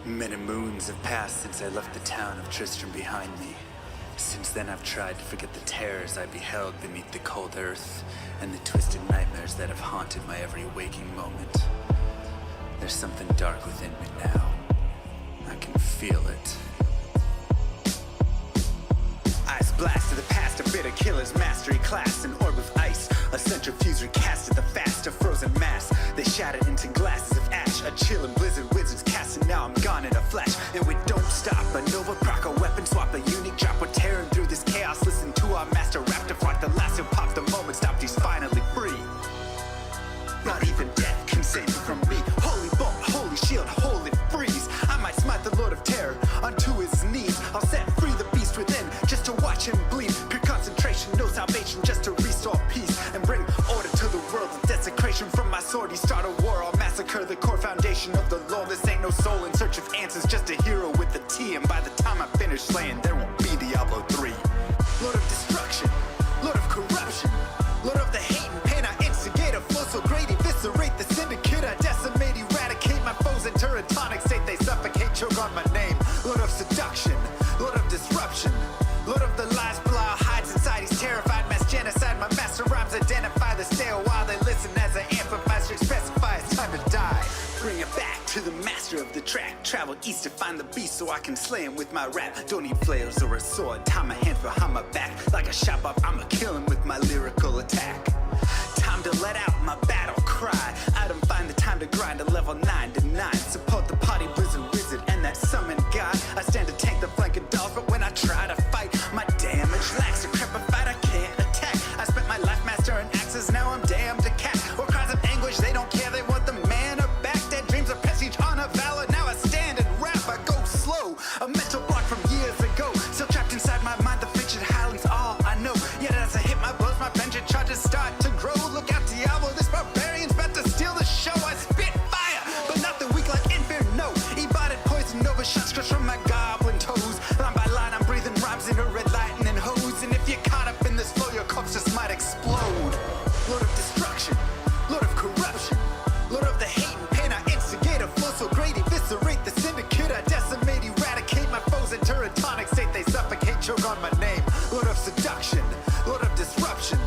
Many moons have passed since I left the town of Tristram behind me. Since then I've tried to forget the terrors I beheld beneath the cold earth and the twisted nightmares that have haunted my every waking moment. There's something dark within me now. I can feel it. Eyes blast to the past, a bitter killer's mastery class, an orb of ice, a centrifuge recasted the fast, a frozen mass. They shattered into glasses of ash, a chill and blizzard wizards cast, and now I'm gone in a flash. And we don't stop, a Nova proc, a weapon swap, a unique drop. We're tearing through this chaos, listen to our master rap to fight the last who popped the moment, stopped, he's finally free. Not even death can save me from me. Holy bolt, holy shield, holy freeze. I might smite the Lord of Terror onto his knees. I'll set free the beast within just to watch him bleed. Pure concentration, no salvation, just to restore peace and bring order to the world. With desecration from my sword, he start a war. I'll massacre the core foundation of the law. This ain't no soul in search of answers, just a hero with a T. And by the time I finish slaying, there won't be Diablo 3. Lord of destruction, Lord of corruption, Lord of the hate and pain. I instigate a flow so great, eviscerate the syndicate. I decimate, eradicate my foes in turretonic state. They suffocate, choke on my name. Lord of seduction, Lord of disruption, Lord of the lies, Blah hides inside. He's terrified, mass genocide. My master rhymes identify the stale while they listen as I amplify, specify it's time to die. Bring it back to the master of the track. Travel east to find the beast so I can slay him with my rap. Don't need flails or a sword, tie my hands behind my back. Like a shop up, I'ma kill him with my lyrical attack. Time to let out my battle cry. I don't find the time to grind a level 9 to 9. Support the party blizzard wizard and that summon god. I stand to tank the flanking dolls, but when I try to fight, my damage lacks. Decrepified, I can't attack. I spent my life mastering axes, now I'm damned to cat. Or cries of anguish, they don't care, they want the mana back. Dead dreams of prestige, honor, valor. Now I stand and rap, I go slow. A mental block from years ago, still trapped inside my mind. The frigid highlands, all I know. Yet as I hit my blows, my vengeance charges start to grow. Look out, Diablo, this barbarian's about to steal the show. I spit fire, but not the weak like Inferno. Ebotted poison over shots crush from my goblin toes. Line by line, I'm breathing rhymes into red lightning hose. And if you're caught up in this flow, your corpse just might explode. Lord of destruction, Lord of corruption, Lord of the hate and pain. I instigate a flow so great, eviscerate the syndicate. I decimate, eradicate my foes in turretonic state. They suffocate, choke on my name. Lord of seduction, Lord of disruption,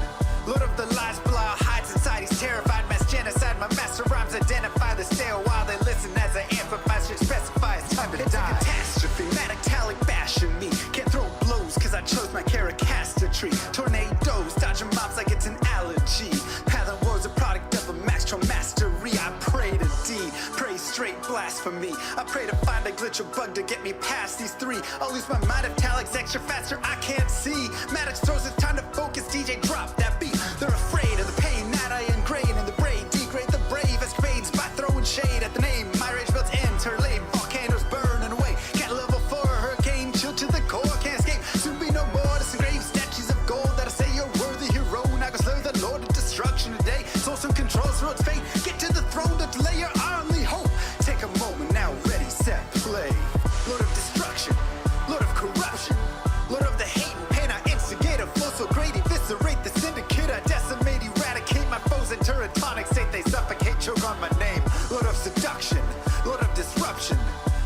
Lord of the lies, Blah hides inside. He's terrified, mass genocide. My master rhymes identify the stale while they listen as I amplify, specify it's time to die. It's a catastrophe, metallic bashing me. Can't throw blows cause I chose my caricature. Tornadoes, dodging mobs like it's an allergy. Path and woes a product of a master mastery. I pray to D, pray straight blasphemy. I pray to find a glitch or bug to get me past these three. I'll lose my mind if Talik's extra faster, I can't see. Maddox throws, it's time to focus, DJ drop that beat. They're afraid of the pain that I ingrain in the brain. Degrade the brave escapades by throwing shade at the name. My rage builds interlaid, volcanoes burning away. Can't level 4 hurricane, chill to the core, can't escape. Soon be no more disengraved statues of gold that'll say you're worthy hero. Now go slay the Lord of destruction today. Source and control through its fate. Get to the throne to delay your only hope. Take a moment now, ready, set, play. Lord of destruction, Lord of corruption, Lord of the hate and pain. I instigate a flow so great, eviscerate the syndicate. I decimate, eradicate my foes in turretonic state. They suffocate, choke on my name. Lord of seduction, Lord of disruption,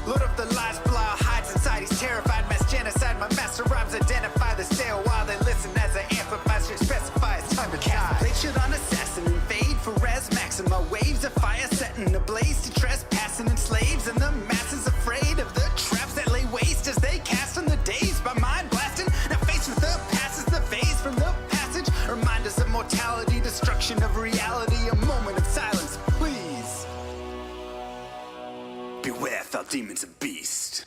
Lord of the lies, Blah hides inside. He's terrified, mass genocide. My master rhymes identify the stale while they listen as I amplify, specify it's time to die. Blade shit on assassin and fade for res max. My waves of fire setting ablaze to trespassing and slaves. And the masses afraid of the traps that lay waste as they cast on the days by mind blasting. Now faced with the past is the phase from the passage. Remind us of mortality, destruction of reality. A moment of silence, please. Beware, foul demons and beast.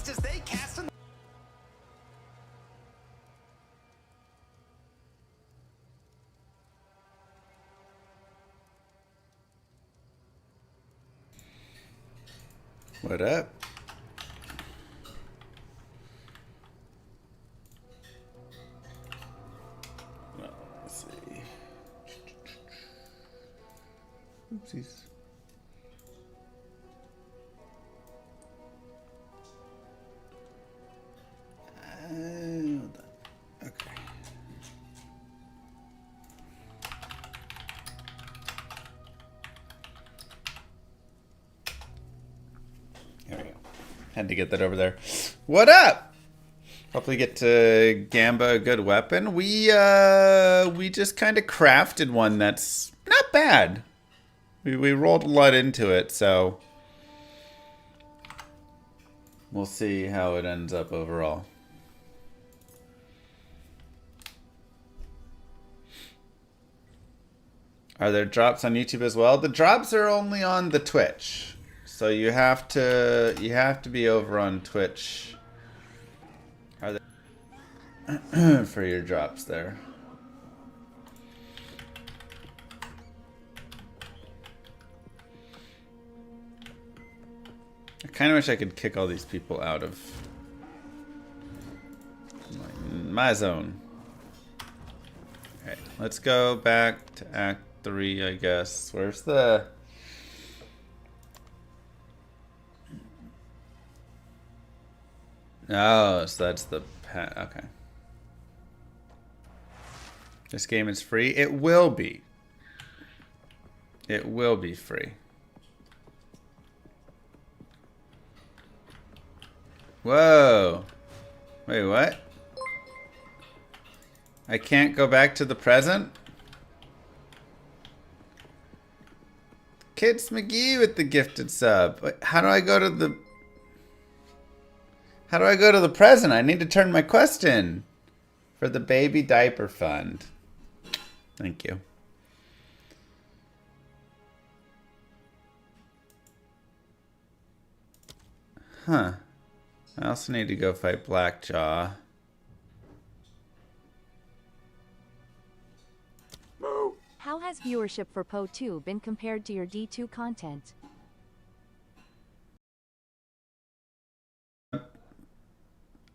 As they cast on What up? Well, let's see. Oopsies. Hold on. Okay. Had to get that over there. What up? Hopefully get to Gamba a good weapon. We just kind of crafted one that's not bad. We rolled a lot into it, so we'll see how it ends up overall. Are there drops on YouTube as well? The drops are only on the Twitch. So you have to be over on Twitch. Are there for your drops there? I kind of wish I could kick all these people out of my zone. Okay, let's go back to Act 3, I guess. Where's the... Oh, so that's the pet. Okay. This game is free. It will be. It will be free. Whoa. Wait, what? I can't go back to the present? Kids McGee with the gifted sub. Wait, how do I go to the... How do I go to the present? I need to turn my quest in for the baby diaper fund. Thank you. Huh. I also need to go fight Blackjaw. How has viewership for Po2 been compared to your D2 content?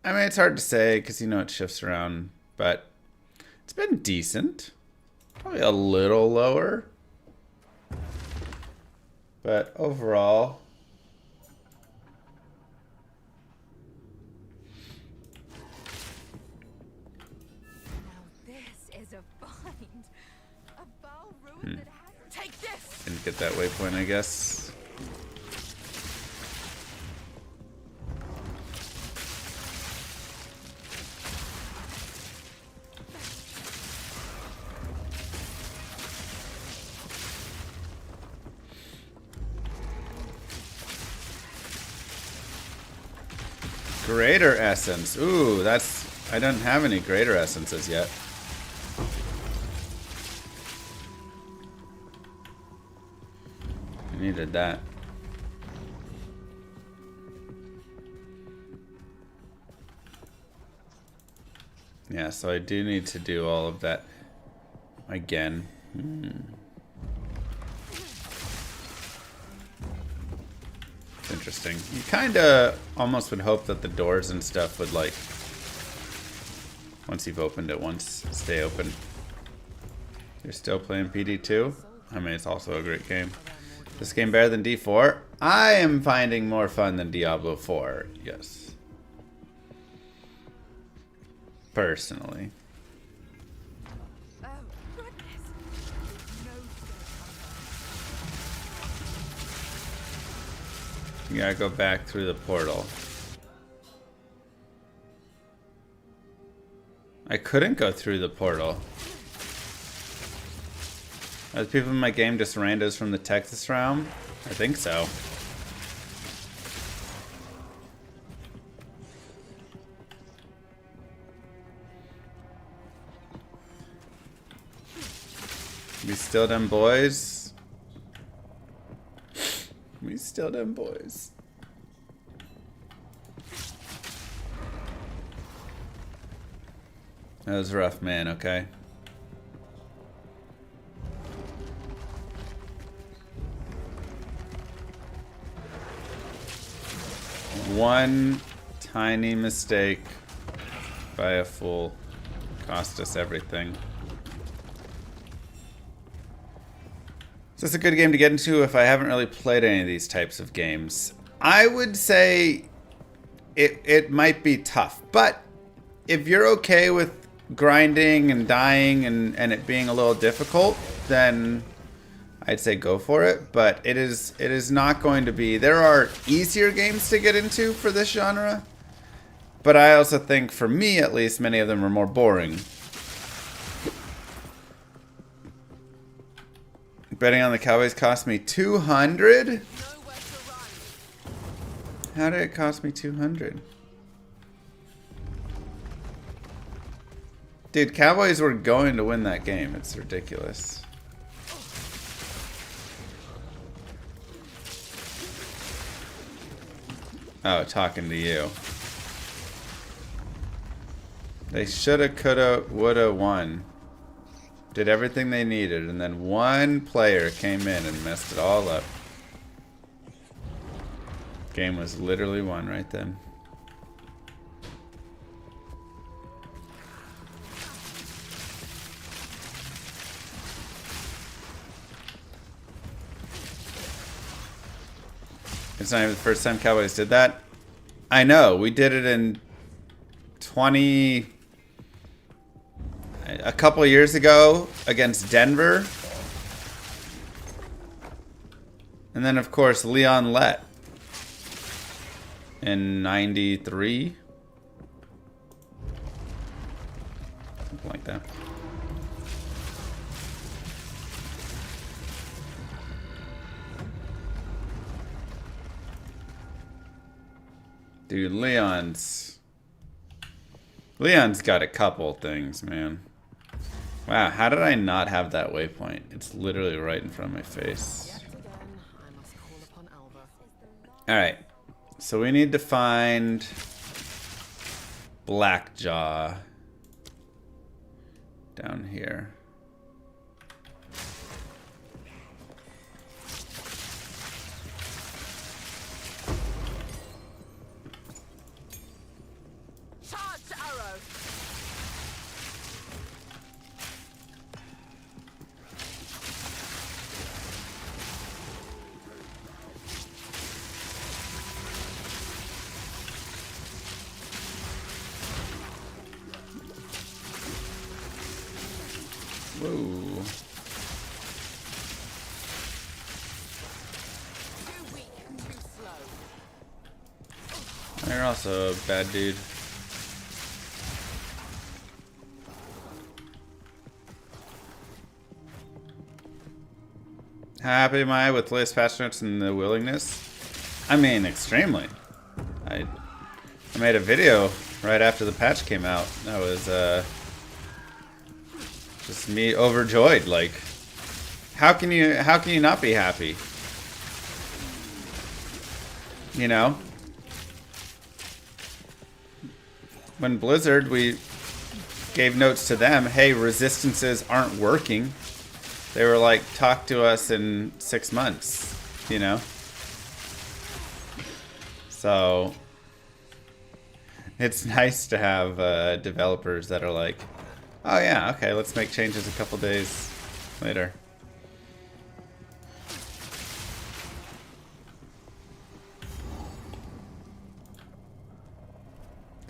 I mean, it's hard to say because, you know, it shifts around, but it's been decent. Probably a little lower. But overall... Now this is a find. A bow ruin that has... Take this! Didn't get that waypoint, I guess. Greater essence. Ooh, that's... I don't have any greater essences yet. I needed that. Yeah, so I do need to do all of that again. Interesting. You kind of almost would hope that the doors and stuff would, like, once you've opened it once, stay open. You're still playing PD2? I mean, it's also a great game. This game better than D4? I am finding more fun than Diablo 4, yes. Personally. Oh, goodness. No. You gotta go back through the portal. I couldn't go through the portal. Are the people in my game just randos from the Texas realm? I think so. We still them boys. We still them boys. That was rough, man, okay? One tiny mistake by a fool cost us everything. So it's a good game to get into if I haven't really played any of these types of games. I would say it might be tough, but if you're okay with grinding and dying and it being a little difficult, then I'd say go for it. But it is not going to be. There are easier games to get into for this genre. But I also think, for me at least, many of them are more boring. Betting on the Cowboys cost me 200? How did it cost me 200? Dude, Cowboys were going to win that game. It's ridiculous. Oh, talking to you. They shoulda, coulda, woulda won. Did everything they needed, and then one player came in and messed it all up. Game was literally won right then. It's not even the first time Cowboys did that. I know, we did it in a couple of years ago against Denver. And then, of course, Leon Lett in 93. Something like that. Dude, Leon's got a couple things, man. Wow, how did I not have that waypoint? It's literally right in front of my face. Alright, so we need to find Blackjaw down here. Whoa. You're also a bad dude. How happy am I with latest patch notes and the willingness? I mean, extremely. I made a video right after the patch came out. That was just me overjoyed. Like, how can you not be happy? You know? When Blizzard, we gave notes to them, hey, resistances aren't working. They were like, talk to us in 6 months, you know? So, it's nice to have developers that are like, oh yeah, okay, let's make changes a couple days later.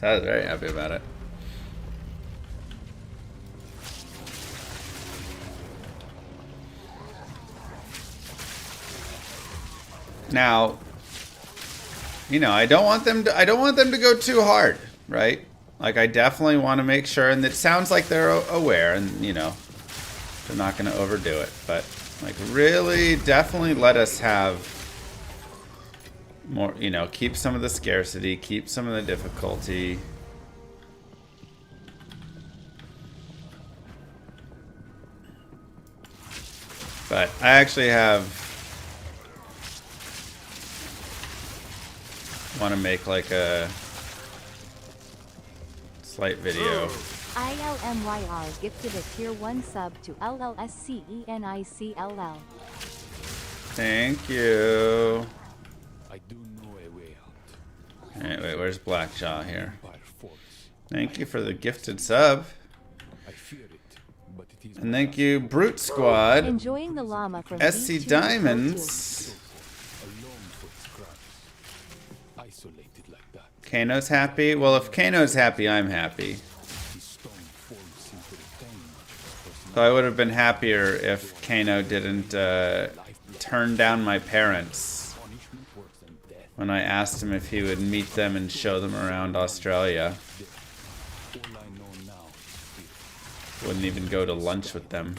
I was very happy about it. Now, you know, I don't want them to go too hard, right? Like, I definitely want to make sure, and it sounds like they're aware, and, you know, they're not going to overdo it. But, like, really, definitely let us have more, you know, keep some of the scarcity, keep some of the difficulty. But I actually want to make, like, a slight video. ILMYR gifted a tier 1 sub to LLSCENICLL. Thank you. I do know a way out. Alright, wait, where's Blackjaw here? Thank you for the gifted sub. I fear it, but it is. And thank you, Brute Squad. Enjoying the llama from SC V2 Diamonds. Alone for its crimes. Isolated like that. Kano's happy? Well, if Kano's happy, I'm happy. His stone forms into the pain of So I would have been happier if Kano didn't turn down my parents Punishment worse than death. when I asked him if he would meet them and show them around Australia. All I know now is fear. Wouldn't even go to lunch with them.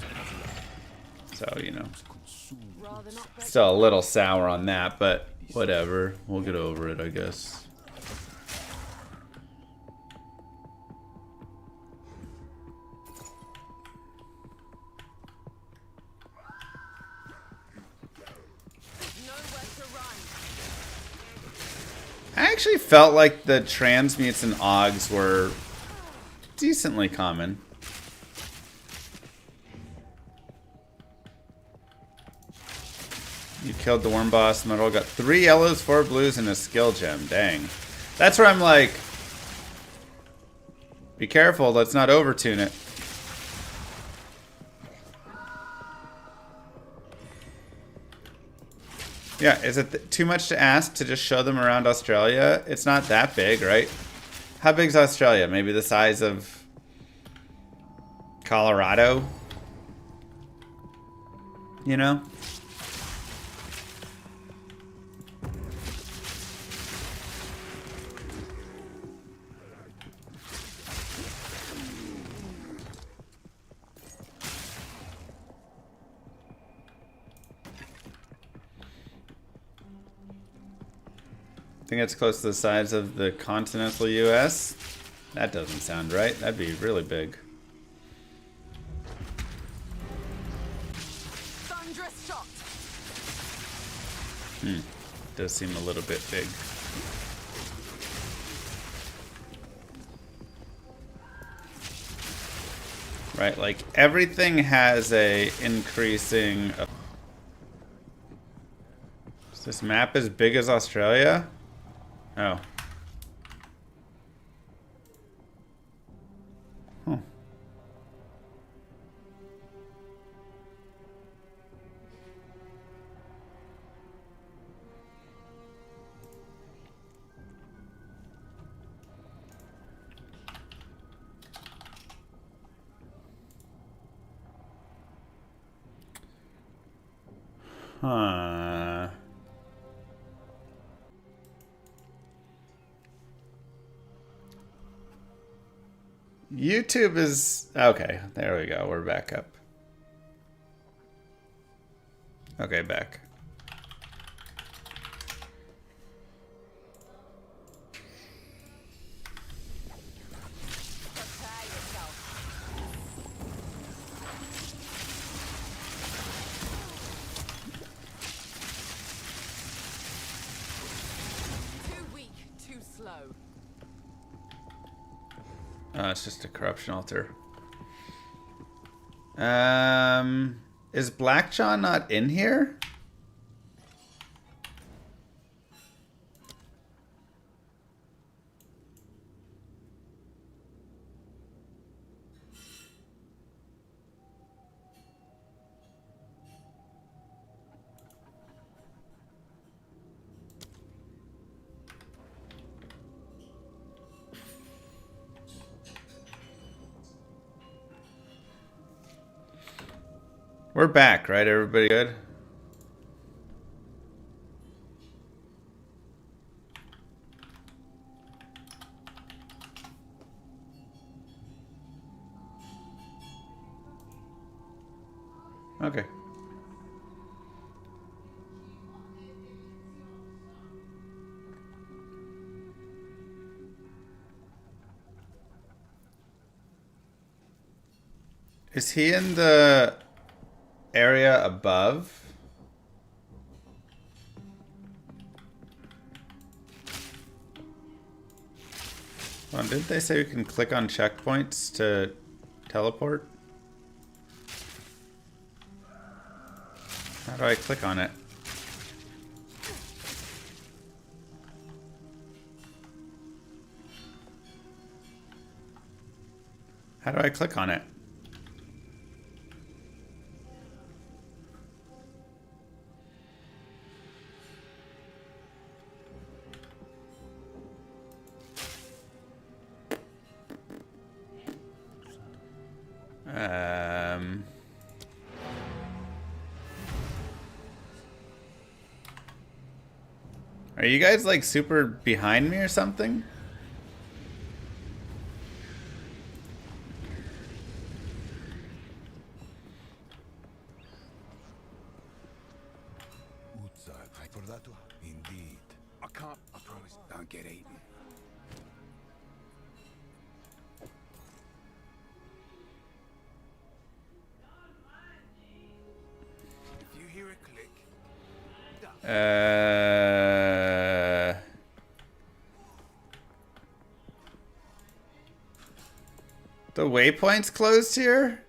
So, you know, Consumed Rather not break still a little sour on that, but whatever. We'll get over it, I guess. nowhere to run. I actually felt like the transmutes and augs were decently common. You killed the worm boss. Medal got 3 yellows, 4 blues, and a skill gem. Dang. That's where I'm like, be careful. Let's not overtune it. Yeah, is it too much to ask to just show them around Australia? It's not that big, right? How big's Australia? Maybe the size of Colorado? You know? I think it's close to the size of the continental US. That doesn't sound right. That'd be really big. Thunderous shot. Does seem a little bit big. Right, like everything has a increasing. Is this map as big as Australia? Oh. Huh. Huh. YouTube is... Okay, there we go. We're back up. Okay, back. Prepare yourself. 2 weak, too slow. It's just a corruption altar. Is Blackjaw not in here? We're back, right? Everybody good? Okay. Is he in the area above? Hold on, didn't they say we can click on checkpoints to teleport? How do I click on it? How do I click on it? Are you guys like super behind me or something? Indeed. I can't. I promise. Don't get eaten. If you hear a click, the waypoint's closed here?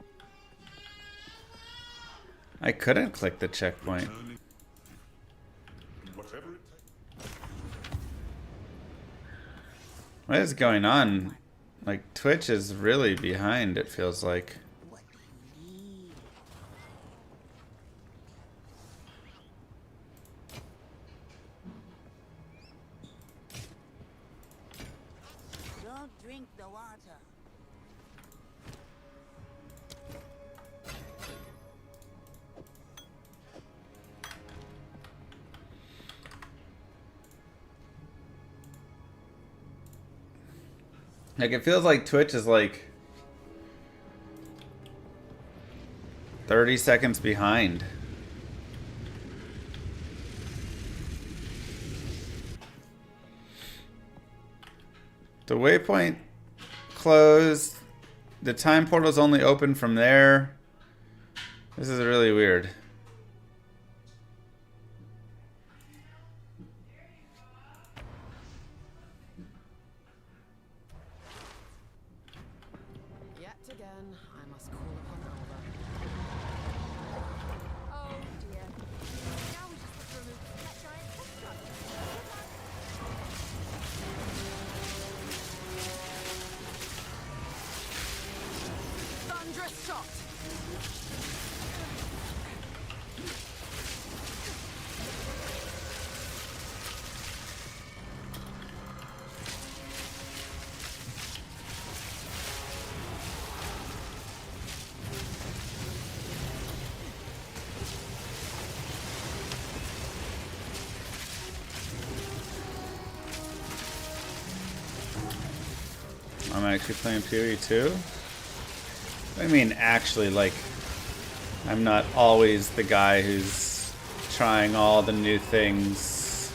I couldn't click the checkpoint. What is going on? Like, Twitch is really behind, it feels like. Don't drink the water. Like, it feels like Twitch is like 30 seconds behind. The waypoint closed. The time portal's only open from there. This is really weird. Yet again, I must call upon Alva. Oh dear. Now we just have to remove that giant construct. Thunderous shot! I'm actually playing PoE too? I mean, actually, like, I'm not always the guy who's trying all the new things.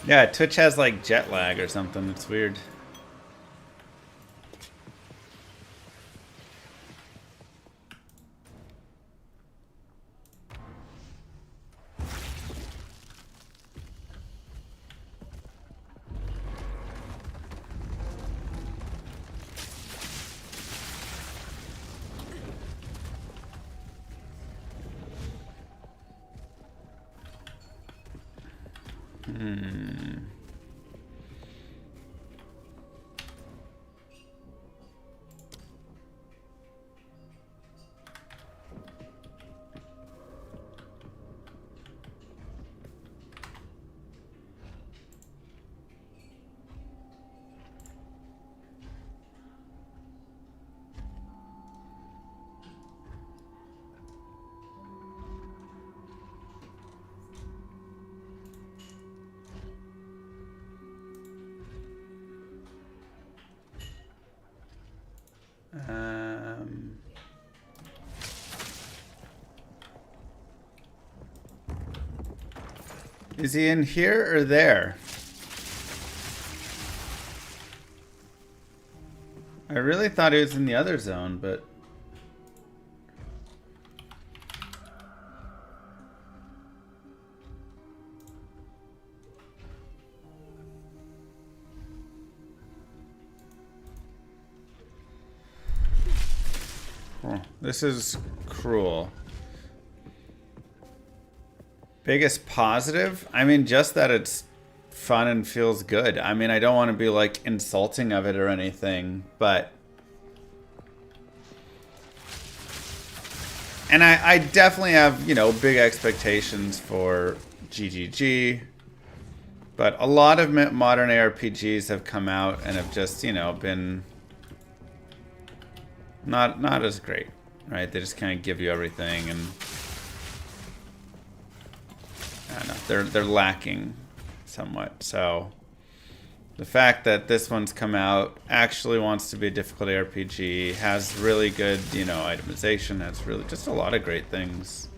Yeah, Twitch has like jet lag or something. It's weird. Is he in here or there? I really thought he was in the other zone, but... Oh, this is cruel. Biggest positive? I mean, just that it's fun and feels good. I mean, I don't want to be like insulting of it or anything, but... And I definitely have, you know, big expectations for GGG. But a lot of modern ARPGs have come out and have just, you know, been not as great. right? They just kind of give you everything, and I don't know, they're lacking somewhat. So the fact that this one's come out, actually wants to be a difficulty RPG, has really good, you know, itemization, has really just a lot of great things.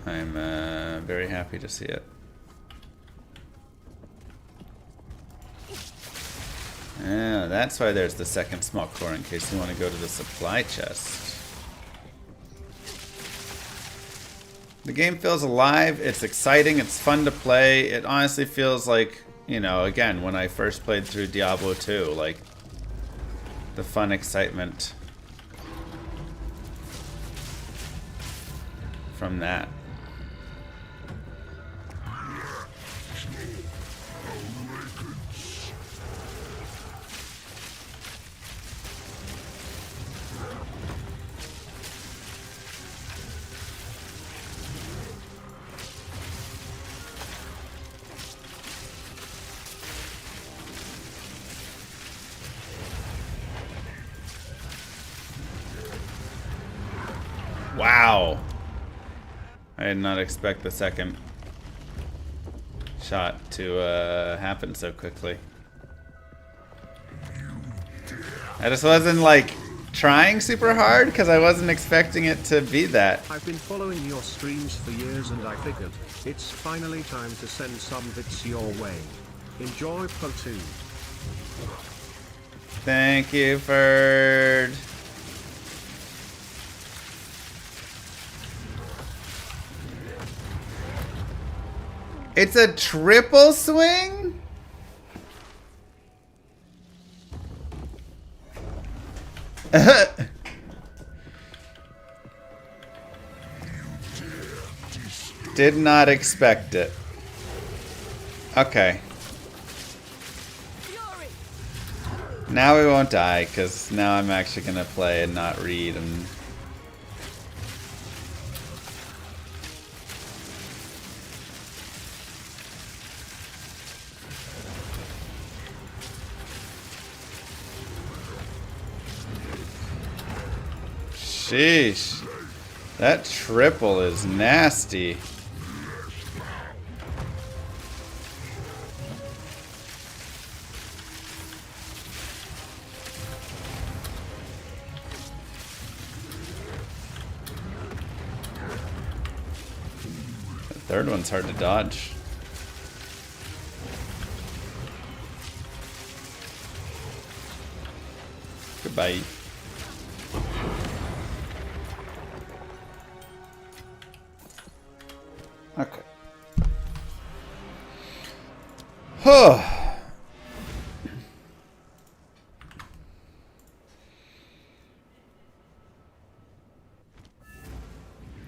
I'm very happy to see it. Yeah, that's why there's the second small core, in case you want to go to the supply chest. The game feels alive, it's exciting, it's fun to play. It honestly feels like, you know, again, when I first played through Diablo 2, like the fun excitement from that. Wow. I did not expect the second shot to happen so quickly. I just wasn't like trying super hard because I wasn't expecting it to be that. I've been following your streams for years and I figured it's finally time to send some bits your way. Enjoy Po 2. Thank you, Ferd. It's a triple swing? Did not expect it. Okay. Now we won't die, because now I'm actually going to play and not read. And sheesh. That triple is nasty. The third one's hard to dodge. Goodbye. Okay.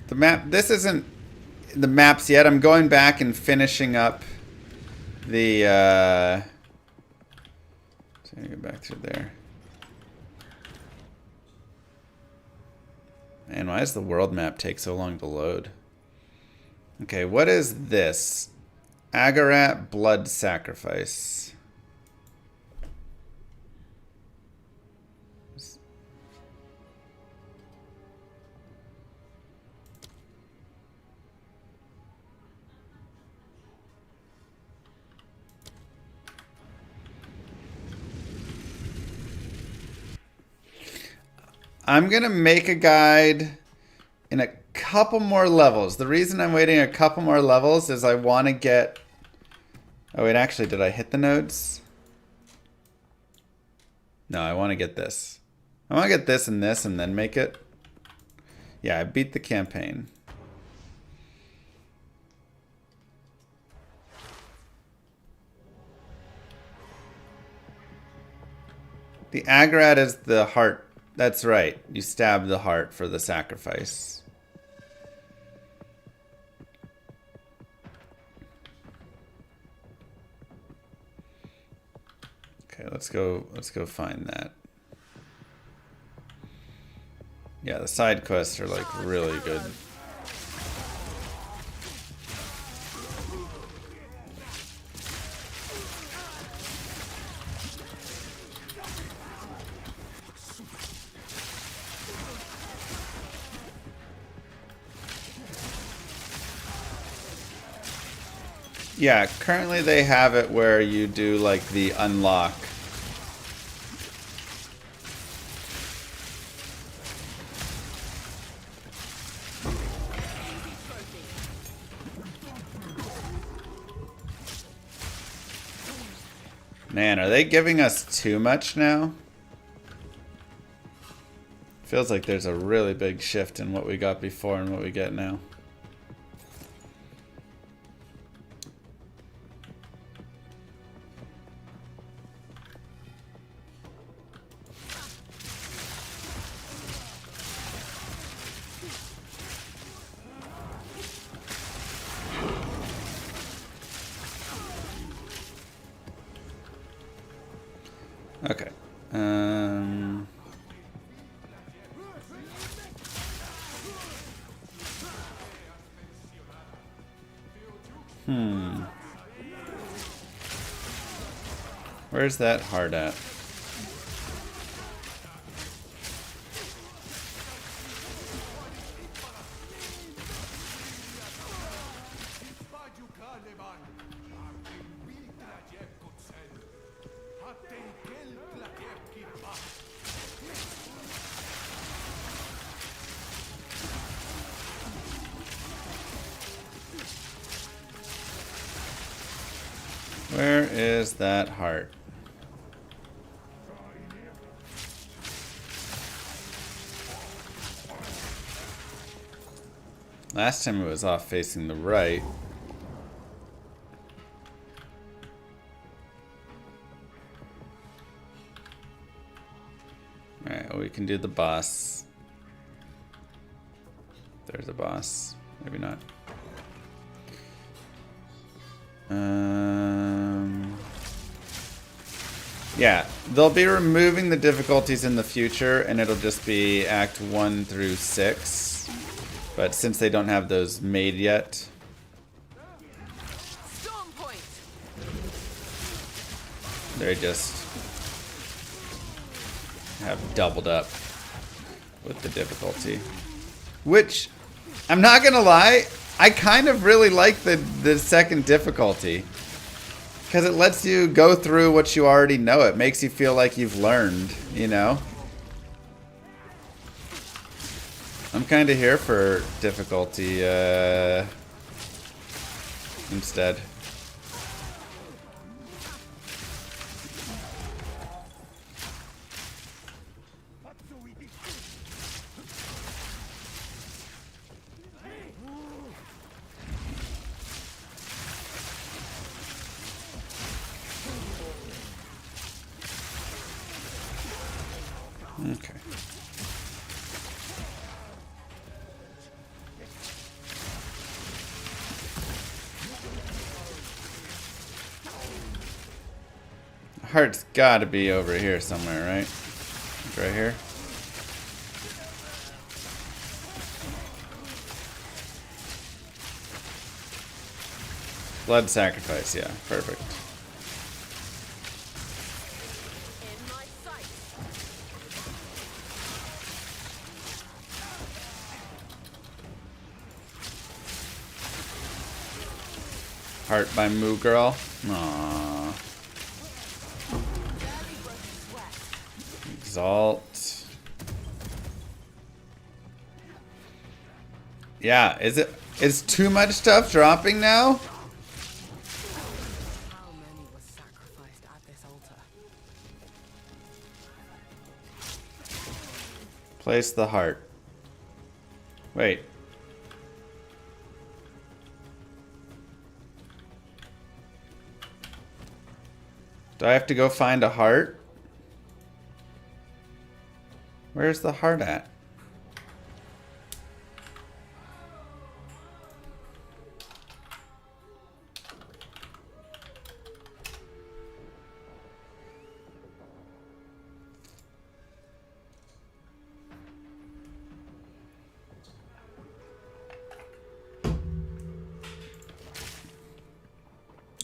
The map, this isn't the maps yet. I'm going back and finishing up the so I'm gonna go back through there. Man, why does the world map take so long to load? Okay, what is this? Agarat blood sacrifice. I'm gonna make a guide in a couple more levels. The reason I'm waiting a couple more levels is I want to get... Oh wait, actually, did I hit the nodes? No, I want to get this. I want to get this and then make it. Yeah, I beat the campaign. The Agrat is the heart. That's right. You stab the heart for the sacrifice. Okay, let's go find that. Yeah, the side quests are like really good. Yeah, currently they have it where you do like the unlock. Man, are they giving us too much now? Feels like there's a really big shift in what we got before and what we get now. Okay. Where's that heart at? Where is that heart? Last time it was off facing the right. Alright, well, we can do the boss. There's a boss. Maybe not. Yeah, they'll be removing the difficulties in the future, and it'll just be Act 1 through 6. But since they don't have those made yet, Storm point. they just have doubled up with the difficulty. Which, I'm not gonna lie, I kind of really like the second difficulty. Because it lets you go through what you already know. It makes you feel like you've learned, you know? I'm kind of here for difficulty instead. Okay. Heart's gotta be over here somewhere, right? It's right here. Blood sacrifice, yeah, perfect. In my sight. Heart by Moo Girl. Aww. Exalt. Yeah, is too much stuff dropping now? How many were sacrificed at this altar? Place the heart. Wait. Do I have to go find a heart? Where's the heart at?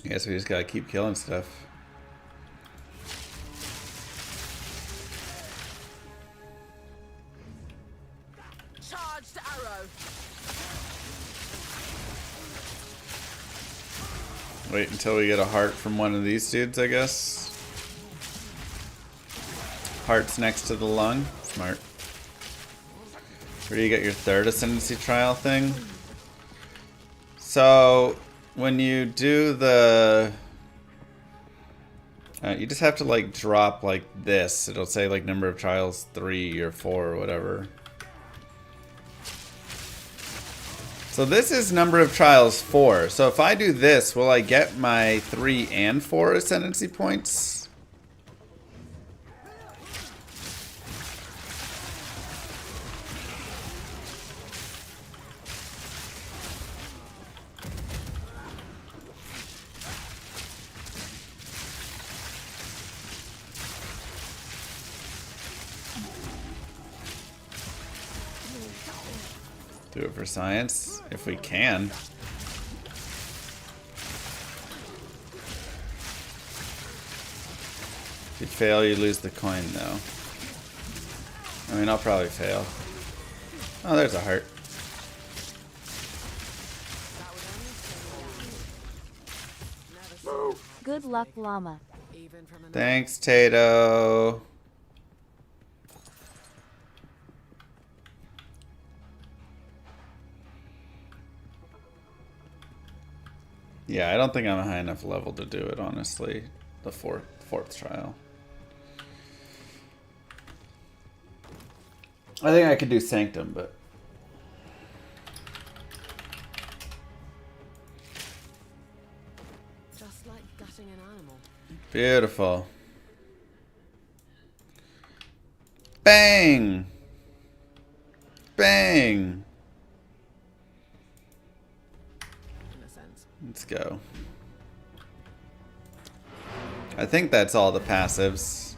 I guess we just gotta keep killing stuff. Charged arrow. Wait until we get a heart from one of these dudes, I guess. Heart's next to the lung. Smart. Where do you get your third ascendancy trial thing? So, when you do the... you just have to, like, drop, like, this. It'll say, like, number of trials 3 or 4 or whatever. So this is number of trials 4. So if I do this, will I get my 3 and 4 ascendancy points? Do it for science, if we can. If you fail, you lose the coin, though. I mean, I'll probably fail. Oh, there's a heart. Good luck, llama. Even from an Thanks, Tato. Yeah, I don't think I'm a high enough level to do it, honestly. The fourth trial. I think I could do Sanctum, but... just like gutting an animal. Beautiful. Bang! Bang! In a sense. Let's go. I think that's all the passives.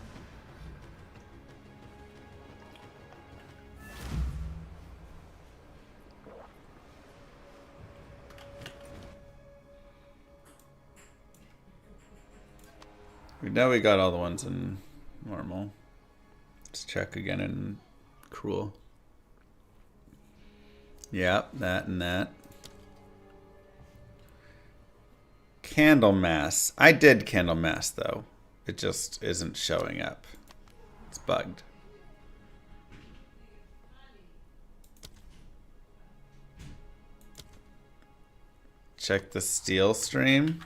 We know we got all the ones in normal. Let's check again in cruel. Yep, that and that. Candlemass. I did Candlemass though. It just isn't showing up. It's bugged. Check the steel stream.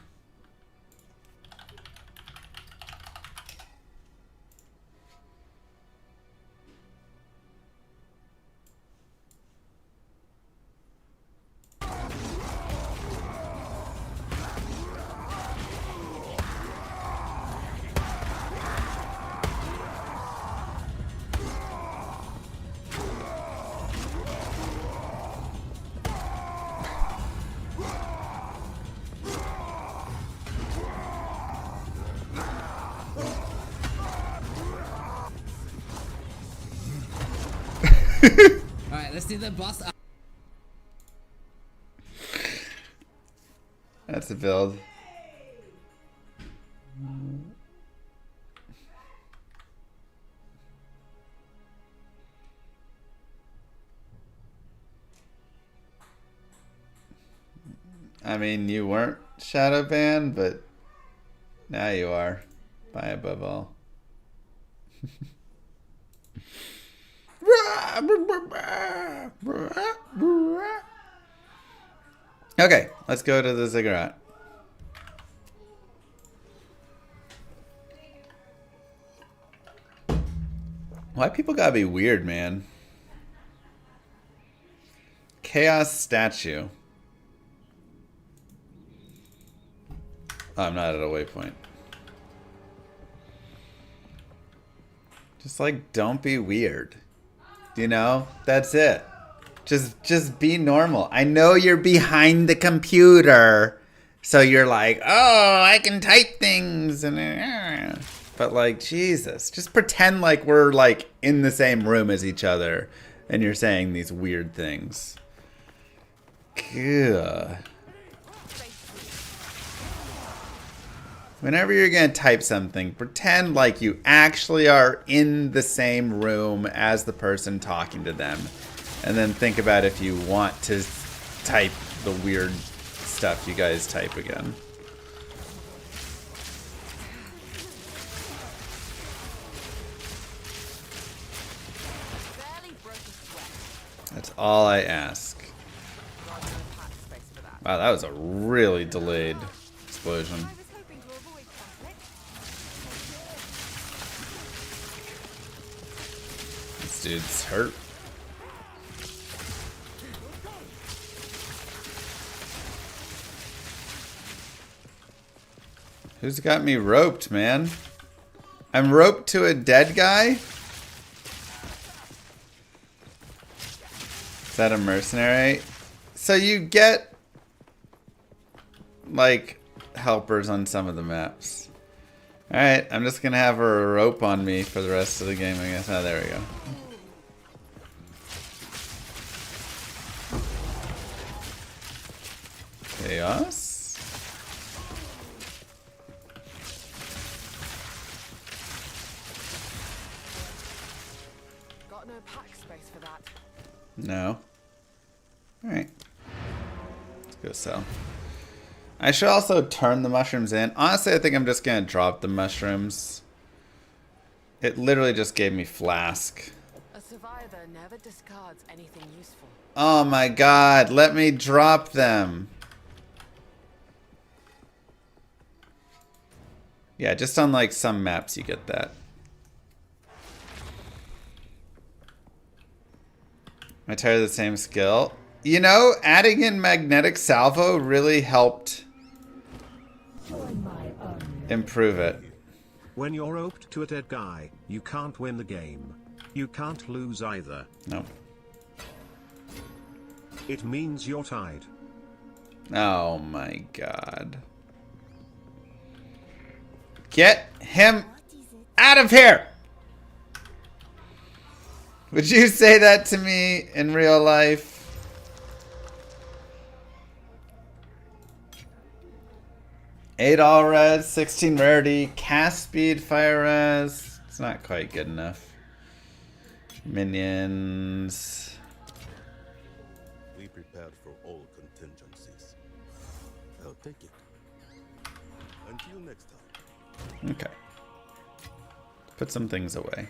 Alright, let's do the boss. That's a build. I mean, you weren't shadow banned, but now you are. By above all. Okay, let's go to the ziggurat. Why people gotta be weird, man? Chaos statue. Oh, I'm not at a waypoint. Just like, don't be weird. You know? That's it. Just be normal. I know you're behind the computer, so you're like, oh, I can type things, and but like, Jesus, just pretend like we're like in the same room as each other, and you're saying these weird things. Ugh. Whenever you're gonna type something, pretend like you actually are in the same room as the person talking to them. And then think about if you want to type the weird stuff you guys type again. all I ask. Got no pack space for that. Wow, that was a really delayed explosion. I was hoping to avoid conflict. This dude's hurt. Who's got me roped, man? I'm roped to a dead guy? Is that a mercenary? So you get, like, helpers on some of the maps. Alright, I'm just gonna have a rope on me for the rest of the game, I guess. Oh, there we go. Chaos? Got no pack space for that. No. Alright. Let's go sell. I should also turn the mushrooms in. Honestly, I think I'm just gonna drop the mushrooms. It literally just gave me flask. A survivor never discards anything useful. Oh my god, let me drop them. Yeah, just on like some maps you get that. I tired of the same skill. You know, adding in magnetic salvo really helped improve it. When you're roped to a dead guy, you can't win the game. You can't lose either. No. It means you're tied. Oh my god. Get him out of here! Would you say that to me in real life? $8 all res, 16 rarity, cast speed, fire res. It's not quite good enough. Minions. We prepared for all contingencies. I'll take it. Until next time. Okay. Put some things away.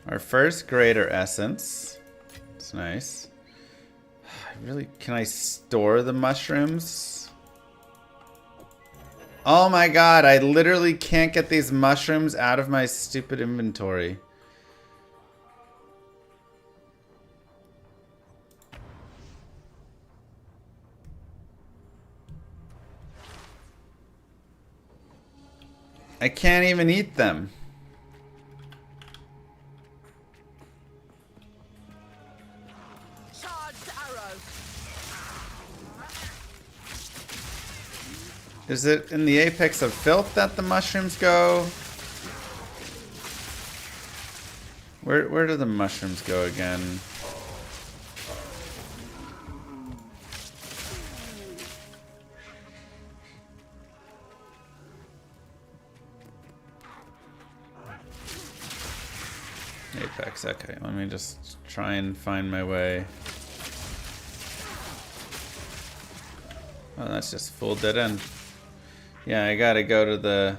Our first greater essence. It's nice. Can I store the mushrooms? Oh my god, I literally can't get these mushrooms out of my stupid inventory. I can't even eat them. Is it in the apex of filth that the mushrooms go? Where do the mushrooms go again? Apex, okay. Let me just try and find my way. Oh, that's just full dead end. Yeah, I gotta go to the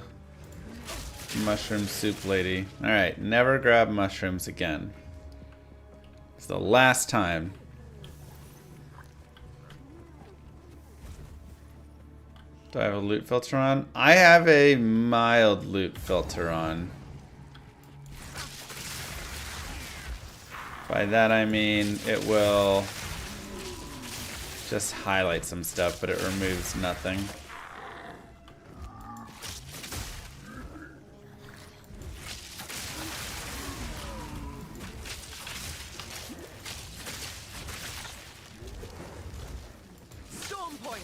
mushroom soup lady. Alright, never grab mushrooms again. It's the last time. Do I have a loot filter on? I have a mild loot filter on. By that I mean it will just highlight some stuff, but it removes nothing. Storm point.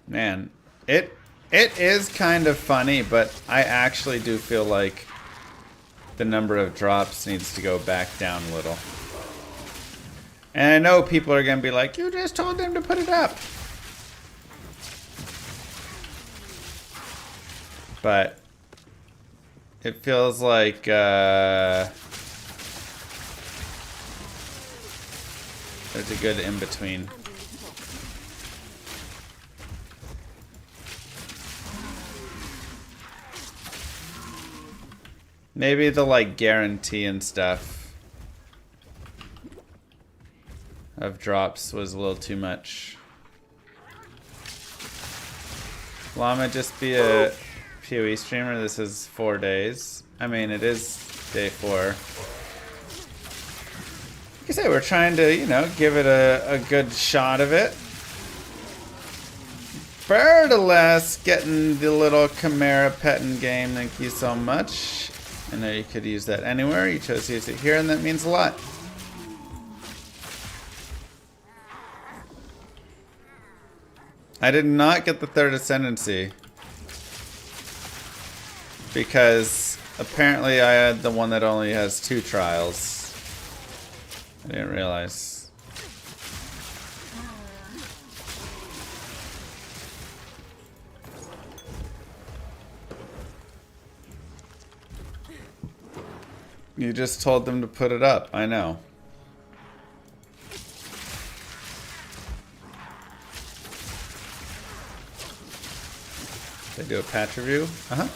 Man, it is kind of funny, but I actually do feel like the number of drops needs to go back down a little. And I know people are going to be like, you just told them to put it up. But it feels like There's a good in between. Maybe the like guarantee and stuff of drops was a little too much. Llama just be a PoE streamer. This is 4 days. I mean, it is day 4. Like I say, we're trying to, you know, give it a good shot of it. Birdaless getting the little Chimera petting game. Thank you so much. I know you could use that anywhere. You chose to use it here, and that means a lot. I did not get the third ascendancy because apparently I had the one that only has 2 trials. I didn't realize. You just told them to put it up. I know. They do a patch review? Uh-huh.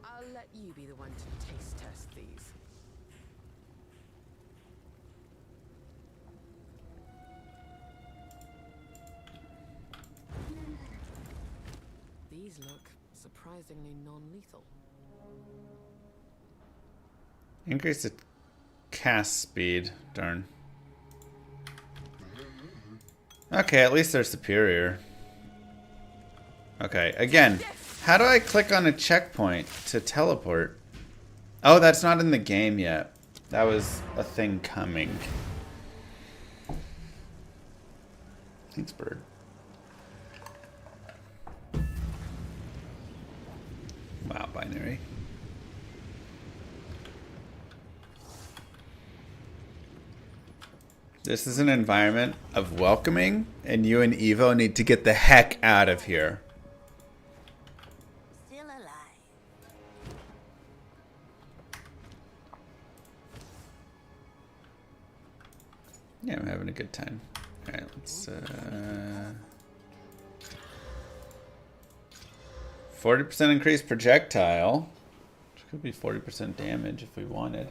I'll let you be the one to taste test these. These look surprisingly non-lethal. Increase the cast speed. Darn. Okay, at least they're superior. Okay, again, how do I click on a checkpoint to teleport? Oh, that's not in the game yet. That was a thing coming. Thanks, bird. Wow, binary. This is an environment of welcoming, and you and Evo need to get the heck out of here. Still alive. Yeah, I'm having a good time. Alright, let's 40% increased projectile. Which could be 40% damage if we wanted.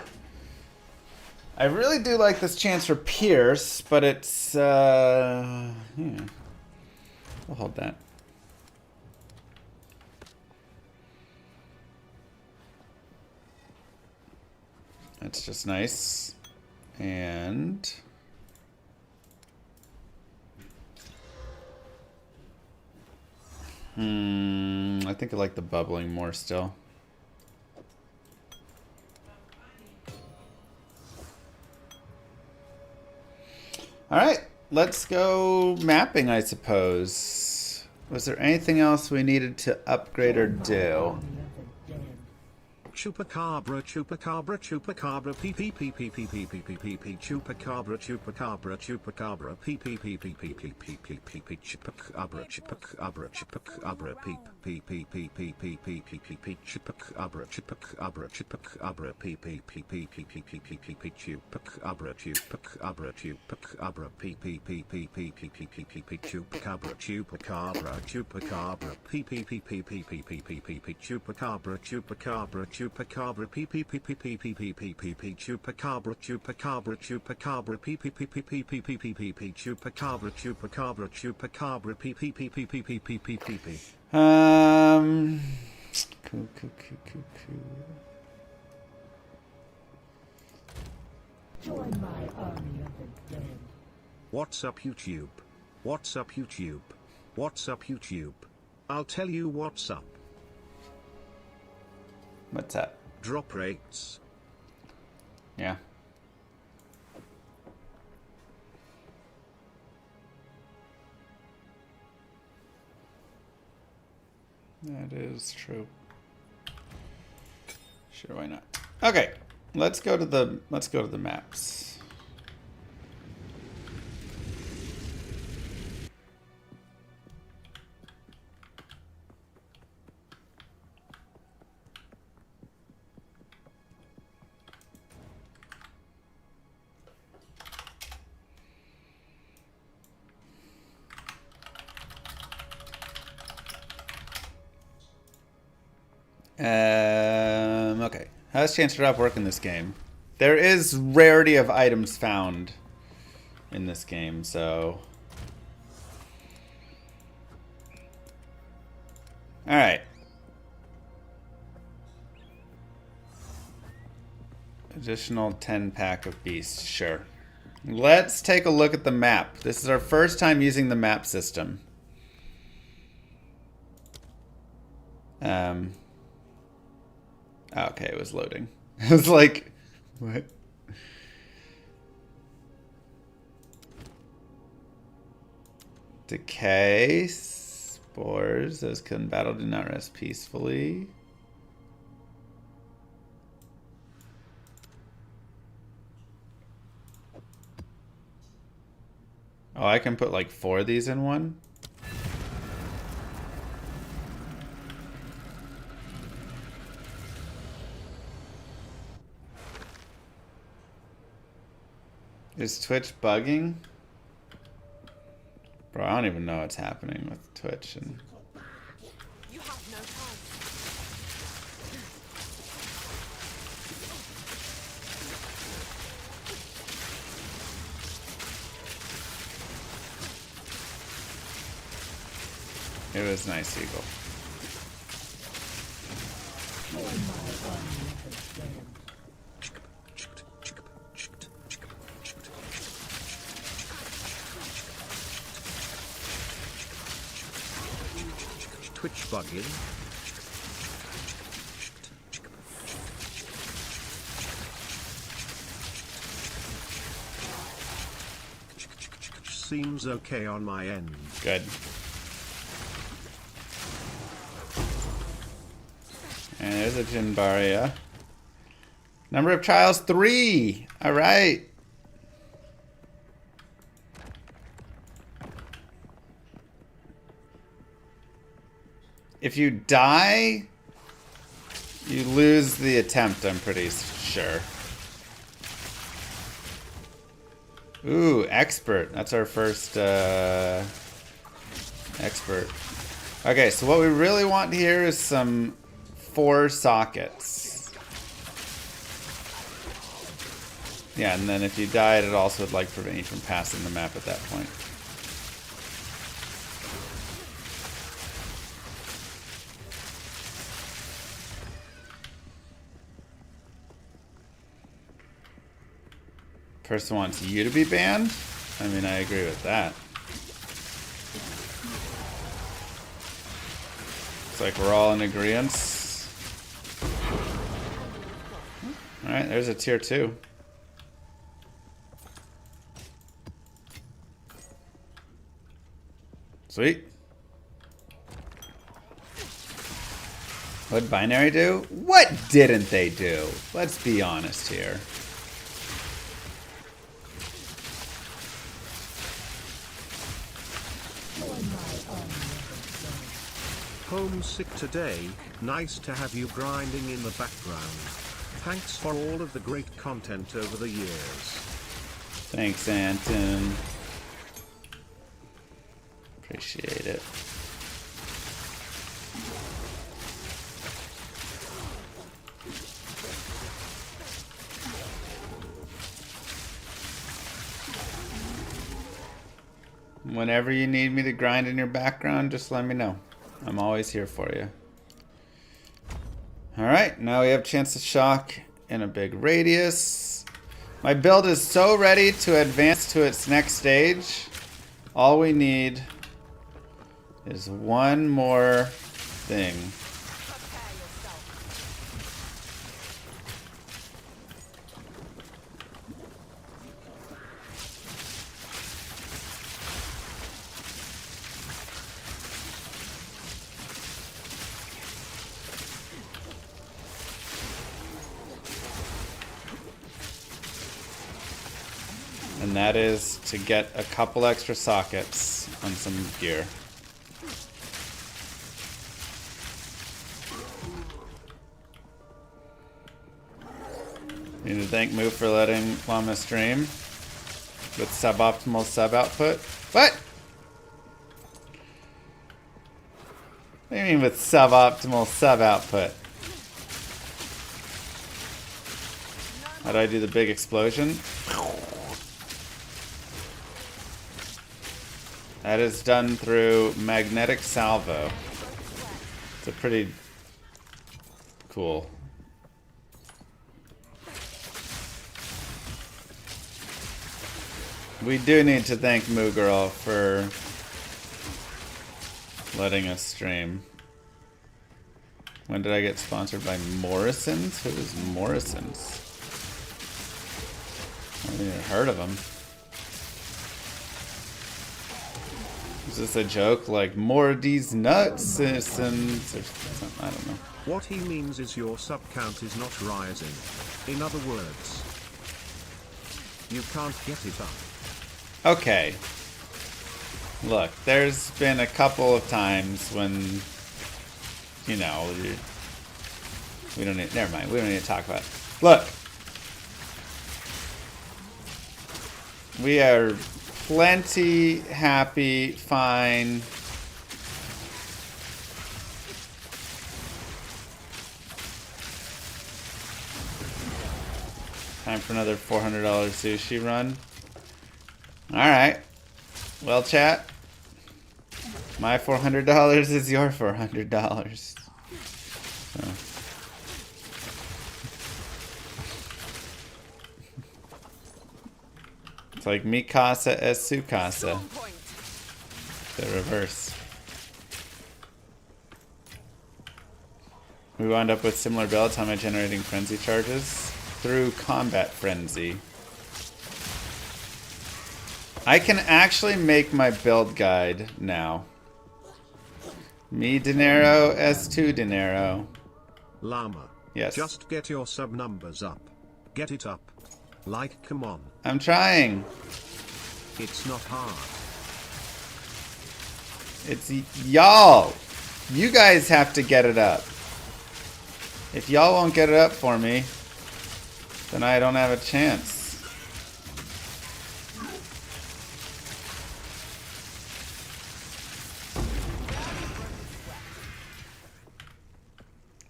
I really do like this chance for Pierce, but it's yeah. We'll hold that. That's just nice. And I think I like the bubbling more still. All right, let's go mapping, I suppose. Was there anything else we needed to upgrade or do? Chupacabra, chupacabra, chupacabra, pee pee pee pee pee pee pee pee pee pee, chupacabra, chupacabra, chupacabra, pee pee pee pee pee pee pee pee pee pee, chupacabra, chupacabra, chupacabra, pee pee pee pee pee pee pee pee pee pee, chupacabra, chupacabra, chupacabra, pee pee pee pee pee pee pee pee pee pee, chupacabra, chupacabra, chupacabra, pee pee pee pee pee pee pee pee pee pee, chupacabra, chupacabra, chupacabra, pee pee pee pee pee pee pee pee pee pee, chupacabra, chupacabra, chupacabra, pee pee pee pee pee pee pee pee pee pee, chupacabra, chupacabra, chupacabra, pee pee pee pee pee pee pee pee pee pee, chupacabra, chupacabra, chupacabra, pee pee pee pee pee pee pee pee pee pee. Cool. Join my army of the dead. What's up, YouTube? What's up, YouTube? What's up, YouTube? I'll tell you what's up. What's up? Drop rates. Yeah. That is true. Sure, why not? Okay, let's go to the maps. Okay. How does chance to drop work in this game? There is rarity of items found in this game, so... Alright. Additional 10 pack of beasts, sure. Let's take a look at the map. This is our first time using the map system. Okay, it was loading. I was like, what? Decay. Spores. Those can battle do not rest peacefully. Oh, I can put like 4 of these in one? Is Twitch bugging? Bro, I don't even know what's happening with Twitch. And You have no time. it was nice, Eagle. Twitch bugging. Seems okay on my end. Good. And there's a Jinbaria. Number of trials, 3. All right. If you die, you lose the attempt, I'm pretty sure. Ooh, expert. That's our first expert. Okay, so what we really want here is some 4 sockets. Yeah, and then if you died, it also would like prevent you from passing the map at that point. Person wants you to be banned? I mean, I agree with that. Looks like we're all in agreement. Alright, there's a tier 2. Sweet. What'd Binary do? What didn't they do? Let's be honest here. Homesick today, nice to have you grinding in the background. Thanks for all of the great content over the years. Thanks, Anton. Appreciate it. Whenever you need me to grind in your background, just let me know. I'm always here for you. Alright, now we have chance to shock in a big radius. My build is so ready to advance to its next stage. All we need is one more thing. And that is to get a couple extra sockets on some gear. Need to thank Moo for letting Llama stream with suboptimal sub output. What? What do you mean with suboptimal sub output? How do I do the big explosion? That is done through magnetic salvo. It's a pretty cool. We do need to thank Moo Girl for letting us stream. When did I get sponsored by Morrison's? Who is Morrison's? I haven't even heard of them. Is this a joke like more of these nuts or something? I don't know. What he means is your sub count is not rising. In other words, you can't get it up. Okay. Look, there's been a couple of times when, you know, we don't need, never mind, we don't need to talk about it. Look. We are plenty happy, fine. Time for another $400 sushi run. Alright. Well, chat. My $400 is your $400. So. It's like mi casa es su casa. The reverse. We wound up with similar builds. How am I generating frenzy charges? Through combat frenzy. I can actually make my build guide now. Mi dinero es tu dinero. Llama. Yes. Just get your sub numbers up. Get it up. Like, come on. I'm trying. It's not hard. It's y'all. You guys have to get it up. If y'all won't get it up for me, then I don't have a chance.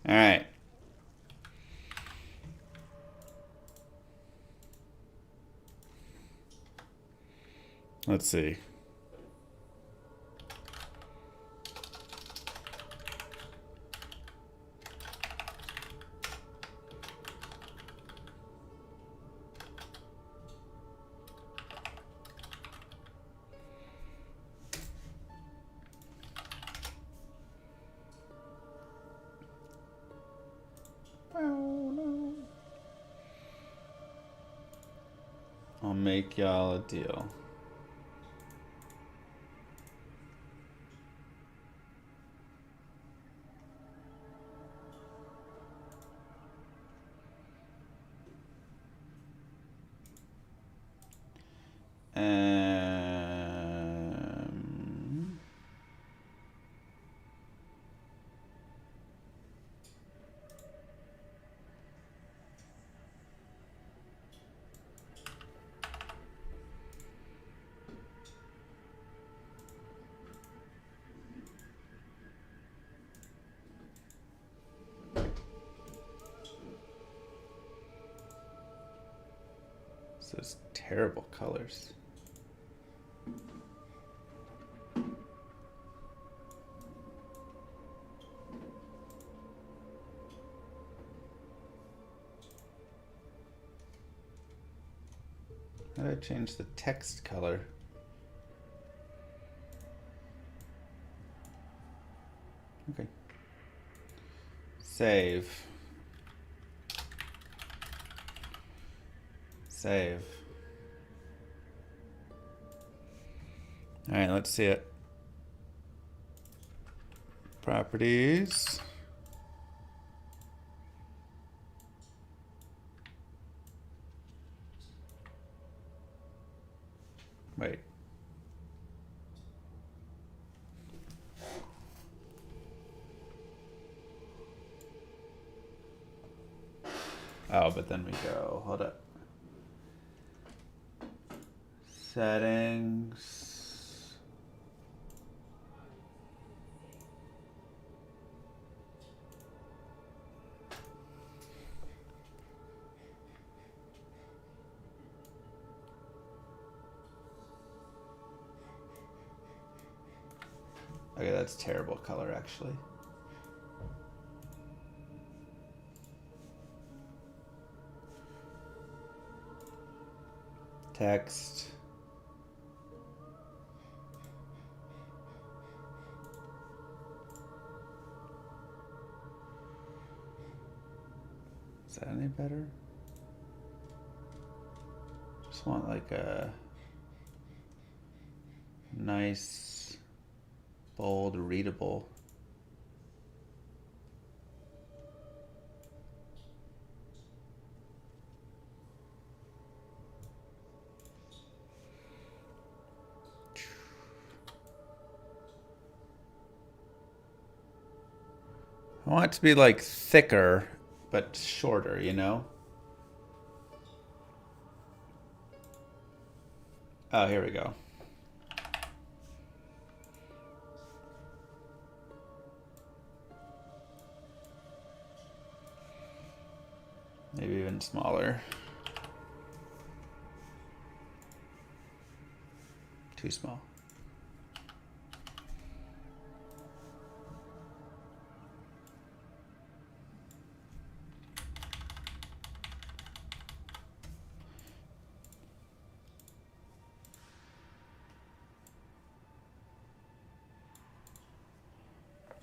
All right. Let's see. I'll make y'all a deal. Those terrible colors. How do I change the text color? Okay. Save. Save. All right, let's see it. Properties. Wait. Oh, but then we go, hold up. Settings. Okay, that's terrible color, actually. Text. Is that any better? Just want like a nice, bold, readable. I want it to be like thicker, but shorter, you know? Oh, here we go. Maybe even smaller. Too small.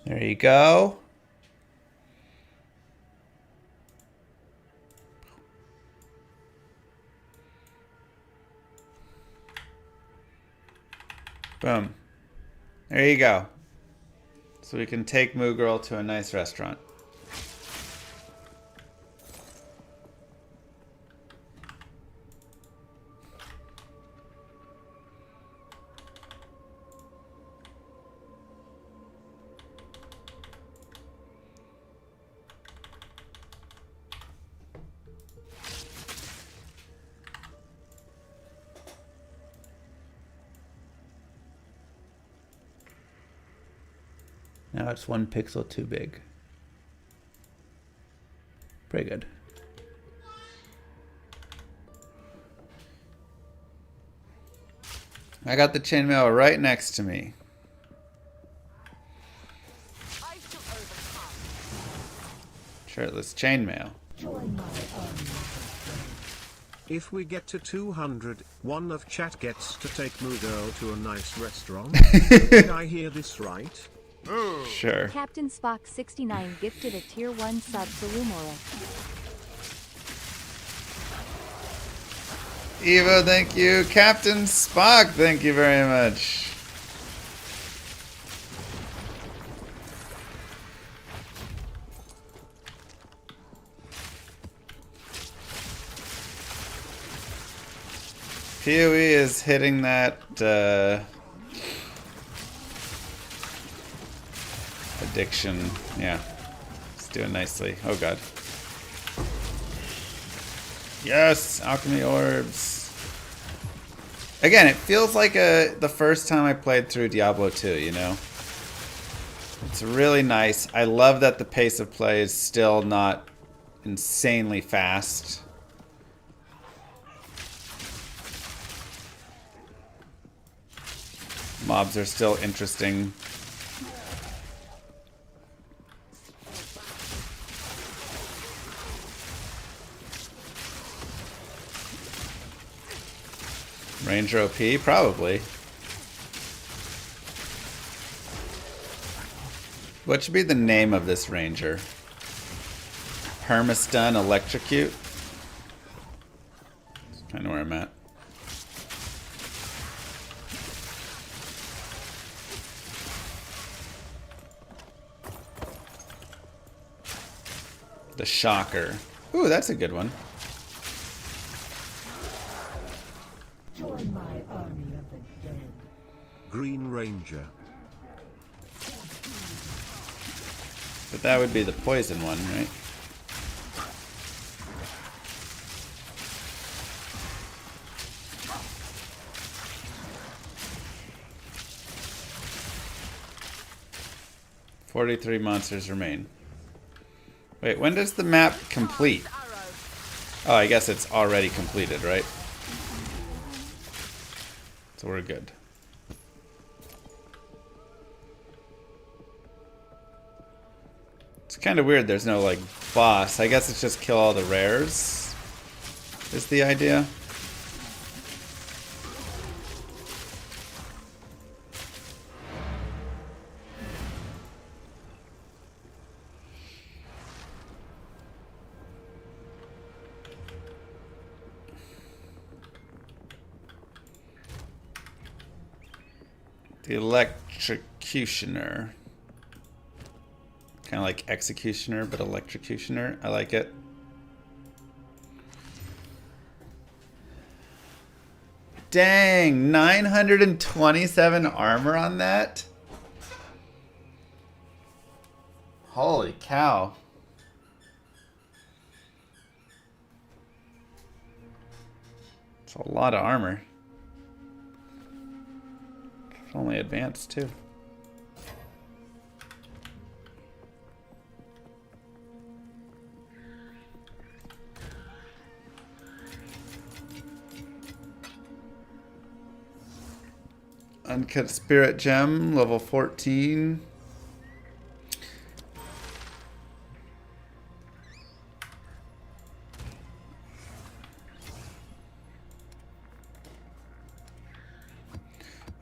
There you go. Boom. There you go. So we can take Moo Girl to a nice restaurant. Now it's 1 pixel too big. Pretty good. I got the chainmail right next to me. Shirtless chainmail. If we get to 200, one of chat gets to take Moo Girl to a nice restaurant. Did I hear this right? Sure. Captain Spock 69 gifted a tier 1 sub to Lumora. Evo, thank you. Captain Spock, thank you very much. PoE is hitting that addiction. Yeah, it's doing nicely. Oh god. Yes, alchemy orbs. Again, it feels like the first time I played through Diablo 2, you know? It's really nice. I love that the pace of play is still not insanely fast. Mobs are still interesting. Ranger OP? Probably. What should be the name of this Ranger? Permastun Electrocute? That's kind of where I'm at. The Shocker. Ooh, that's a good one. Join my army of the dead. Green Ranger. But that would be the poison one, right? "43 monsters remain." Wait, when does the map complete? Oh, I guess it's already completed, right? So we're good. kind of weird there's no, like, boss. I guess it's just kill all the rares is the idea. The Electrocutioner. Kind of like Executioner, but Electrocutioner. I like it. Dang, 927 armor on that? Holy cow. It's a lot of armor. It's only advanced too. Uncut Spirit Gem, level 14.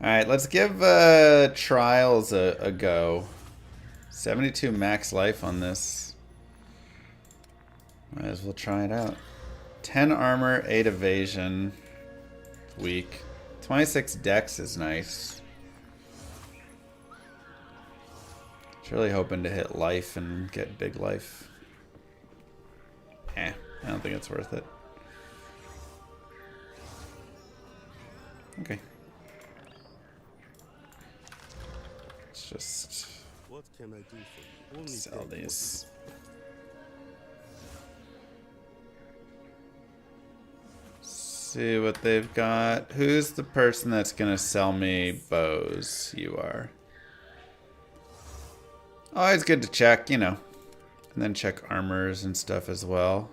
Alright, let's give Trials a go. 72 max life on this. Might as well try it out. 10 armor, 8 evasion. Weak. 26 dex is nice. Just really hoping to hit life and get big life. I don't think it's worth it. Okay. Let's just what can I do for you? Only sell these. See what they've got. Who's the person that's gonna sell me bows? You are. Always good to check, you know. And then check armors and stuff as well.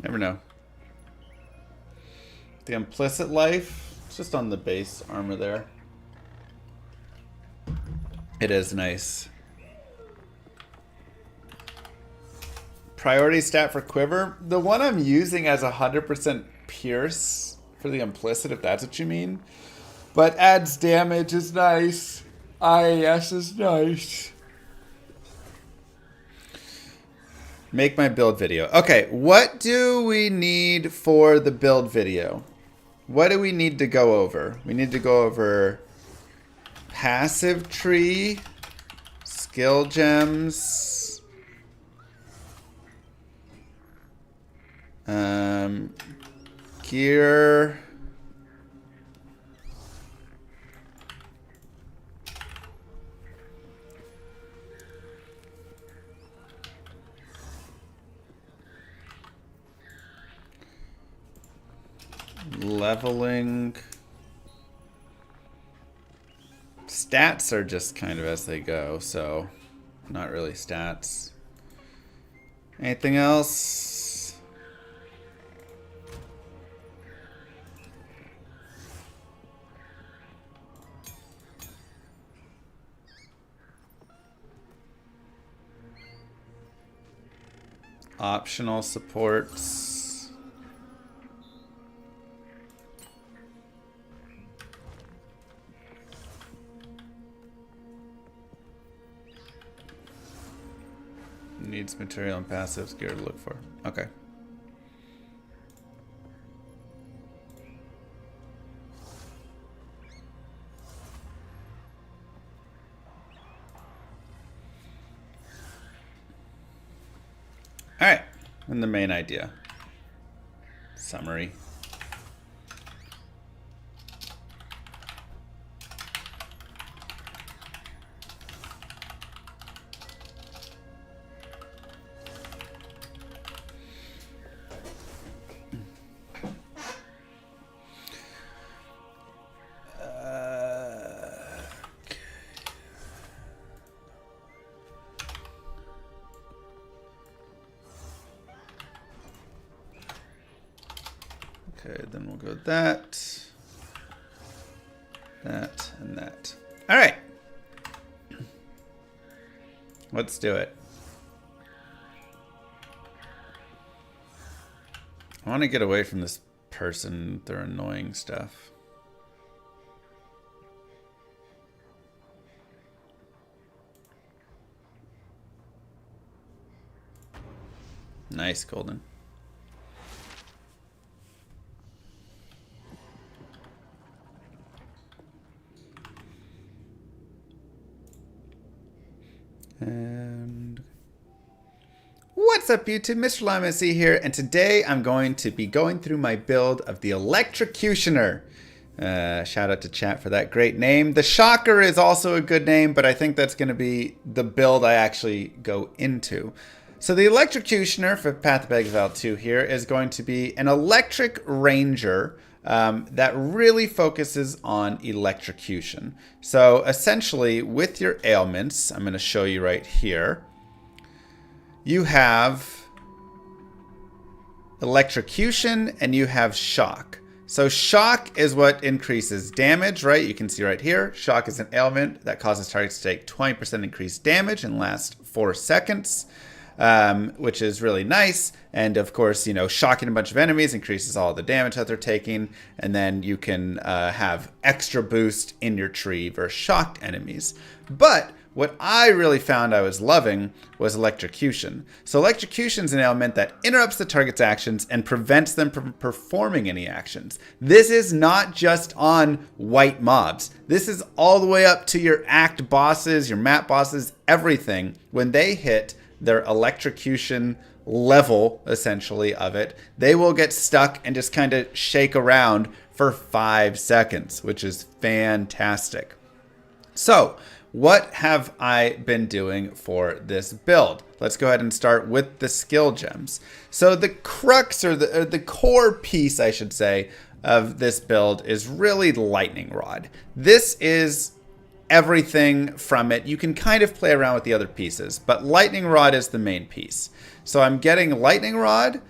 Never know. The implicit life, it's just on the base armor there. It is nice. Priority stat for quiver. The one I'm using has 100% pierce for the implicit, if that's what you mean. But adds damage is nice. IAS is nice. Make my build video. Okay, what do we need for the build video? What do we need to go over? We need to go over passive tree, skill gems, gear, leveling. Stats are just kind of as they go, so not really stats. Anything else? Optional supports. Needs material and passives gear to look for. Okay. Alright. And the main idea. Summary. Okay, then we'll go that, that, and that. All right. Let's do it. I want to get away from this person, their annoying stuff. Nice, Golden. And what's up, YouTube? Mr. Lamacy here, and today I'm going to be going through my build of the Electrocutioner. Shout out to chat for that great name. The Shocker is also a good name, but I think that's going to be the build I actually go into. So the Electrocutioner for Path of Exile 2 here is going to be an electric ranger that really focuses on electrocution. So essentially, with your ailments, I'm going to show you right here, you have electrocution and you have shock. So shock is what increases damage, right? You can see right here, shock is an ailment that causes targets to take 20% increased damage and last 4 seconds. Which is really nice. And of course, you know, shocking a bunch of enemies increases all the damage that they're taking. And then you can have extra boost in your tree versus shocked enemies. But what I really found I was loving was electrocution. So electrocution is an element that interrupts the target's actions and prevents them from performing any actions. This is not just on white mobs. This is all the way up to your act bosses, your map bosses, everything. When they hit their electrocution level, essentially, of it, they will get stuck and just kind of shake around for 5 seconds, which is fantastic. So what have I been doing for this build? Let's go ahead and start with the skill gems. So the crux, or the core piece, I should say, of this build is really Lightning Rod. This is everything from it. You can kind of play around with the other pieces, but Lightning Rod is the main piece. So I'm getting Lightning Rod,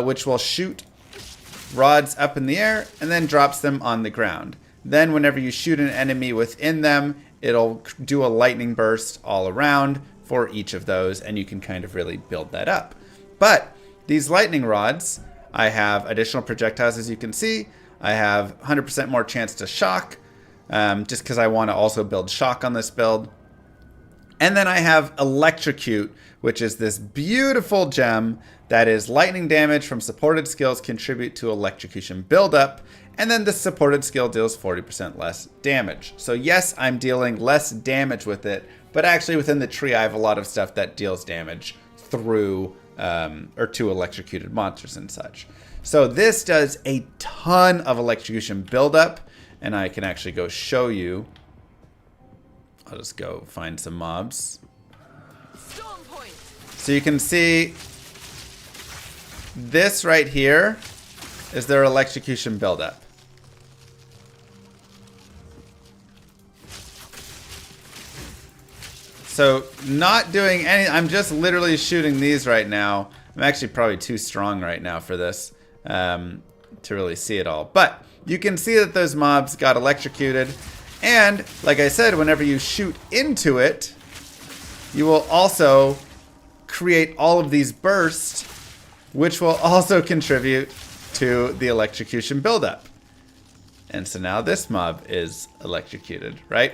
which will shoot rods up in the air and then drops them on the ground. Then whenever you shoot an enemy within them, it'll do a lightning burst all around for each of those, and you can kind of really build that up. But these lightning rods, I have additional projectiles, as you can see. I have 100% more chance to shock, just because I want to also build shock on this build. And then I have Electrocute, which is this beautiful gem that is lightning damage from supported skills contribute to electrocution buildup. And then the supported skill deals 40% less damage. So yes, I'm dealing less damage with it, but actually within the tree I have a lot of stuff that deals damage through or to electrocuted monsters and such. So this does a ton of electrocution buildup. And I can actually go show you. I'll just go find some mobs. Storm point. So you can see this right here is their electrocution buildup. So not doing any, I'm just literally shooting these right now. I'm actually probably too strong right now for this to really see it all. But you can see that those mobs got electrocuted. And like I said, whenever you shoot into it, you will also create all of these bursts, which will also contribute to the electrocution buildup. And so now this mob is electrocuted, right?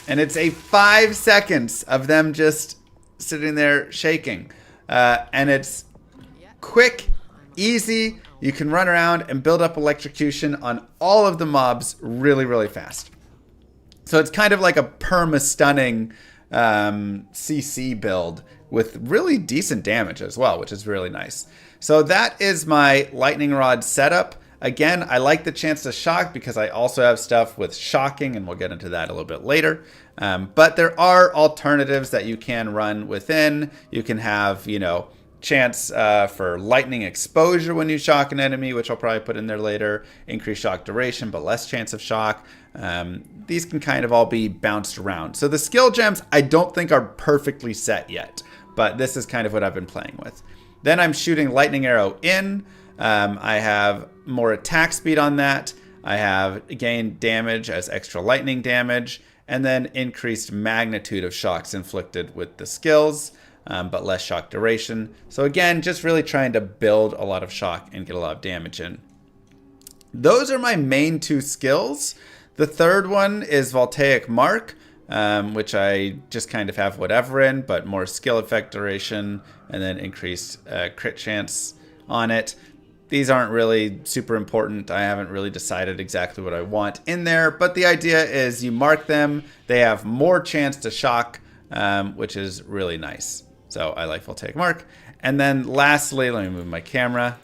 And it's a 5 seconds of them just sitting there shaking. And it's quick, easy. You can run around and build up electrocution on all of the mobs really, really fast. So it's kind of like a perma-stunning CC build with really decent damage as well, which is really nice. So that is my Lightning Rod setup. Again, I like the chance to shock because I also have stuff with shocking, and we'll get into that a little bit later. But there are alternatives that you can run within. You can have, you know, chance for lightning exposure when you shock an enemy, which I'll probably put in there later. Increased shock duration, but less chance of shock. These can kind of all be bounced around. So the skill gems I don't think are perfectly set yet, but this is kind of what I've been playing with. Then I'm shooting lightning arrow in. I have more attack speed on that. I have gained damage as extra lightning damage, and then increased magnitude of shocks inflicted with the skills, but less shock duration. So again, just really trying to build a lot of shock and get a lot of damage in. Those are my main 2 skills. The third one is Voltaic Mark, which I just kind of have whatever in, but more skill effect duration and then increased crit chance on it. These aren't really super important. I haven't really decided exactly what I want in there, but the idea is you mark them, they have more chance to shock, which is really nice. So I like Voltaic Mark. And then lastly, let me move my camera,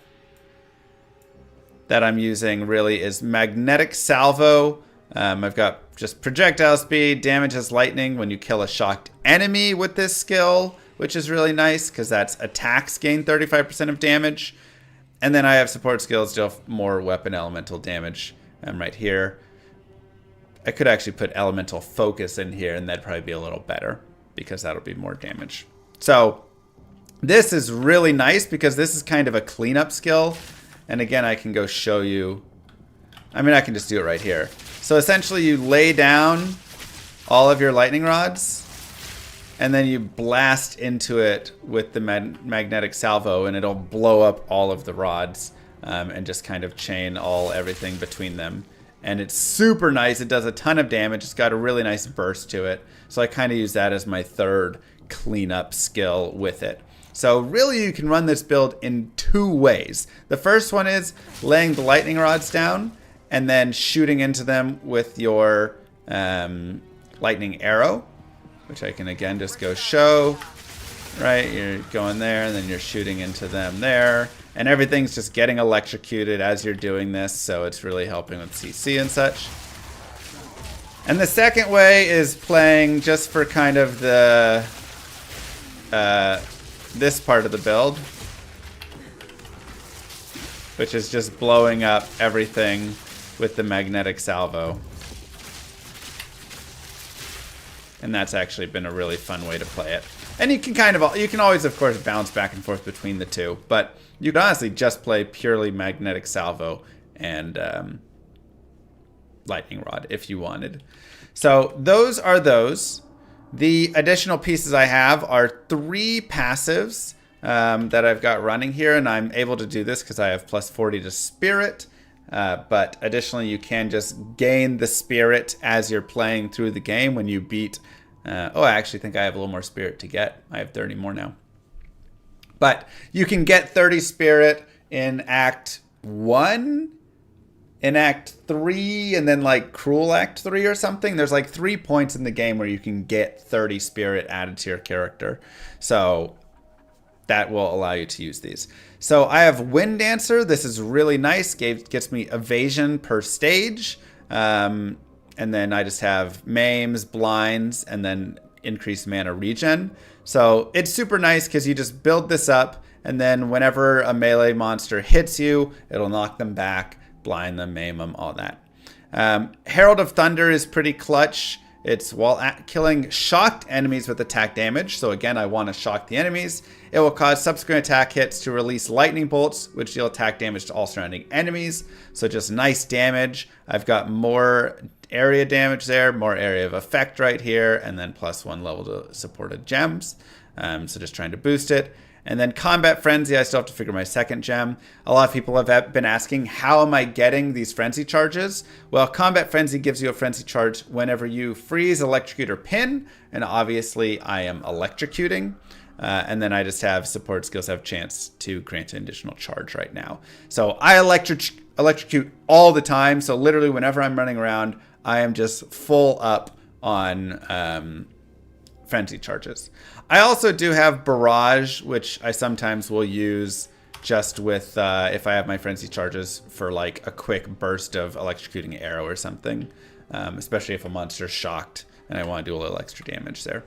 that I'm using really is Magnetic Salvo. I've got just projectile speed, damage as lightning when you kill a shocked enemy with this skill, which is really nice because that's attacks gain 35% of damage. And then I have support skills, deal more weapon elemental damage right here. I could actually put elemental focus in here and that'd probably be a little better because that'll be more damage. So this is really nice because this is kind of a cleanup skill. And again, I can go show you. I mean, I can just do it right here. So essentially you lay down all of your lightning rods and then you blast into it with the magnetic salvo and it'll blow up all of the rods and just kind of chain everything between them. And it's super nice. It does a ton of damage. It's got a really nice burst to it. So I kind of use that as my third cleanup skill with it. So really you can run this build in 2 ways. The first one is laying the lightning rods down and then shooting into them with your lightning arrow, which I can again just go show, right? You're going there and then you're shooting into them there. And everything's just getting electrocuted as you're doing this, so it's really helping with CC and such. And the second way is playing just for kind of the this part of the build, which is just blowing up everything with the magnetic salvo. And that's actually been a really fun way to play it. And you can always, of course, bounce back and forth between the two, but you can honestly just play purely magnetic salvo and lightning rod if you wanted. So those are those. The additional pieces I have are 3 passives that I've got running here, and I'm able to do this because I have plus 40 to spirit. But additionally, you can just gain the spirit as you're playing through the game when you beat. I actually think I have a little more spirit to get. I have 30 more now. But you can get 30 spirit in Act 1, in Act 3, and then like Cruel Act 3 or something. There's like 3 points in the game where you can get 30 spirit added to your character. So that will allow you to use these. So I have Wind Dancer. This is really nice. Gets me evasion per stage. And then I just have Maims, Blinds, and then increased mana regen. So it's super nice because you just build this up, and then whenever a melee monster hits you, it'll knock them back, blind them, maim them, all that. Herald of Thunder is pretty clutch. It's while killing shocked enemies with attack damage. So again, I want to shock the enemies. It will cause subsequent attack hits to release lightning bolts, which deal attack damage to all surrounding enemies. So just nice damage. I've got more area damage there, more area of effect right here, and then +1 level to supported gems. So just trying to boost it. And then Combat Frenzy, I still have to figure my second gem. A lot of people have been asking, how am I getting these Frenzy charges? Well, Combat Frenzy gives you a Frenzy charge whenever you freeze, electrocute, or pin. And obviously, I am electrocuting. And then I just have support skills have chance to grant an additional charge right now. So I electrocute all the time. So literally, whenever I'm running around, I am just full up on Frenzy charges. I also do have Barrage, which I sometimes will use just with if I have my Frenzy charges for like a quick burst of electrocuting arrow or something, especially if a monster's shocked and I want to do a little extra damage there.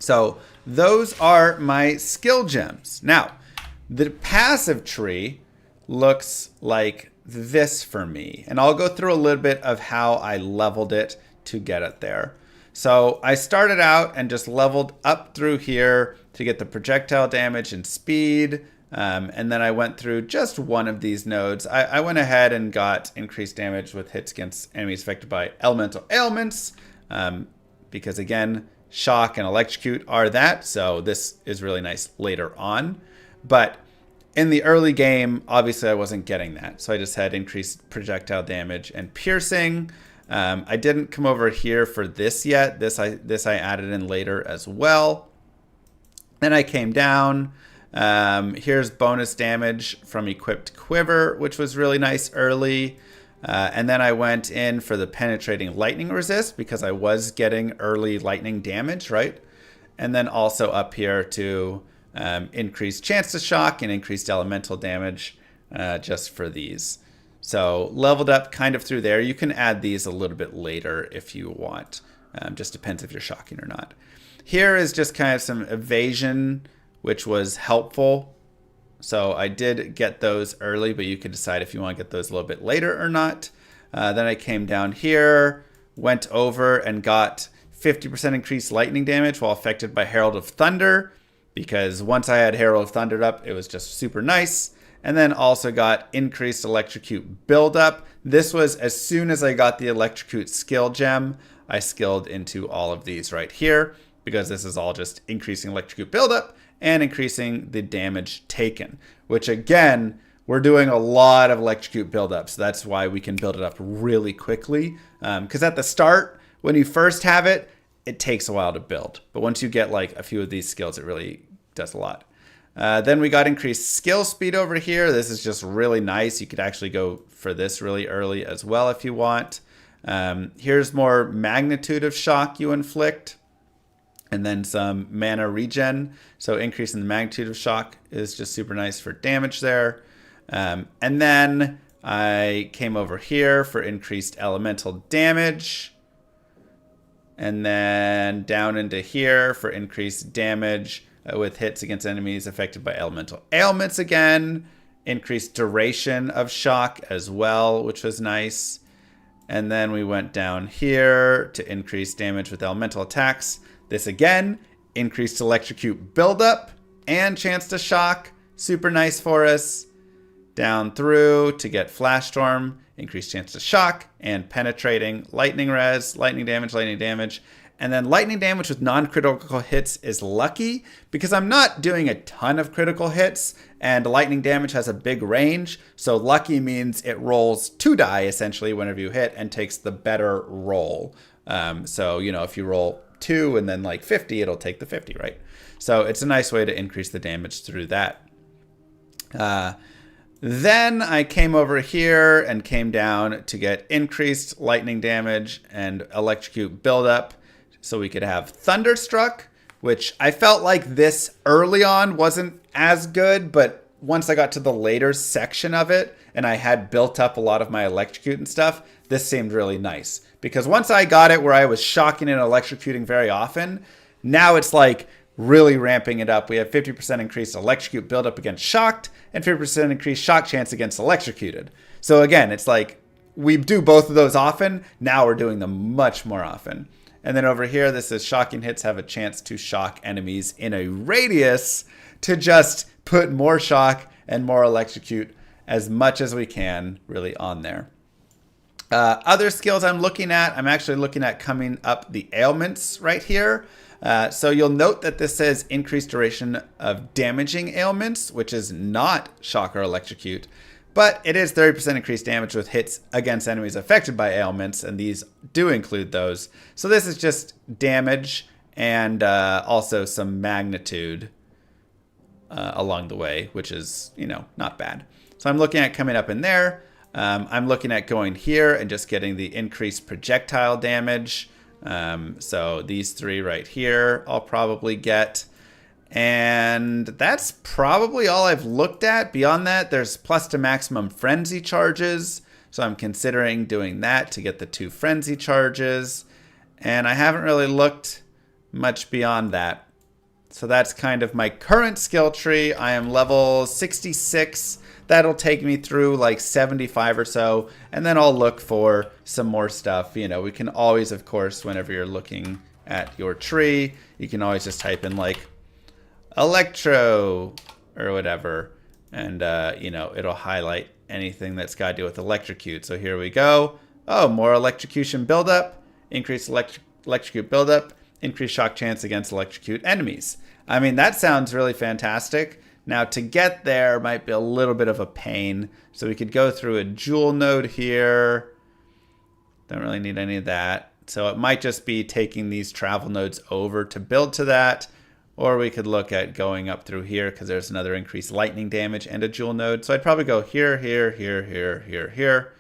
So those are my skill gems. Now, the passive tree looks like this for me, and I'll go through a little bit of how I leveled it to get it there. So I started out and just leveled up through here to get the projectile damage and speed, And then I went through just one of these nodes. I went ahead and got increased damage with hits against enemies affected by elemental ailments. Because again, shock and electrocute are that. So this is really nice later on. But in the early game, obviously I wasn't getting that. So I just had increased projectile damage and piercing. I didn't come over here for this yet. This I added in later as well. Then I came down. Here's bonus damage from equipped quiver, which was really nice early. And then I went in for the penetrating lightning resist because I was getting early lightning damage, right? And then also up here to increase chance to shock and increased elemental damage just for these. So leveled up kind of through there. You can add these a little bit later if you want. Just depends if you're shocking or not. Here is just kind of some evasion, which was helpful. So I did get those early, but you can decide if you want to get those a little bit later or not. Then I came down here, went over and got 50% increased lightning damage while affected by Herald of Thunder, because once I had Herald of Thunder up, it was just super nice. And then also got increased electrocute buildup. This was as soon as I got the electrocute skill gem, I skilled into all of these right here, because this is all just increasing electrocute buildup and increasing the damage taken, which again, we're doing a lot of electrocute buildup. So that's why we can build it up really quickly. Because at the start, when you first have it, it takes a while to build. But once you get like a few of these skills, it really does a lot. Then we got increased skill speed over here. This is just really nice. You could actually go for this really early as well if you want. Here's more magnitude of shock you inflict. And then some mana regen. So increasing the magnitude of shock is just super nice for damage there. And then I came over here for increased elemental damage. And then down into here for increased damage with hits against enemies affected by elemental ailments again. Increased duration of shock as well, which was nice. And then we went down here to increase damage with elemental attacks. This again, increased electrocute buildup and chance to shock. Super nice for us. Down through to get flash storm, increased chance to shock, and penetrating lightning res, lightning damage. And then lightning damage with non-critical hits is lucky because I'm not doing a ton of critical hits and lightning damage has a big range. So lucky means it rolls 2 die essentially whenever you hit and takes the better roll. So, you know, if you roll 2 and then like 50, it'll take the 50, right? So it's a nice way to increase the damage through that. Then I came over here and came down to get increased lightning damage and electrocute buildup so we could have Thunderstruck, which I felt like this early on wasn't as good, but once I got to the later section of it and I had built up a lot of my electrocute and stuff, this seemed really nice. Because once I got it where I was shocking and electrocuting very often, now it's like really ramping it up. We have 50% increased electrocute buildup against shocked and 50% increased shock chance against electrocuted. So again, it's like we do both of those often. Now we're doing them much more often. And then over here, this is shocking hits have a chance to shock enemies in a radius to just put more shock and more electrocute as much as we can really on there. Other skills I'm looking at, I'm actually looking at coming up the ailments right here. So you'll note that this says increased duration of damaging ailments, which is not shock or electrocute, but it is 30% increased damage with hits against enemies affected by ailments, and these do include those. So this is just damage and also some magnitude along the way, which is, you know, not bad. So I'm looking at coming up in there. I'm looking at going here and just getting the increased projectile damage. So these 3 right here, I'll probably get. And that's probably all I've looked at. Beyond that, there's plus to maximum frenzy charges. So I'm considering doing that to get the 2 frenzy charges. And I haven't really looked much beyond that. So that's kind of my current skill tree. I am level 66. That'll take me through like 75 or so. And then I'll look for some more stuff. You know, we can always, of course, whenever you're looking at your tree, you can always just type in like electro or whatever. And, you know, it'll highlight anything that's got to do with electrocute. So here we go. Oh, more electrocution buildup, increased electrocute buildup, increased shock chance against electrocute enemies. I mean, that sounds really fantastic. Now, to get there might be a little bit of a pain. So we could go through a jewel node here. Don't really need any of that. So it might just be taking these travel nodes over to build to that. Or we could look at going up through here because there's another increased lightning damage and a jewel node. So I'd probably go here, here, here, here, here, here.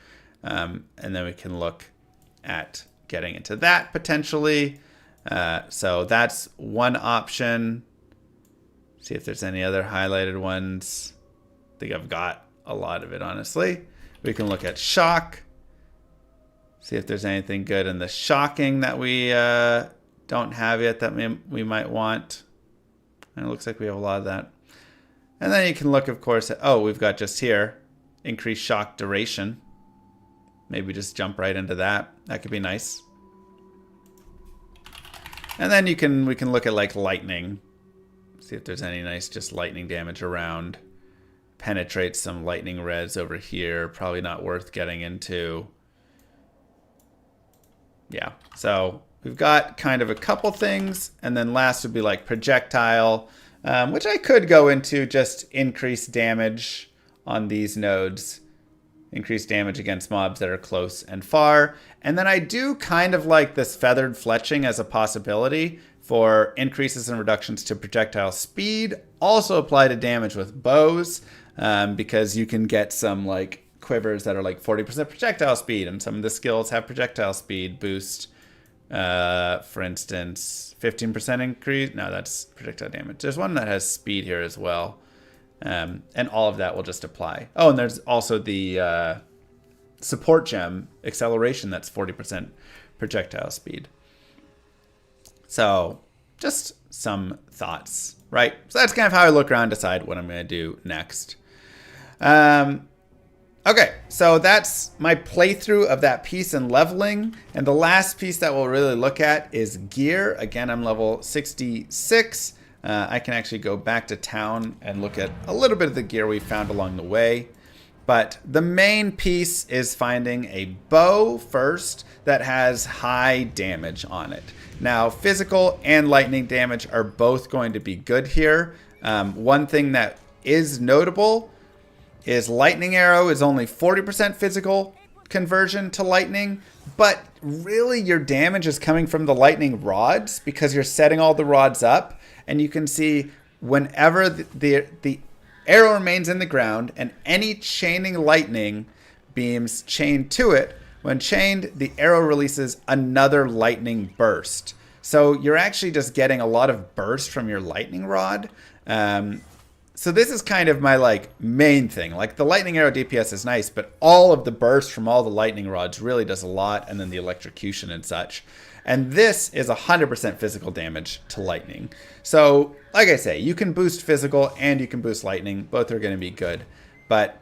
And then we can look at getting into that potentially. So that's one option. See if there's any other highlighted ones. I think I've got a lot of it, honestly. We can look at shock. See if there's anything good in the shocking that we don't have yet that we might want. And it looks like we have a lot of that. And then you can look, of course, at, oh, we've got just here, increased shock duration. Maybe just jump right into that. That could be nice. And then we can look at like lightning. See if there's any nice just lightning damage around. Penetrate some lightning res over here. Probably not worth getting into. Yeah, so we've got kind of a couple things, and then last would be like projectile, which I could go into just increased damage on these nodes. Increased damage against mobs that are close and far. And then I do kind of like this feathered fletching as a possibility for increases and reductions to projectile speed. Also apply to damage with bows, because you can get some like quivers that are like 40% projectile speed, and some of the skills have projectile speed boost. For instance, 15% increase. No, that's projectile damage. There's one that has speed here as well. And all of that will just apply. Oh, and there's also the support gem acceleration that's 40% projectile speed. So just some thoughts, right? So that's kind of how I look around, decide what I'm going to do next. Okay, so that's my playthrough of that piece and leveling. And the last piece that we'll really look at is gear. Again, I'm level 66. I can actually go back to town and look at a little bit of the gear we found along the way. But the main piece is finding a bow first that has high damage on it. Now, physical and lightning damage are both going to be good here. One thing that is notable is lightning arrow is only 40% physical conversion to lightning, but really your damage is coming from the lightning rods because you're setting all the rods up, and you can see whenever the arrow remains in the ground and any chaining lightning beams chained to it, when chained, the arrow releases another lightning burst. So you're actually just getting a lot of burst from your lightning rod. So this is kind of my like main thing. Like the lightning arrow DPS is nice, but all of the burst from all the lightning rods really does a lot, and then the electrocution and such. And this is 100% physical damage to lightning. So like I say, you can boost physical and you can boost lightning. Both are going to be good. But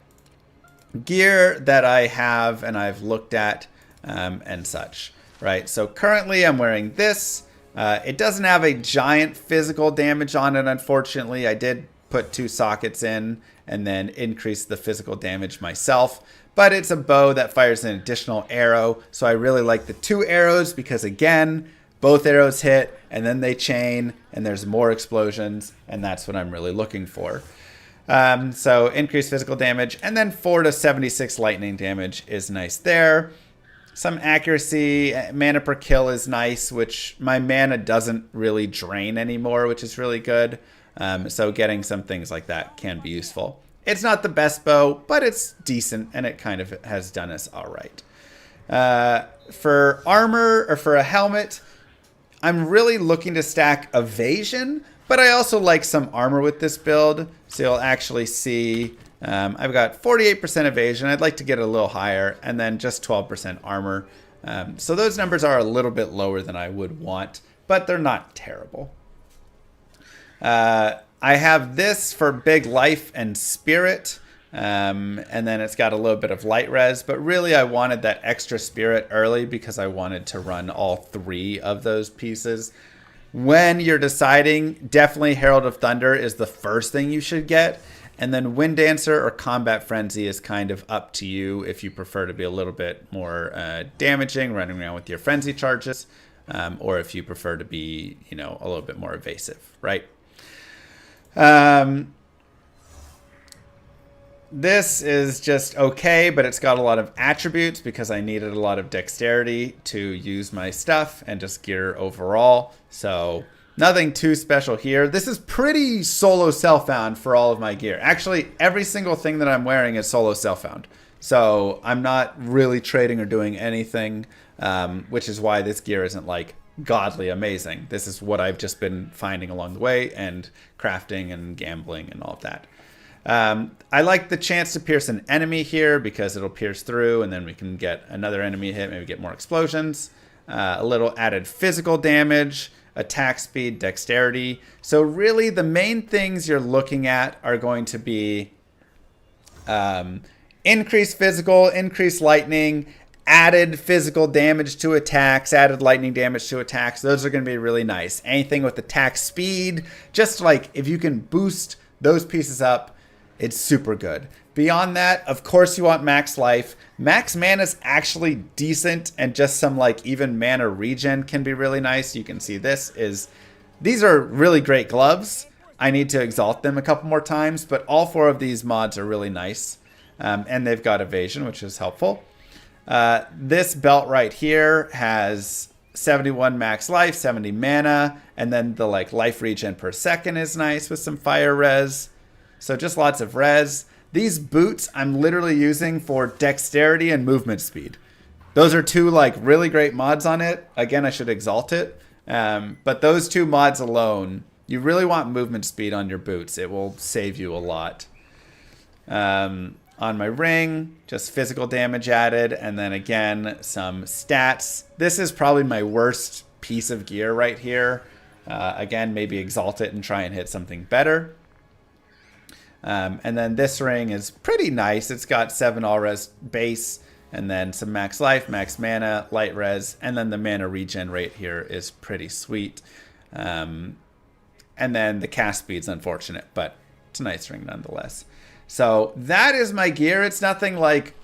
gear that I have and I've looked at and such, right? So currently I'm wearing this. It doesn't have a giant physical damage on it, unfortunately. I did put 2 sockets in and then increase the physical damage myself. But it's a bow that fires an additional arrow. So I really like the 2 arrows because, again, both arrows hit and then they chain and there's more explosions. And that's what I'm really looking for. So increased physical damage, and then 4 to 76 lightning damage is nice there. Some accuracy, mana per kill is nice, which my mana doesn't really drain anymore, which is really good. So getting some things like that can be useful. It's not the best bow, but it's decent, and it kind of has done us all right. For armor, or for a helmet, I'm really looking to stack evasion, but I also like some armor with this build. So you'll actually see I've got 48% evasion. I'd like to get it a little higher, and then just 12% armor. So those numbers are a little bit lower than I would want, but they're not terrible. I have this for big life and spirit, and then it's got a little bit of light res, but really I wanted that extra spirit early because I wanted to run all 3 of those pieces. When you're deciding, definitely Herald of Thunder is the first thing you should get. And then Wind Dancer or Combat Frenzy is kind of up to you if you prefer to be a little bit more damaging, running around with your frenzy charges, or if you prefer to be, you know, a little bit more evasive, right? This is just okay, but it's got a lot of attributes because I needed a lot of dexterity to use my stuff and just gear overall. So nothing too special here. This is pretty solo self-found for all of my gear. Actually, every single thing that I'm wearing is solo self-found. So I'm not really trading or doing anything, which is why this gear isn't like godly amazing. This is what I've just been finding along the way and crafting and gambling and all of that. I like the chance to pierce an enemy here because it'll pierce through and then we can get another enemy hit, maybe get more explosions. A little added physical damage, attack speed, dexterity. So really the main things you're looking at are going to be increased physical, increased lightning, added physical damage to attacks, added lightning damage to attacks. Those are going to be really nice. Anything with attack speed, just like if you can boost those pieces up, it's super good. Beyond that, of course you want max life. Max mana is actually decent, and just some like even mana regen can be really nice. You can see these are really great gloves. I need to exalt them a couple more times, but all 4 of these mods are really nice. And they've got evasion, which is helpful. This belt right here has 71 max life, 70 mana, and then the like life regen per second is nice with some fire res. So just lots of res. These boots I'm literally using for dexterity and movement speed. Those are 2 like really great mods on it. Again, I should exalt it. But those 2 mods alone, you really want movement speed on your boots. It will save you a lot. On my ring, just physical damage added. And then again, some stats. This is probably my worst piece of gear right here. Again, maybe exalt it and try and hit something better. And then this ring is pretty nice. It's got 7 all res base and then some max life, max mana, light res, and then the mana regen rate here is pretty sweet. And then the cast speed's unfortunate, but it's a nice ring nonetheless. So that is my gear. It's nothing like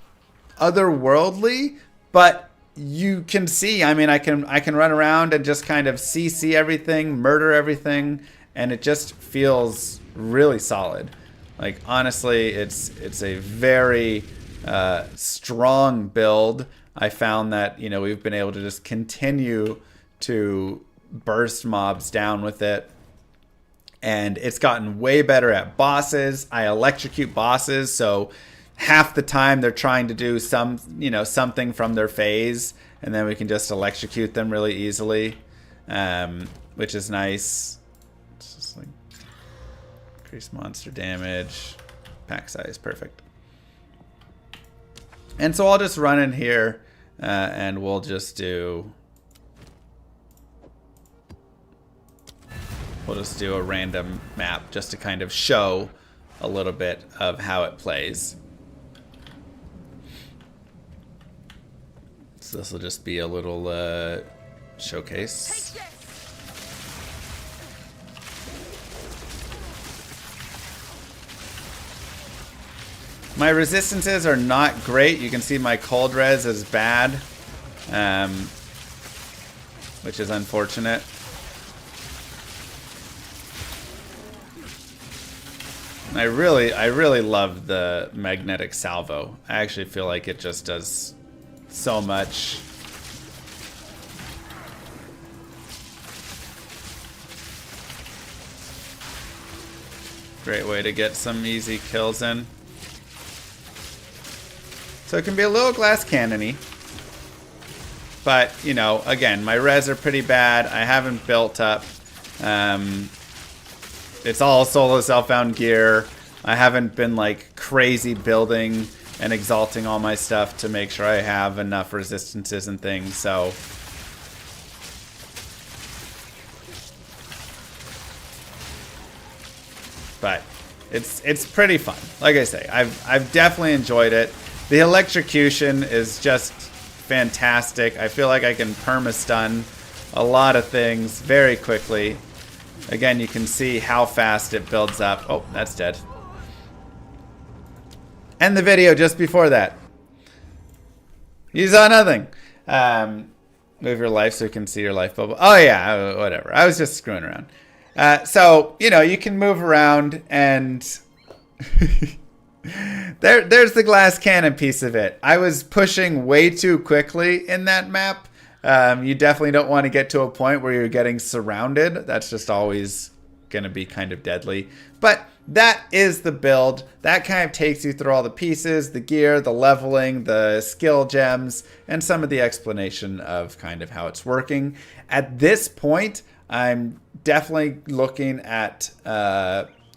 otherworldly, but you can see, I mean, I can run around and just kind of CC everything, murder everything, and it just feels really solid. Like, honestly, it's a very strong build. I found that, you know, we've been able to just continue to burst mobs down with it. And it's gotten way better at bosses. I electrocute bosses, so half the time they're trying to do something from their phase, and then we can just electrocute them really easily, which is nice. It's just like increase monster damage, pack size, perfect. And so I'll just run in here, and we'll just do a random map just to kind of show a little bit of how it plays. So this will just be a little showcase. My resistances are not great. You can see my cold res is bad, which is unfortunate. I really love the magnetic salvo. I actually feel like it just does so much. Great way to get some easy kills in. So it can be a little glass cannony, but you know, again, my res are pretty bad. I haven't built up. It's all solo self-found gear. I haven't been like crazy building and exalting all my stuff to make sure I have enough resistances and things. So but it's pretty fun. Like I say, I've definitely enjoyed it. The electrocution is just fantastic. I feel like I can perma-stun a lot of things very quickly. Again, you can see how fast it builds up. Oh, that's dead. End the video just before that. You saw nothing. Move your life so you can see your life bubble. Oh yeah, whatever. I was just screwing around. So, you know, you can move around and there's the glass cannon piece of it. I was pushing way too quickly in that map. You definitely don't want to get to a point where you're getting surrounded. That's just always going to be kind of deadly. But that is the build. That kind of takes you through all the pieces, the gear, the leveling, the skill gems, and some of the explanation of kind of how it's working. At this point, I'm definitely looking at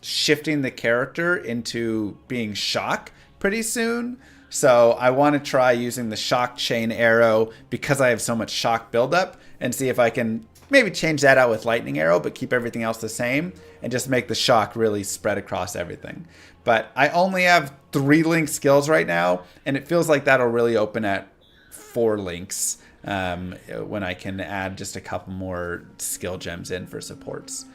shifting the character into being shock pretty soon. So I want to try using the shock chain arrow because I have so much shock buildup and see if I can maybe change that out with lightning arrow, but keep everything else the same and just make the shock really spread across everything. But I only have 3 link skills right now, and it feels like that'll really open at 4 links when I can add just a couple more skill gems in for supports.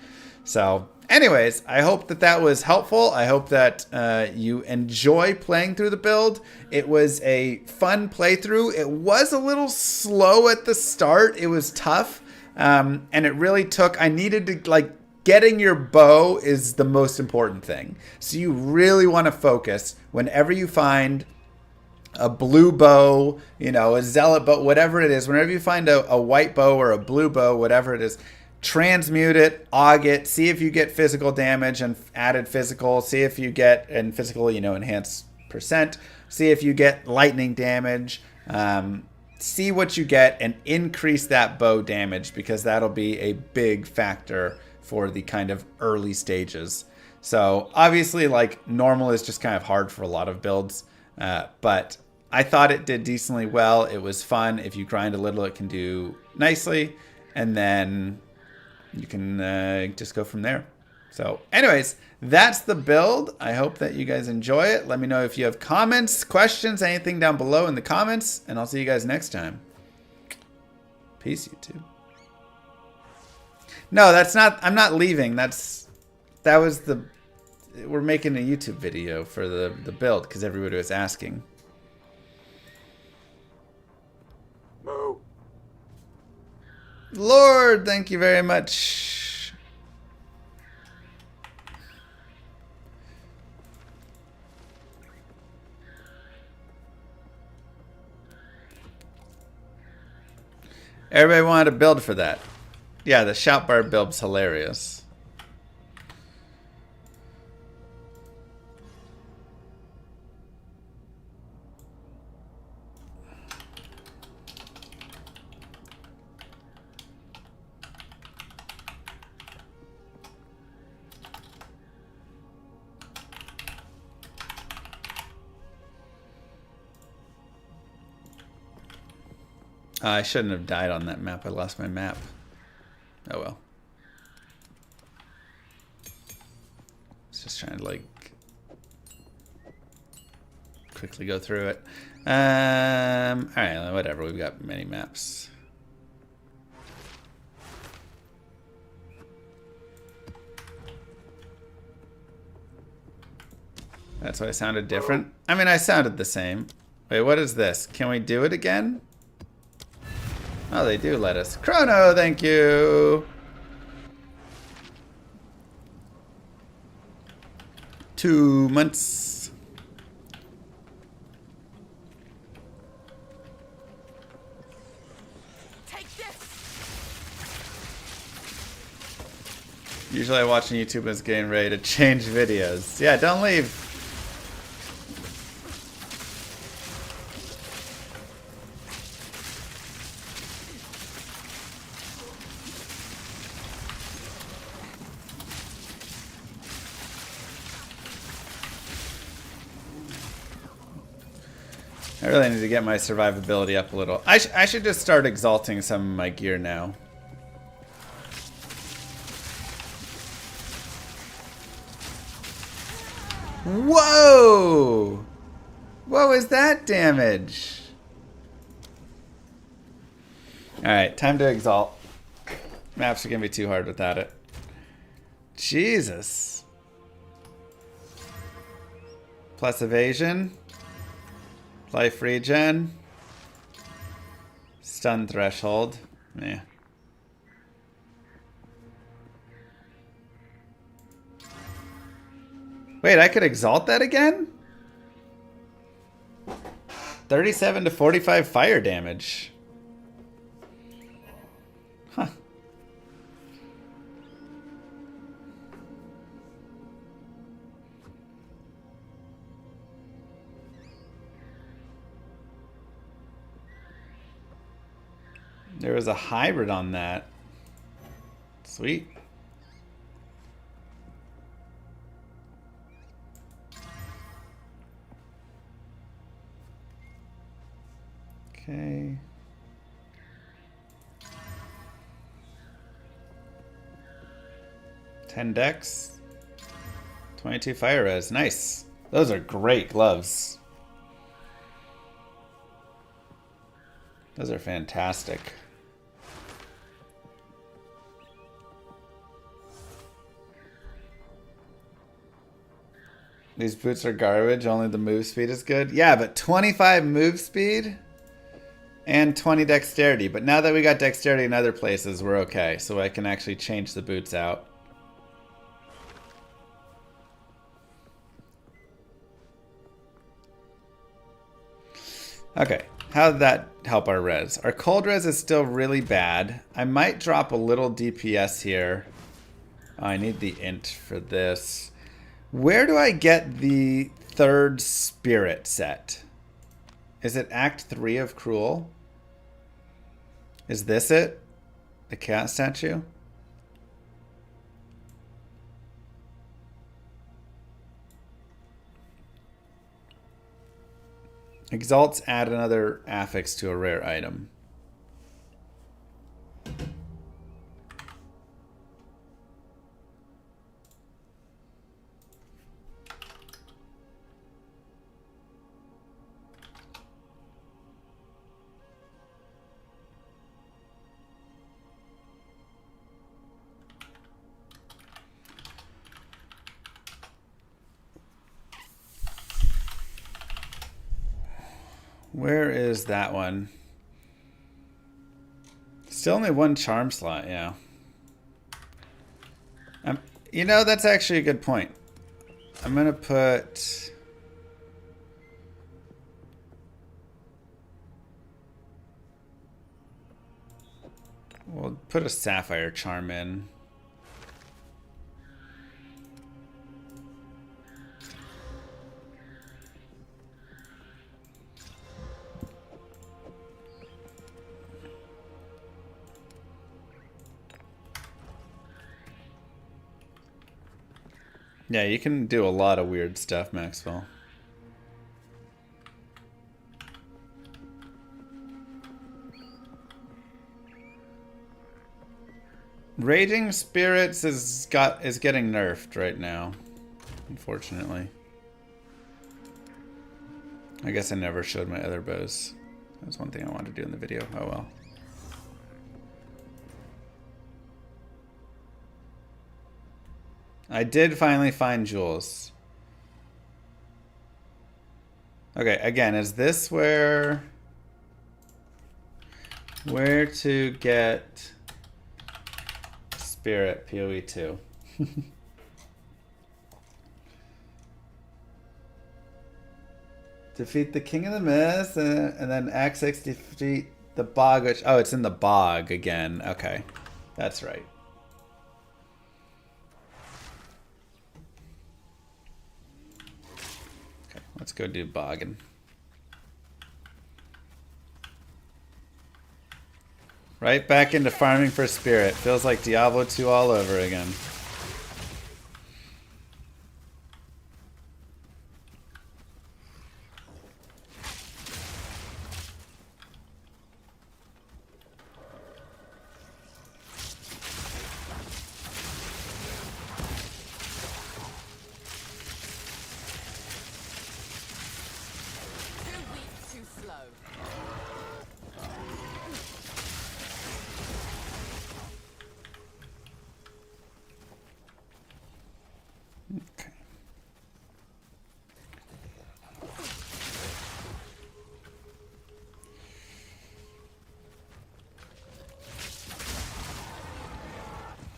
So anyways, I hope that that was helpful. I hope that you enjoy playing through the build. It was a fun playthrough. It was a little slow at the start. It was tough. And it really took, I needed to, like, getting your bow is the most important thing. So you really want to focus whenever you find a blue bow, you know, a zealot bow, whatever it is, whenever you find a white bow or a blue bow, whatever it is, transmute it, aug it, see if you get physical damage and added physical, see if you get, and physical, you know, enhanced percent, see if you get lightning damage, see what you get and increase that bow damage because that'll be a big factor for the kind of early stages. So obviously, like, normal is just kind of hard for a lot of builds, but I thought it did decently well. It was fun. If you grind a little, it can do nicely, and then you can just go from there. So anyways, that's the build. I hope that you guys enjoy it. Let me know if you have comments, questions, anything down below in the comments, and I'll see you guys next time. Peace, YouTube. No, that's not, I'm not leaving. We're making a YouTube video for the build because everybody was asking. Lord, thank you very much. Everybody wanted a build for that. Yeah, the shout bar build's hilarious. I shouldn't have died on that map. I lost my map. Oh well. It's just trying to, like, quickly go through it. Alright, whatever. We've got many maps. That's why I sounded different. I mean, I sounded the same. Wait, what is this? Can we do it again? Oh, they do let us. Chrono, thank you. 2 months. Take this. Usually I watch on YouTube when it's getting ready to change videos. Yeah, don't leave. I really need to get my survivability up a little. I should just start exalting some of my gear now. Whoa! What was that damage? Alright, time to exalt. Maps are gonna be too hard without it. Jesus. Plus evasion. Life regen. Stun threshold. Yeah. Wait, I could exalt that again? 37 to 45 fire damage. Huh. There was a hybrid on that. Sweet. Okay. Ten dex. 22 fire res. Nice. Those are great gloves. Those are fantastic. These boots are garbage, only the move speed is good. Yeah, but 25 move speed and 20 dexterity. But now that we got dexterity in other places, we're okay. So I can actually change the boots out. Okay, how did that help our res? Our cold res is still really bad. I might drop a little DPS here. Oh, I need the int for this. Where do I get the third spirit set? Is it Act 3 of Cruel? Is this it? The cat statue? Exalts add another affix to a rare item. Where is that one? Still only one charm slot, yeah. You know, that's actually a good point. I'm gonna put... We'll put a sapphire charm in. Yeah, you can do a lot of weird stuff, Maxwell. Raging Spirits is getting nerfed right now, unfortunately. I guess I never showed my other bows. That's one thing I wanted to do in the video. Oh well. I did finally find jewels. Okay, again, is this where to get Spirit PoE 2? Defeat the King of the Mist and then Act 6 defeat the bog, which, oh, it's in the bog again. Okay, that's right. Let's go do boggin. Right back into farming for spirit. Feels like Diablo 2 all over again.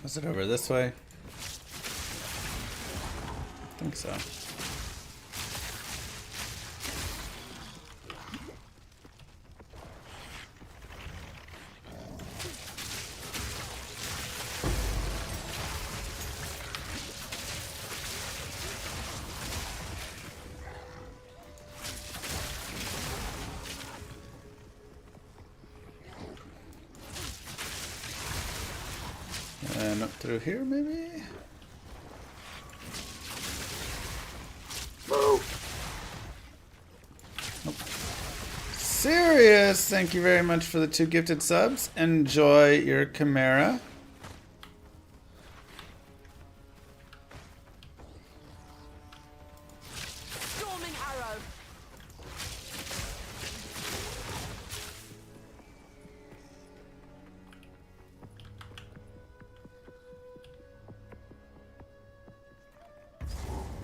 Was it over this way? I think so. And up through here, maybe? Whoa. Nope. Serious! Thank you very much for the 2 gifted subs. Enjoy your Chimera. Storming arrow.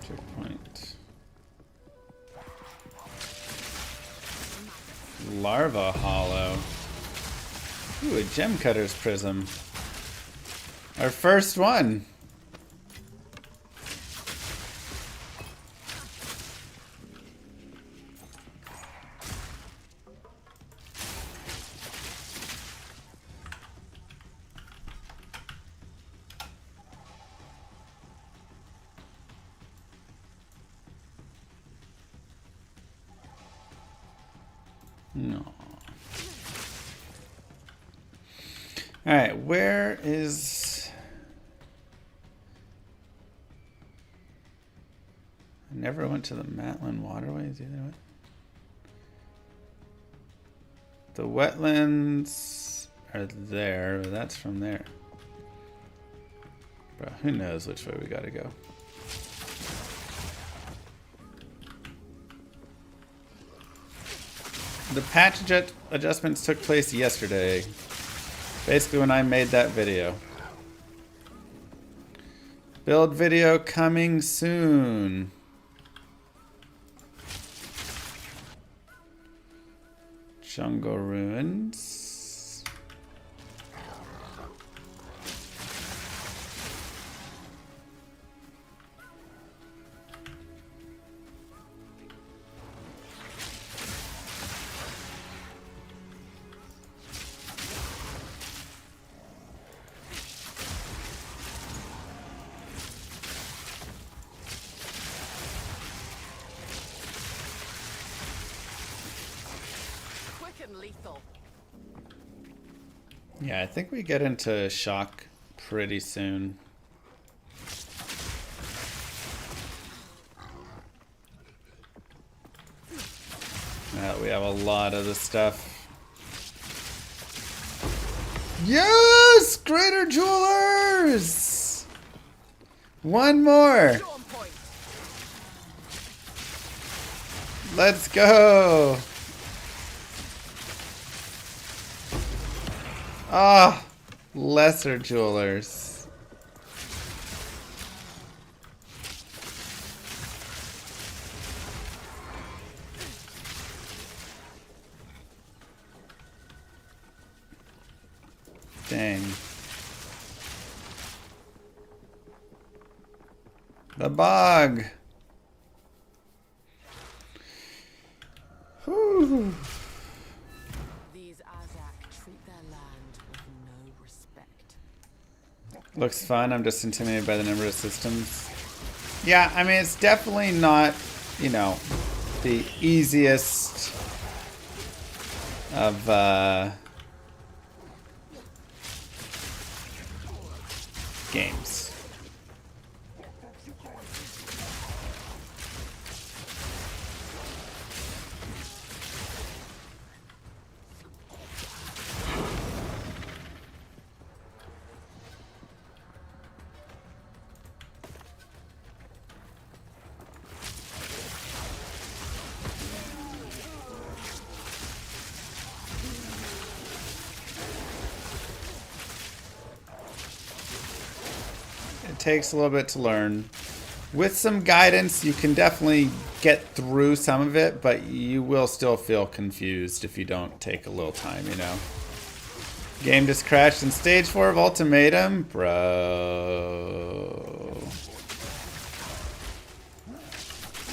Checkpoint. Larva Hollow. Ooh, a gem cutter's prism. Our first one. No. Alright, where is... I never went to the Matlin waterways either. What? The wetlands are there, but that's from there. Bro, who knows which way we gotta go. The patch adjustments took place yesterday. Basically when I made that video. Build video coming soon. Jungle ruins. Lethal. Yeah, I think we get into shock pretty soon. We have a lot of this stuff. Yes! Greater Jewelers! One more! Let's go! Ah, lesser jewelers. Dang. The bog. Whew. Looks fun. I'm just intimidated by the number of systems. Yeah, I mean, it's definitely not, you know, the easiest of games. Takes a little bit to learn. With some guidance, you can definitely get through some of it, but you will still feel confused if you don't take a little time, you know? Game just crashed in stage 4 of Ultimatum, bro.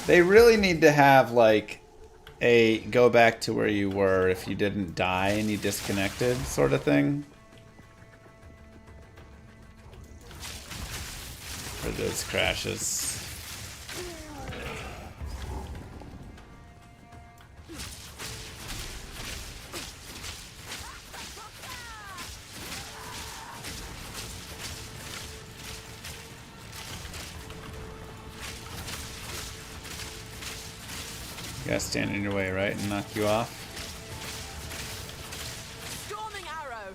They really need to have like a go back to where you were if you didn't die and you disconnected sort of thing. For those crashes. You gotta stand in your way, right? And knock you off. Storming arrow.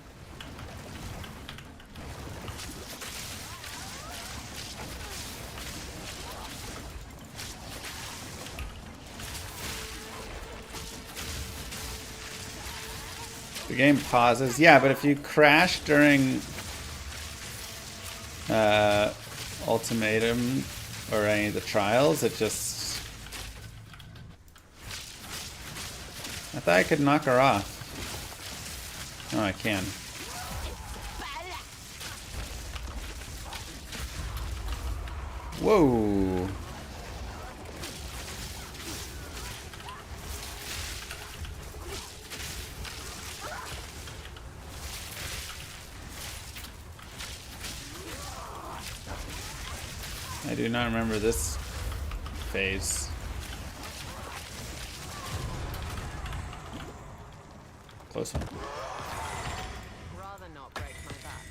The game pauses. Yeah, but if you crash during Ultimatum or any of the trials, it just... I thought I could knock her off. Oh, I can. Whoa. I do not remember this phase. Close one. Rather not break my back.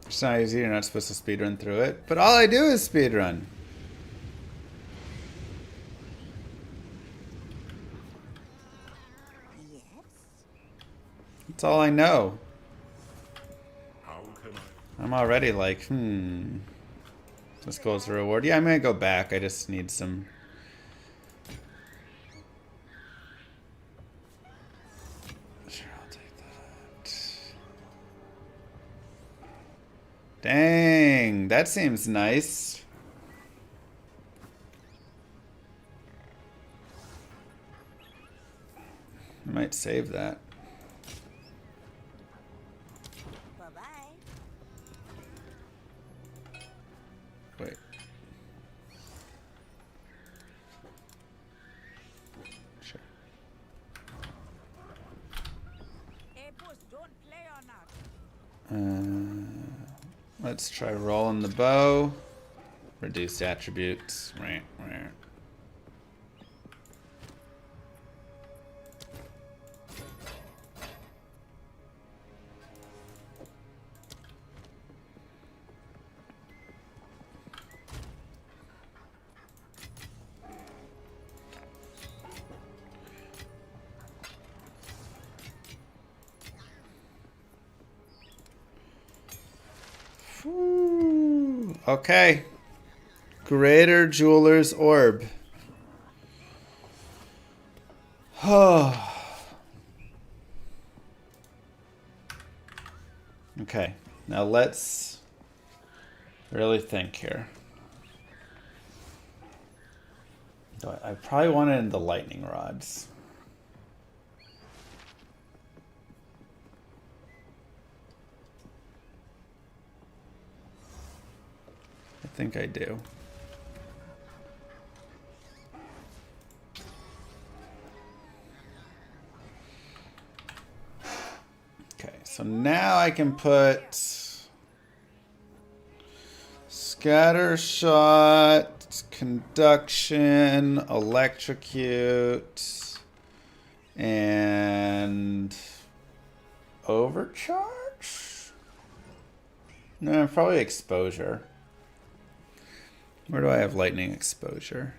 It's not easy, you're not supposed to speedrun through it. But all I do is speedrun. Yes? That's all I know. How can I? I'm already like, this goes to reward. Yeah, I'm gonna go back. I just need some... Sure, I'll take that. Dang, that seems nice. I might save that. Bye-bye. Wait. Sure. Hey, boss, don't play on us. Let's try rolling the bow. Reduce attributes. Right, right. Whew. Okay. Greater Jeweler's Orb. Okay. Now let's really think here. I probably want it in the lightning rods. I think I do. Okay, so now I can put scatter shot, conduction, electrocute, and overcharge? No, probably exposure. Where do I have lightning exposure?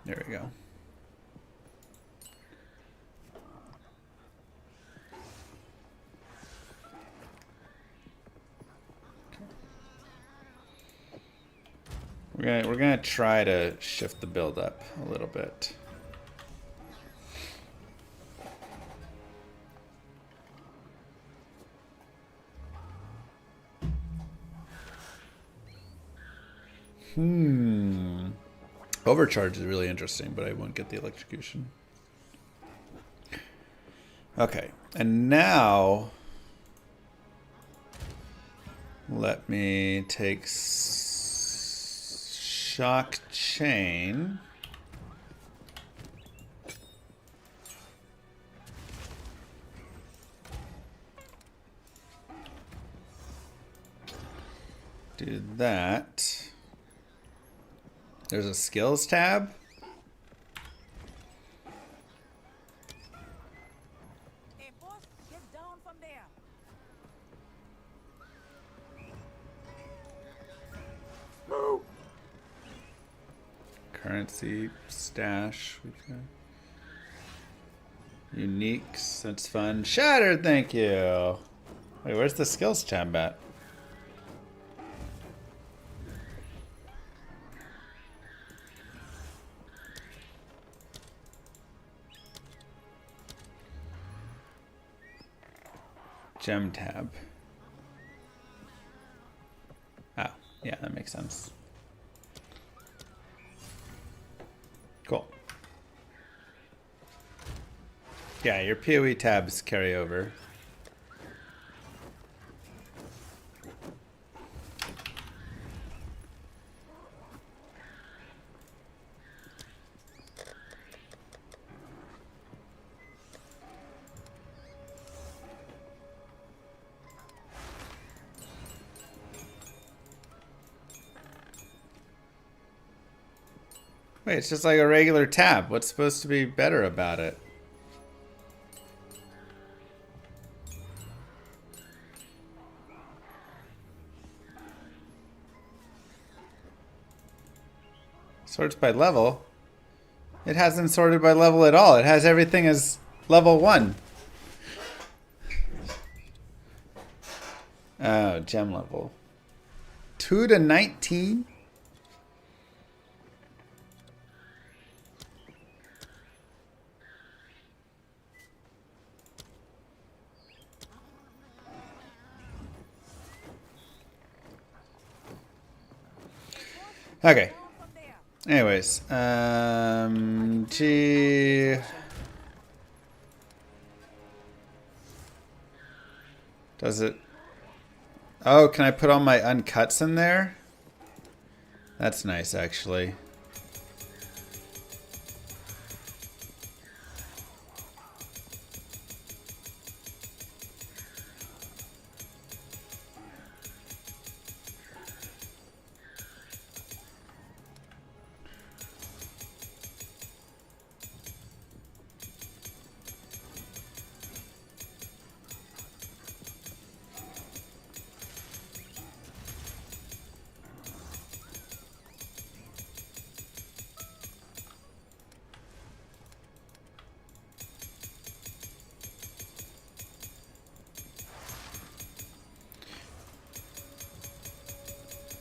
There we go. We're gonna try to shift the build up a little bit. Overcharge is really interesting, but I won't get the electrocution. Okay, and now let me take shock chain. Do that. There's a skills tab. Hey, boss, get down from there. Currency stash. Uniques. That's fun. Shattered. Thank you. Wait, where's the skills tab at? Gem tab. Oh, yeah, that makes sense. Cool. Yeah, your PoE tabs carry over. Wait, it's just like a regular tab. What's supposed to be better about it? Sorts by level. It hasn't sorted by level at all. It has everything as level 1. Oh, gem level. 2 to 19? Okay. Anyways, G. Does it? Oh, can I put all my uncuts in there? That's nice, actually.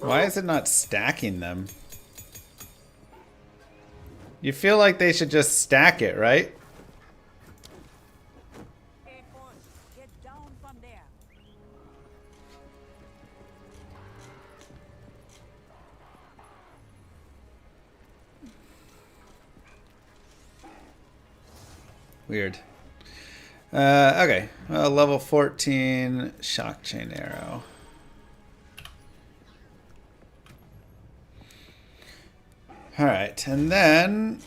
Why is it not stacking them? You feel like they should just stack it, right? Hey, boss, get down from there. Weird. Okay. Well, level 14 shock chain arrow. All right, and then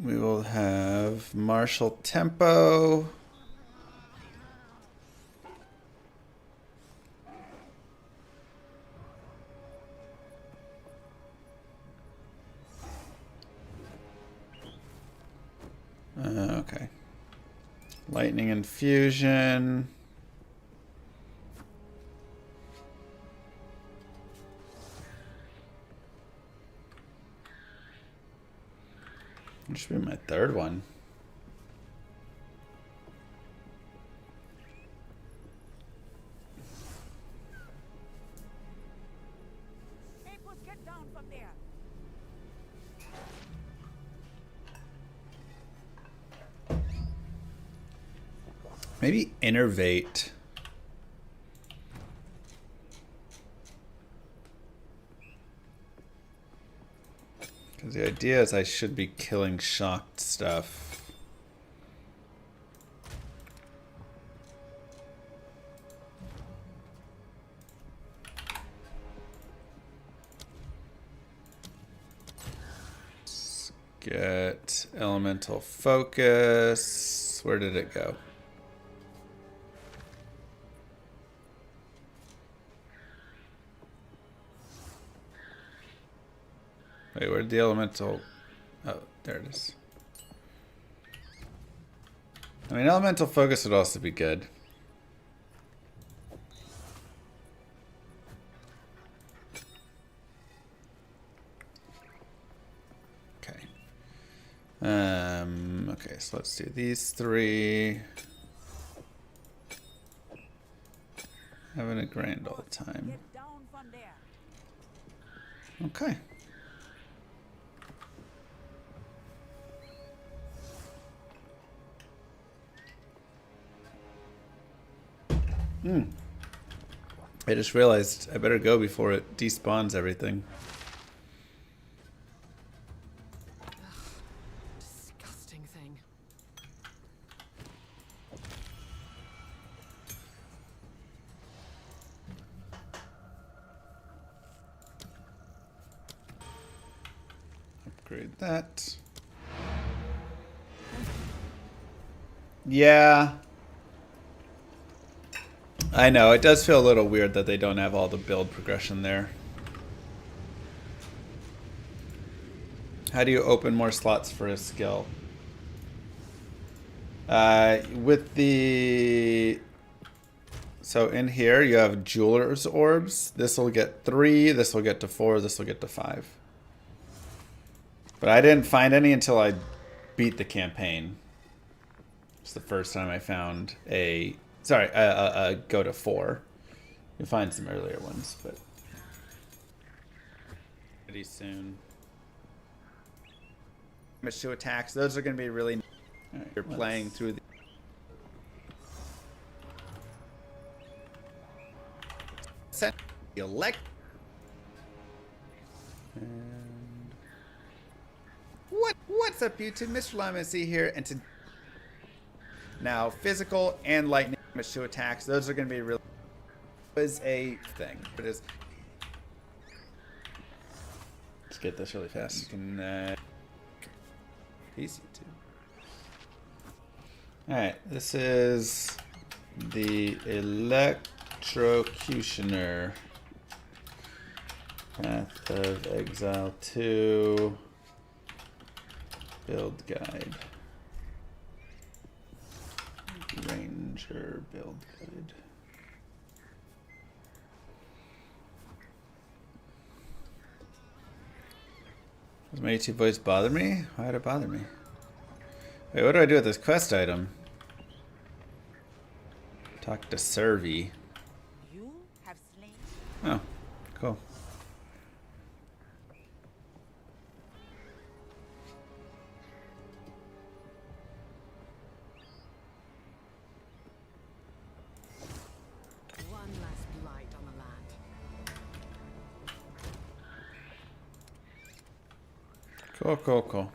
we will have martial tempo. Okay. Lightning infusion. It should be my third one. Hey, boss, get down from there. Maybe innervate. Because the idea is I should be killing shocked stuff. Let's get elemental focus. Where did it go? Wait, where'd the elemental... Oh, there it is. I mean, elemental focus would also be good. Okay. Okay, so let's do these three. Having a grand old time. Get down from there. Okay. I just realized I better go before it despawns everything. Disgusting thing. Upgrade that. Yeah. I know, it does feel a little weird that they don't have all the build progression there. How do you open more slots for a skill? With the... So in here you have Jeweler's Orbs. This will get 3, this will get to 4, this will get to 5. But I didn't find any until I beat the campaign. It's the first time I found a... Sorry, go to 4. You'll find some earlier ones, but pretty soon. Damage to attacks. Those are going to be really. Right, you're playing through the elect. And what's up, YouTube? Mr. Lyman here, and to now physical and lightning damage to attacks. Those are going to be really is a thing. It is. Let's get this really fast. You can PC too. All right, this is the Electrocutioner. Path of Exile 2 build guide. Ranger build guide. Does my YouTube voice bother me? Why would it bother me? Wait, what do I do with this quest item? Talk to Servi. You have slain. Oh, cool. One less blight on the land. Cool, cool, cool.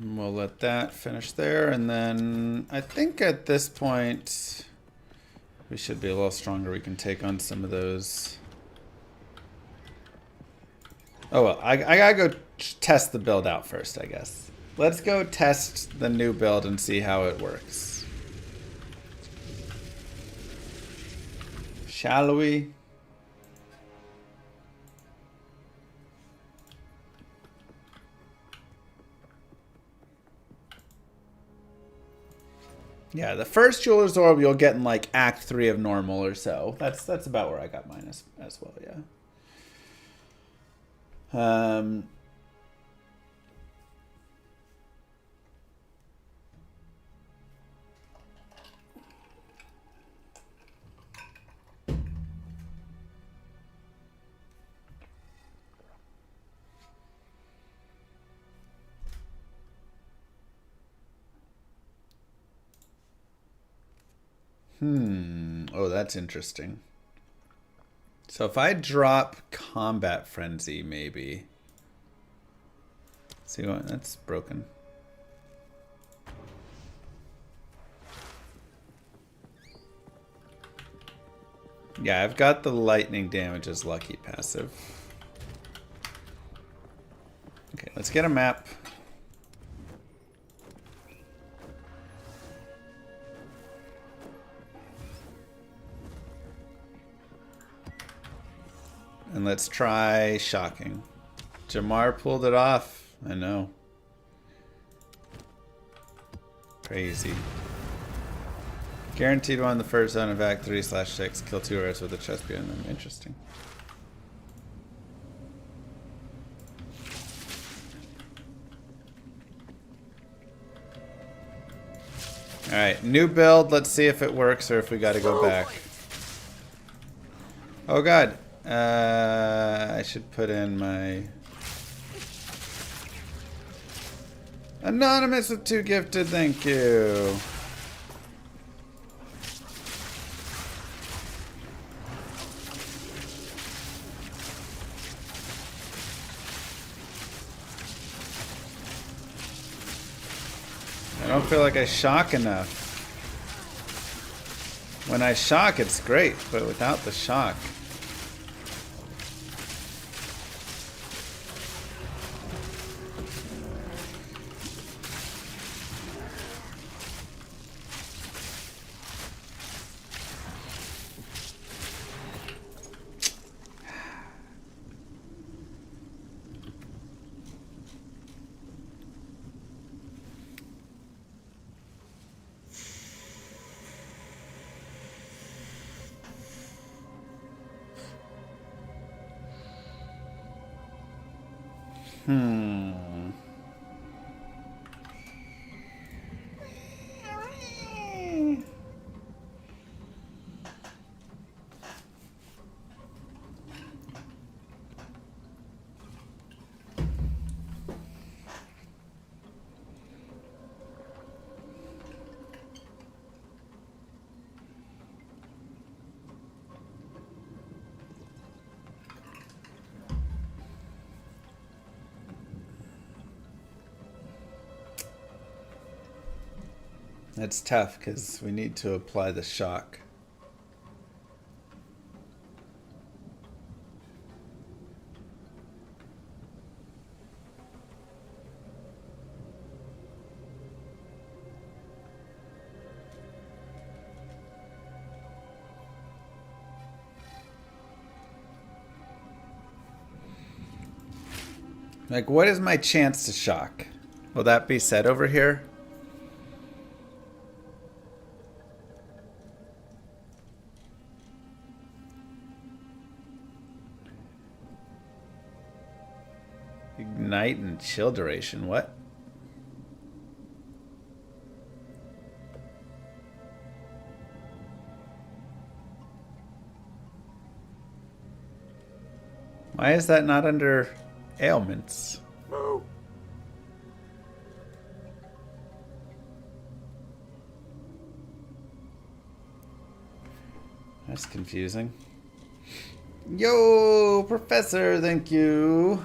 We'll let that finish there, and then I think at this point we should be a little stronger. We can take on some of those. Oh well, I gotta go test the build out first, I guess. Let's go test the new build and see how it works. Shall we? Yeah, the first Jeweler's Orb you'll get in like Act 3 of normal or so. That's about where I got mine as well, yeah. Oh, that's interesting. So if I drop Combat Frenzy, maybe. See what? That's broken. Yeah, I've got the lightning damage as lucky passive. Okay, let's get a map. And let's try shocking. Jamar pulled it off. I know. Crazy. Guaranteed one in the first zone of Act 3/6. Kill 2 arrows with a chest behind them. Interesting. Alright, new build. Let's see if it works or if we gotta go back. Oh god. I should put in my... Anonymous with 2 gifted, thank you. I don't feel like I shock enough. When I shock, it's great, but without the shock... It's tough because we need to apply the shock. Like, what is my chance to shock? Will that be set over here? Ignite and chill duration. What? Why is that not under ailments? No. That's confusing. Yo, Professor, thank you.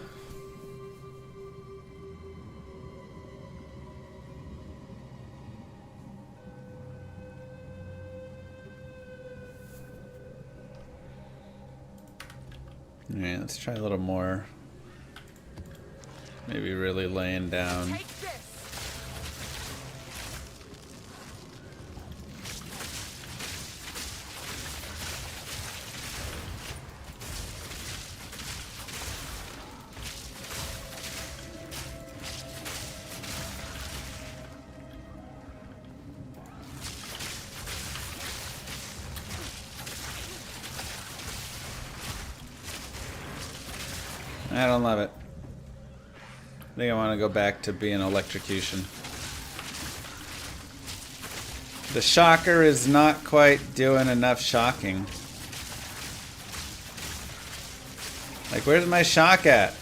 Alright, let's try a little more. Maybe really laying down. I don't love it. I think I want to go back to being electrocution. The shocker is not quite doing enough shocking. Like, where's my shock at?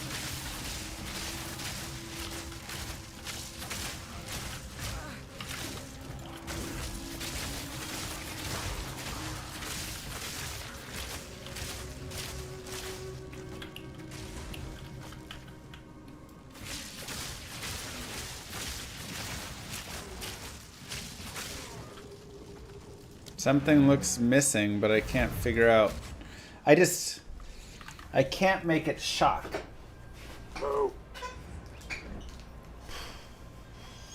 Something looks missing, but I can't figure out. I can't make it shock. Oh.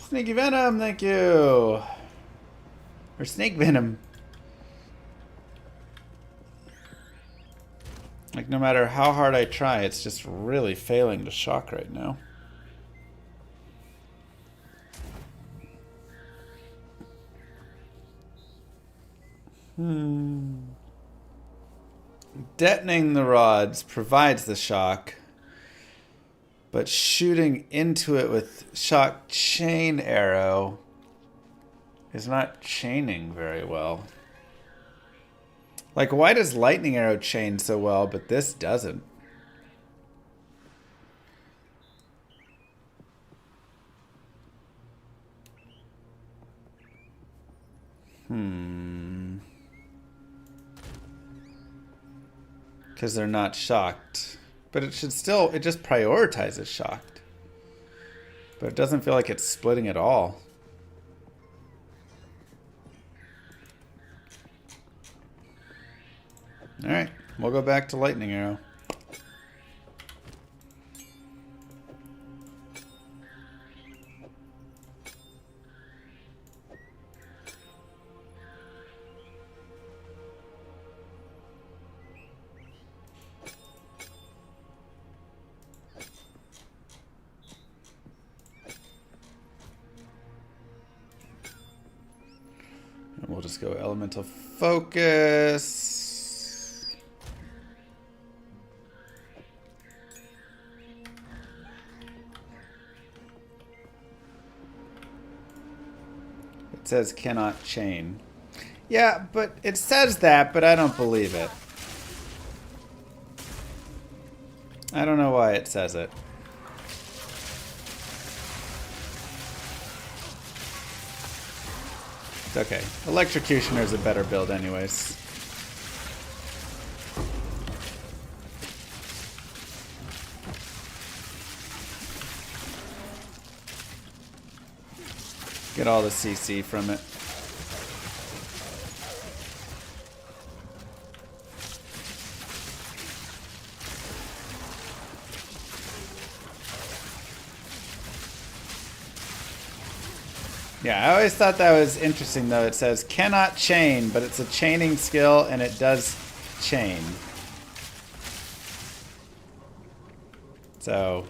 Sneaky Venom, thank you. Or Snake Venom. Like, no matter how hard I try, it's just really failing to shock right now. Detonating the rods provides the shock, but shooting into it with shock chain arrow is not chaining very well. Like, why does lightning arrow chain so well, but this doesn't? Because they're not shocked. But it should still, it just prioritizes shocked. But it doesn't feel like it's splitting at all. Alright, we'll go back to lightning arrow. And we'll just go elemental focus. It says cannot chain. Yeah, but it says that, but I don't believe it. I don't know why it says it. It's okay. Electrocutioner is a better build anyways. Get all the CC from it. Yeah, I always thought that was interesting though. It says cannot chain, but it's a chaining skill and it does chain. So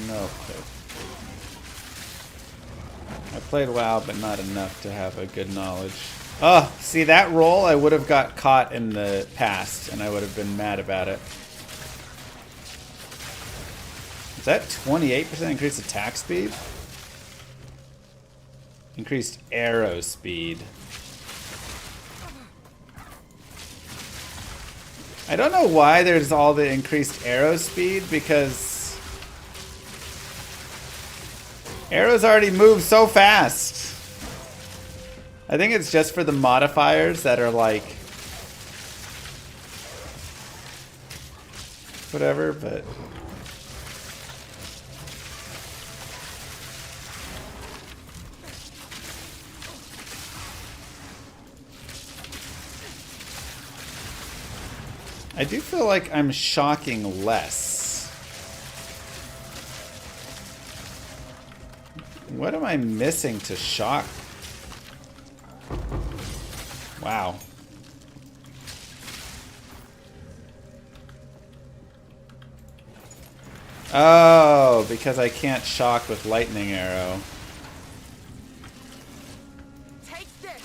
no. I played WoW, but not enough to have a good knowledge. Oh, see that roll? I would have got caught in the past, and I would have been mad about it. Is that 28% increased attack speed? Increased arrow speed. I don't know why there's all the increased arrow speed, because arrows already move so fast. I think it's just for the modifiers that are like whatever, but I do feel like I'm shocking less. What am I missing to shock? Wow. Oh, because I can't shock with lightning arrow. Take this.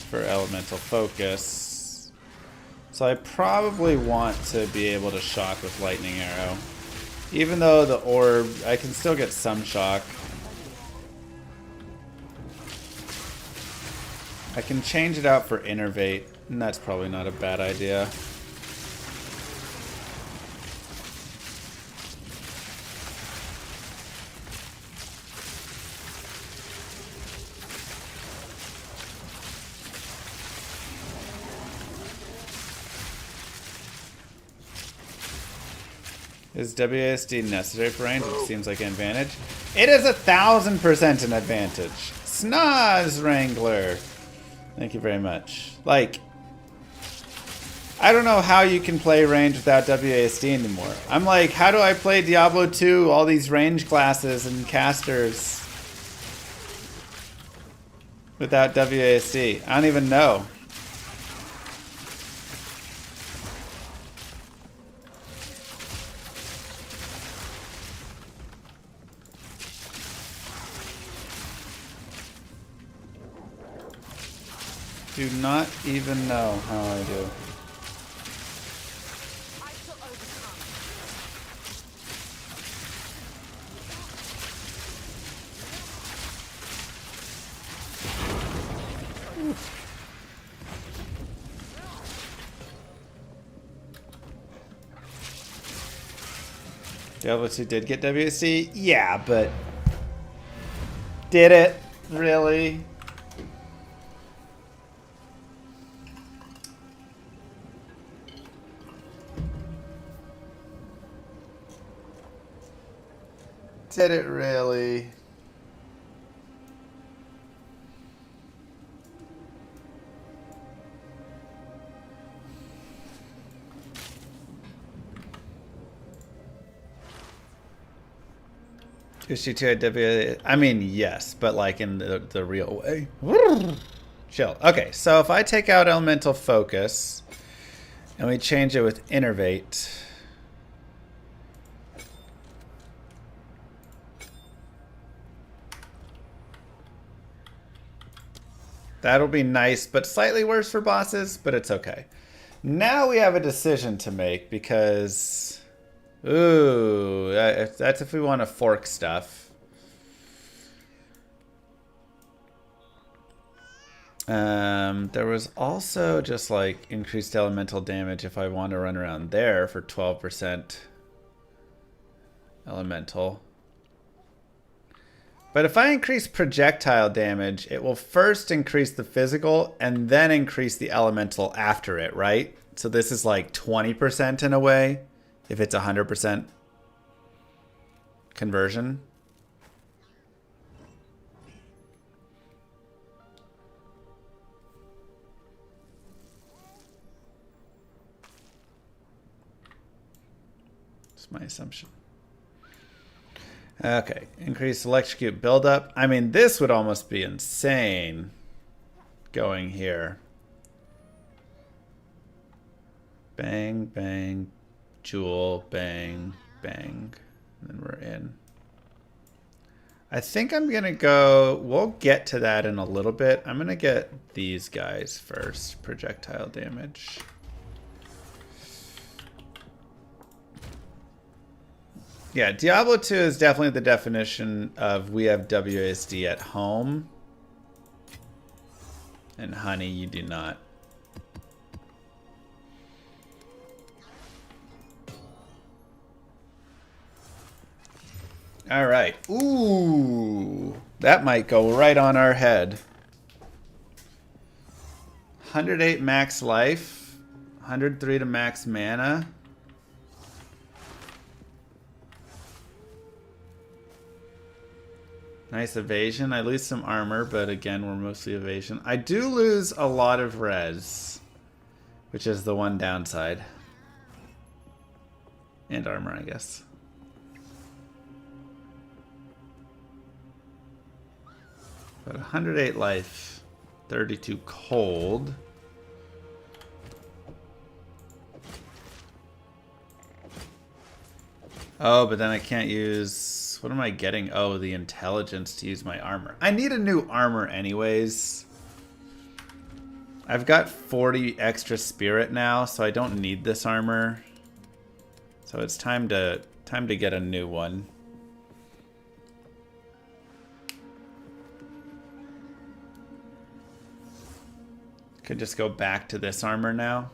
For elemental focus. So I probably want to be able to shock with lightning arrow. Even though the orb, I can still get some shock. I can change it out for Innervate, and that's probably not a bad idea. Is WASD necessary for range? It seems like an advantage. It is 1000% an advantage. Snoz Wrangler. Thank you very much. Like, I don't know how you can play range without WASD anymore. I'm like, how do I play Diablo 2? All these range classes and casters without WASD. I don't even know. Do not even know how I do. Diablo 2 did get WC? Yeah, but did it? Really? Did it really? Is she 2 at W? I mean, yes, but like in the real way. Chill. Okay, so if I take out Elemental Focus and we change it with Innervate. That'll be nice, but slightly worse for bosses, but it's okay. Now we have a decision to make because... Ooh, that's if we want to fork stuff. There was also just like increased elemental damage if I want to run around there for 12% elemental. But if I increase projectile damage, it will first increase the physical and then increase the elemental after it, right? So this is like 20% in a way, if it's 100% conversion. That's my assumption. Okay, increase electrocute buildup. I mean, this would almost be insane going here. Bang, bang, jewel, bang, bang. And then we're in. I think I'm going to go... We'll get to that in a little bit. I'm going to get these guys first. Projectile damage. Yeah, Diablo 2 is definitely the definition of we have WASD at home. And honey, you do not. All right. Ooh, that might go right on our head. 108 max life. 103 to max mana. Nice evasion. I lose some armor, but again, we're mostly evasion. I do lose a lot of res, which is the one downside. And armor, I guess. But 108 life, 32 cold. Oh, but then I can't use... What am I getting? Oh, the intelligence to use my armor. I need a new armor anyways. I've got 40 extra spirit now, so I don't need this armor. So it's time to get a new one. Could just go back to this armor now.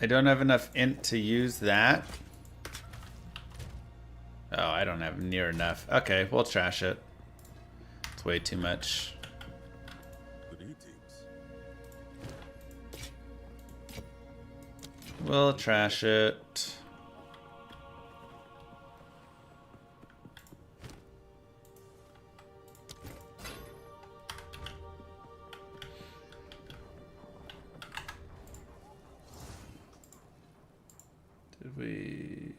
I don't have enough int to use that. Oh, I don't have near enough. Okay, we'll trash it. It's way too much. We'll trash it. Did we...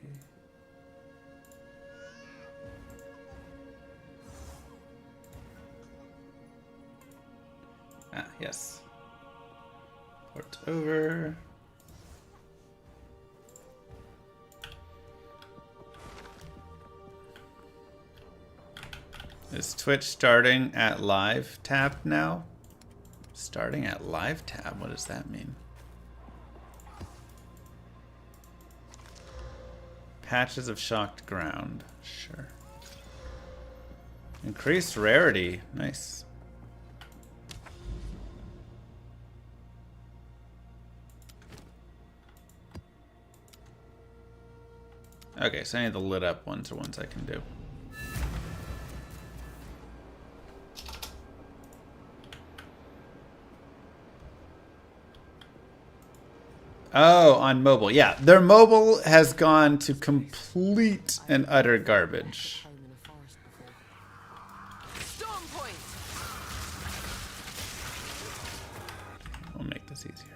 Ah, yes. Port over. Is Twitch starting at live tab now? Starting at live tab? What does that mean? Patches of shocked ground. Sure. Increased rarity. Nice. Okay, so any of the lit up ones are ones I can do. Oh, on mobile. Yeah, their mobile has gone to complete and utter garbage. We'll make this easier.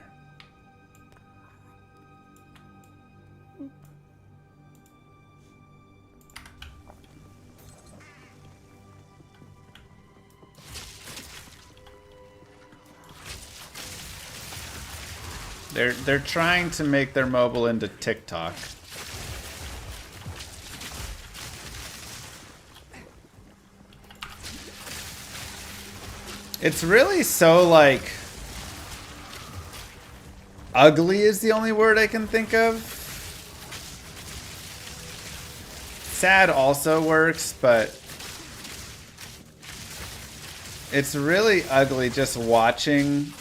They're trying to make their mobile into TikTok. It's really so like ugly is the only word I can think of. Sad also works, but it's really ugly just watching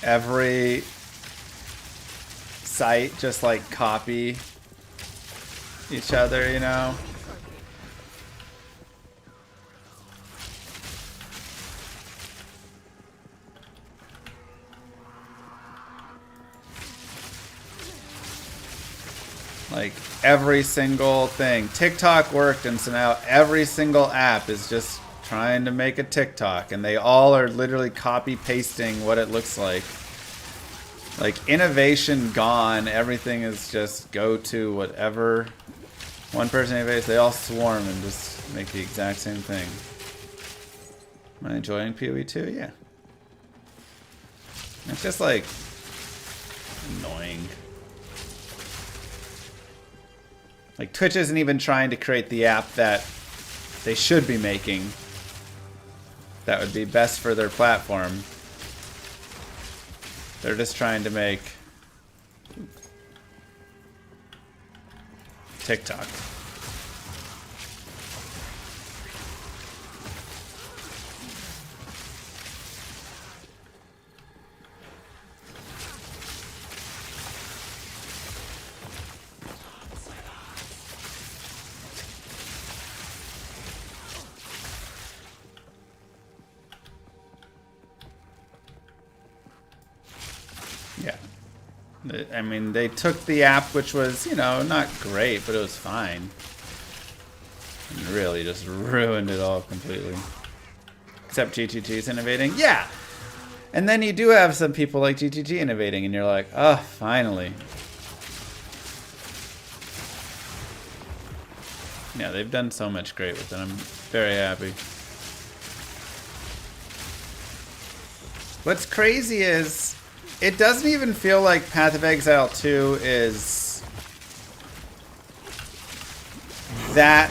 every site just like copy each other, you know? Like every single thing. TikTok worked, and so now every single app is just trying to make a TikTok, and they all are literally copy pasting what it looks like. Like, innovation gone. Everything is just go to whatever one person innovates. They all swarm and just make the exact same thing. Am I enjoying PoE 2? Yeah. It's just, like, annoying. Like, Twitch isn't even trying to create the app that they should be making. That would be best for their platform. They're just trying to make TikTok. Yeah. I mean, they took the app, which was, you know, not great, but it was fine. And really just ruined it all completely. Except GTG's innovating. Yeah! And then you do have some people like GTG innovating, and you're like, oh, finally. Yeah, they've done so much great with it. I'm very happy. What's crazy is it doesn't even feel like Path of Exile 2 is that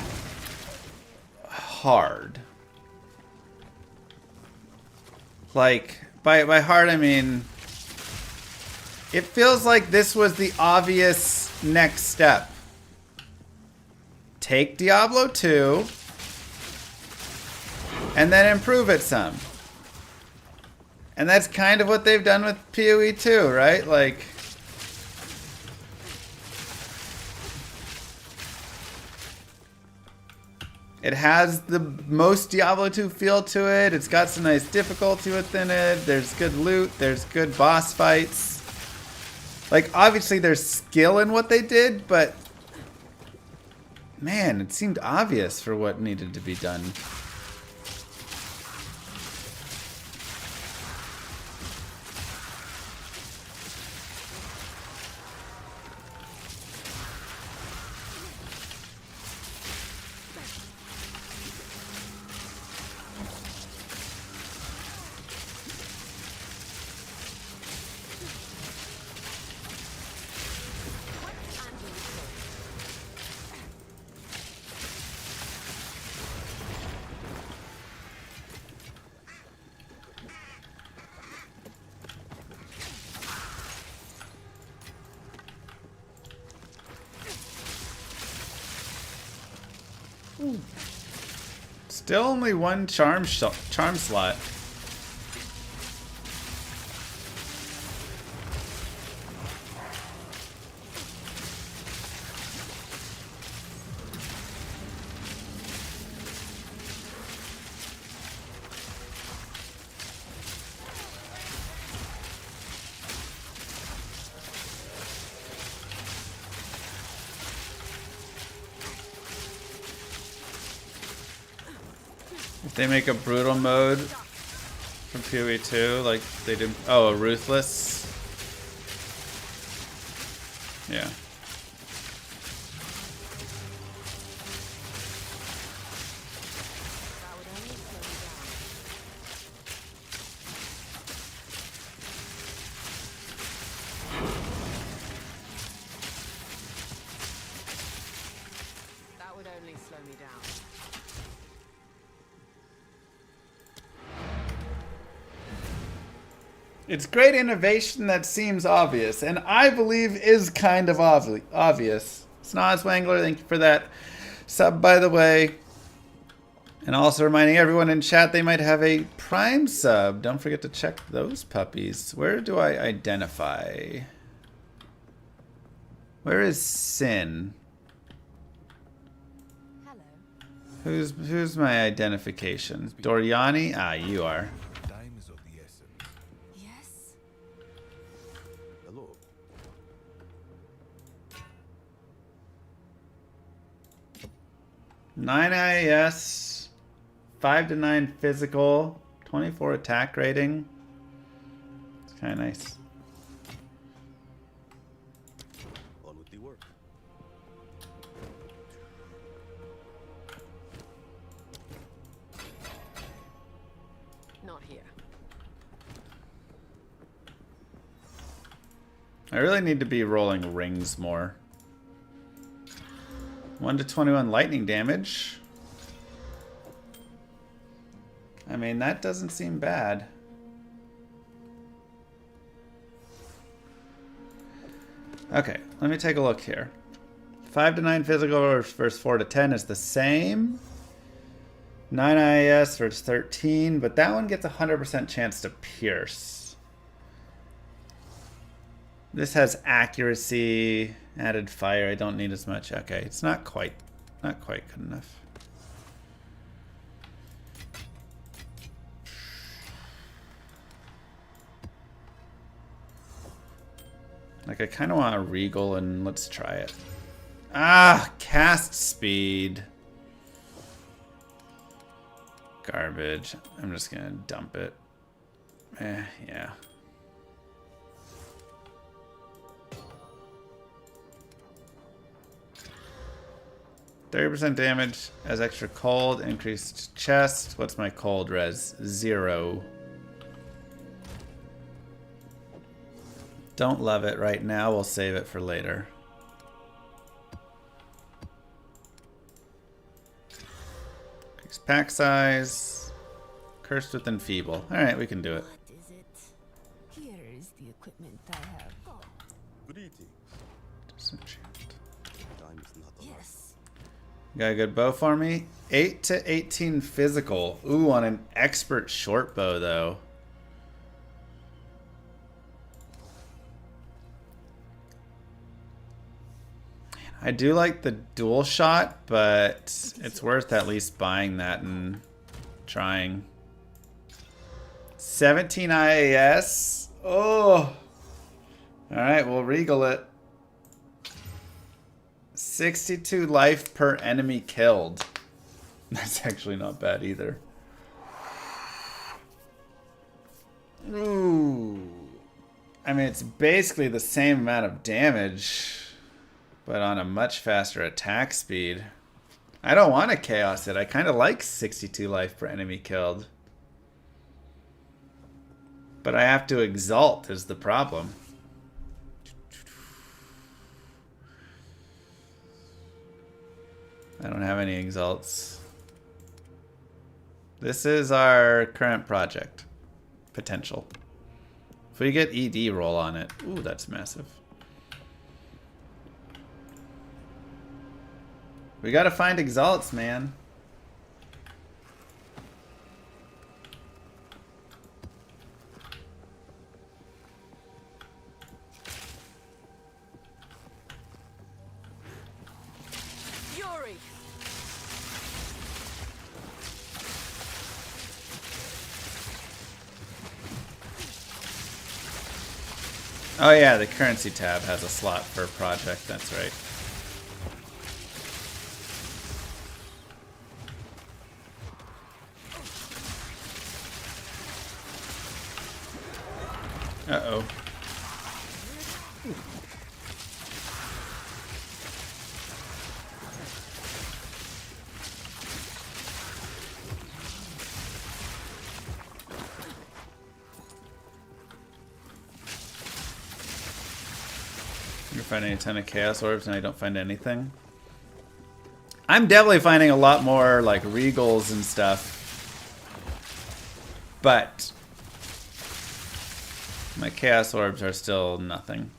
hard. Like, by hard I mean, it feels like this was the obvious next step. Take Diablo 2 and then improve it some. And that's kind of what they've done with PoE 2, right? Like, it has the most Diablo 2 feel to it. It's got some nice difficulty within it. There's good loot. There's good boss fights. Like, obviously there's skill in what they did, but man, it seemed obvious for what needed to be done. Still only one charm slot. If they make a brutal mode from PoE 2, like they did. Oh, a ruthless. Yeah. That would only slow me down. It's great innovation that seems obvious, and I believe is kind of obvious. Snoz Wangler, thank you for that sub, by the way. And also reminding everyone in chat they might have a Prime sub. Don't forget to check those puppies. Where do I identify? Where is Sin? Hello. Who's my identification? Doriani? Ah, you are. Time is of the essence. Yes. Hello. 9 IAS, 5 to 9 physical, 24 attack rating. It's kind of nice. On with the work. Not here. I really need to be rolling rings more. 1 to 21 lightning damage. I mean, that doesn't seem bad. Okay, let me take a look here. 5 to 9 physical versus 4 to 10 is the same. 9 IAS versus 13, but that one gets a 100% chance to pierce. This has accuracy, added fire. I don't need as much. Okay, it's not quite good enough. Like, I kind of want a regal, and let's try it. Ah, cast speed. Garbage. I'm just gonna dump it. Yeah. 30% damage as extra cold, increased chest. What's my cold res? 0. Don't love it right now. We'll save it for later. Pack size. Cursed with Enfeeble. Alright, we can do it. What is it? Here is the equipment I have. Oh, Greetings. Disenchant. Time is not alive. yes. Got a good bow for me? 8 to 18 physical. Ooh, on an expert short bow though. I do like the dual shot, but it's worth at least buying that and trying. 17 IAS. Oh. Alright, we'll regal it. 62 life per enemy killed. That's actually not bad either. Ooh. I mean, it's basically the same amount of damage, but on a much faster attack speed. I don't want to chaos it. I kind of like 62 life per enemy killed. But I have to exalt is the problem. I don't have any exalts. This is our current project. Potential. If we get ED roll on it. Ooh, that's massive. We gotta find exalts, man. Fury. Oh yeah, the currency tab has a slot for a project, that's right. Uh-oh. You're finding a ton of chaos orbs and I don't find anything. I'm definitely finding a lot more like regals and stuff. But my chaos orbs are still nothing.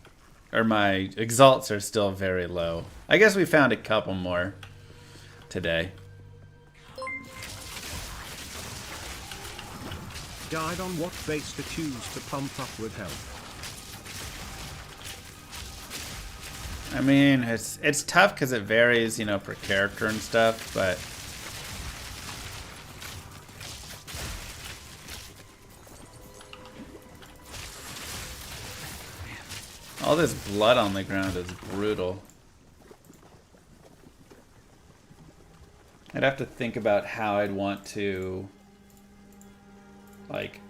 Or my exalts are still very low. I guess we found a couple more today. Guide on what base to choose to pump upward health. I mean, it's tough because it varies, you know, per character and stuff, but all this blood on the ground is brutal. I'd have to think about how I'd want to, like,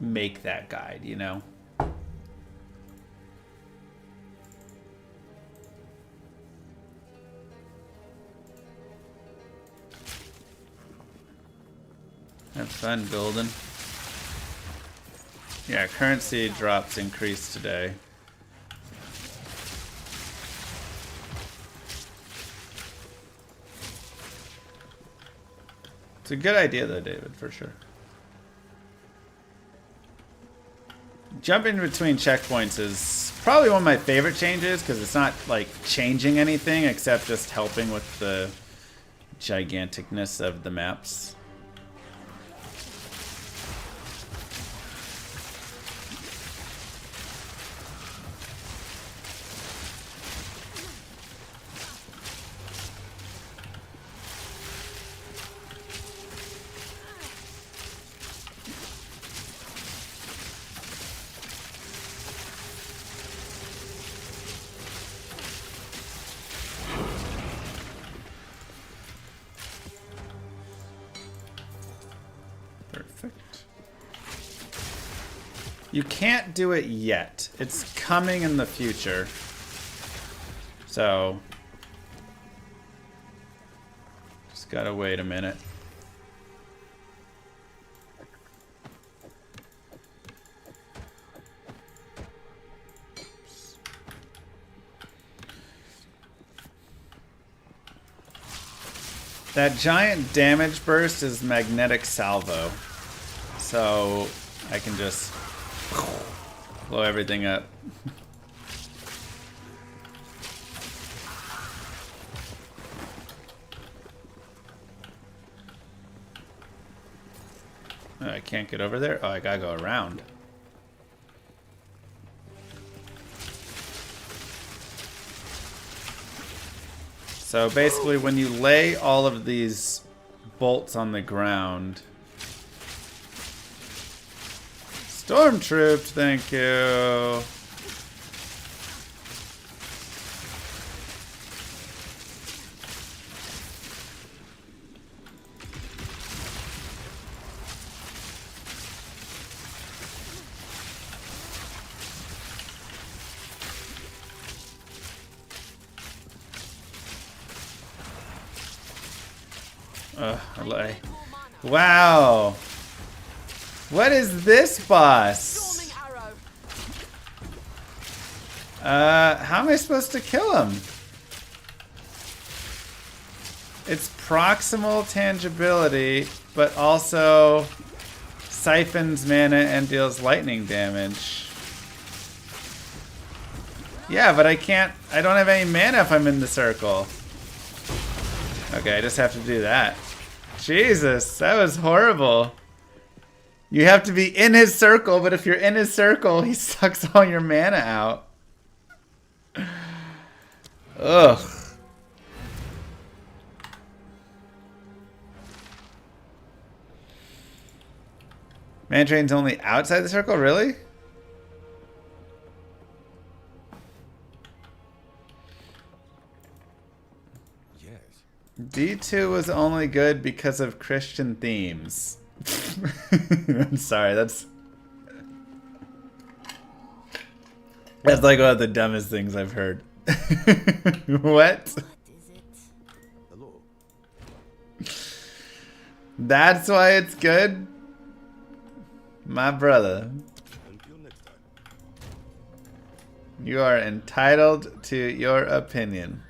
make that guide, you know? Have fun building. Yeah, currency drops increased today. It's a good idea though, David, for sure. Jumping between checkpoints is probably one of my favorite changes because it's not like changing anything except just helping with the giganticness of the maps. You can't do it yet. It's coming in the future. So, just gotta wait a minute. That giant damage burst is magnetic salvo. So I can just blow everything up. Oh, I can't get over there? Oh, I gotta go around. So basically, when you lay all of these bolts on the ground... Stormtrooped, thank you. Wow. What is this boss? How am I supposed to kill him? It's proximal tangibility, but also siphons mana and deals lightning damage. Yeah, but I don't have any mana if I'm in the circle. Okay, I just have to do that. Jesus, that was horrible. You have to be in his circle, but if you're in his circle, he sucks all your mana out. Ugh. Man train's only outside the circle? Really? D2 was only good because of Christian themes. I'm sorry, that's like one of the dumbest things I've heard. What? Hello. That's why it's good? My brother. Until next time. You are entitled to your opinion.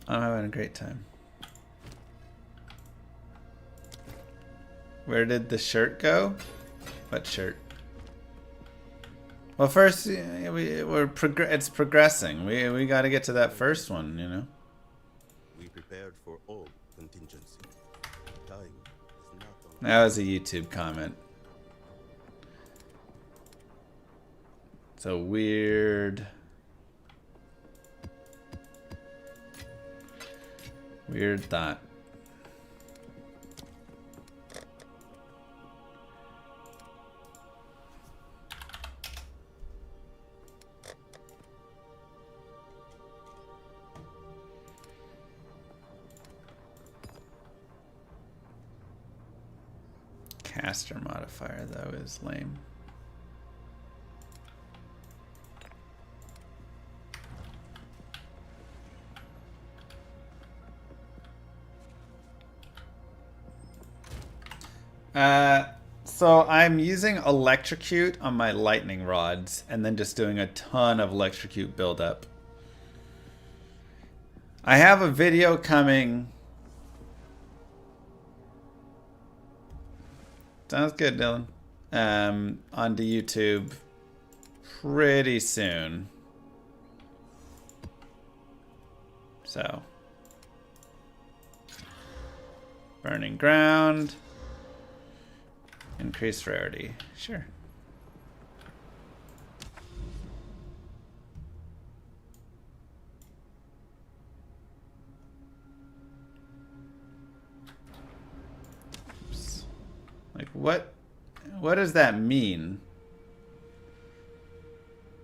I'm having a great time. Where did the shirt go? What shirt? Well, first it's progressing. We got to get to that first one, you know. We prepared for all contingency. Time is not on. That was a YouTube comment. It's a weird thought. Caster modifier, though, is lame. So I'm using electrocute on my lightning rods and then just doing a ton of electrocute buildup. I have a video coming. Sounds good, Dylan. Onto YouTube pretty soon. So, burning ground. Increased rarity. Sure. Oops. Like what does that mean?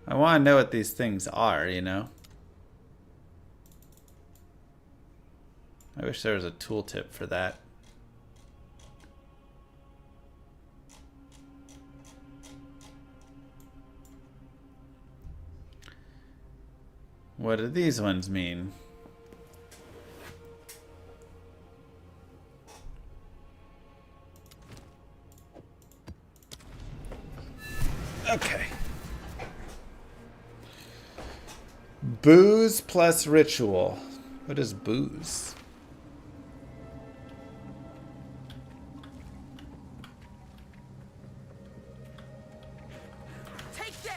I want to know what these things are, you know? I wish there was a tooltip for that. What do these ones mean? Okay. Booze plus ritual. What is booze? Take this.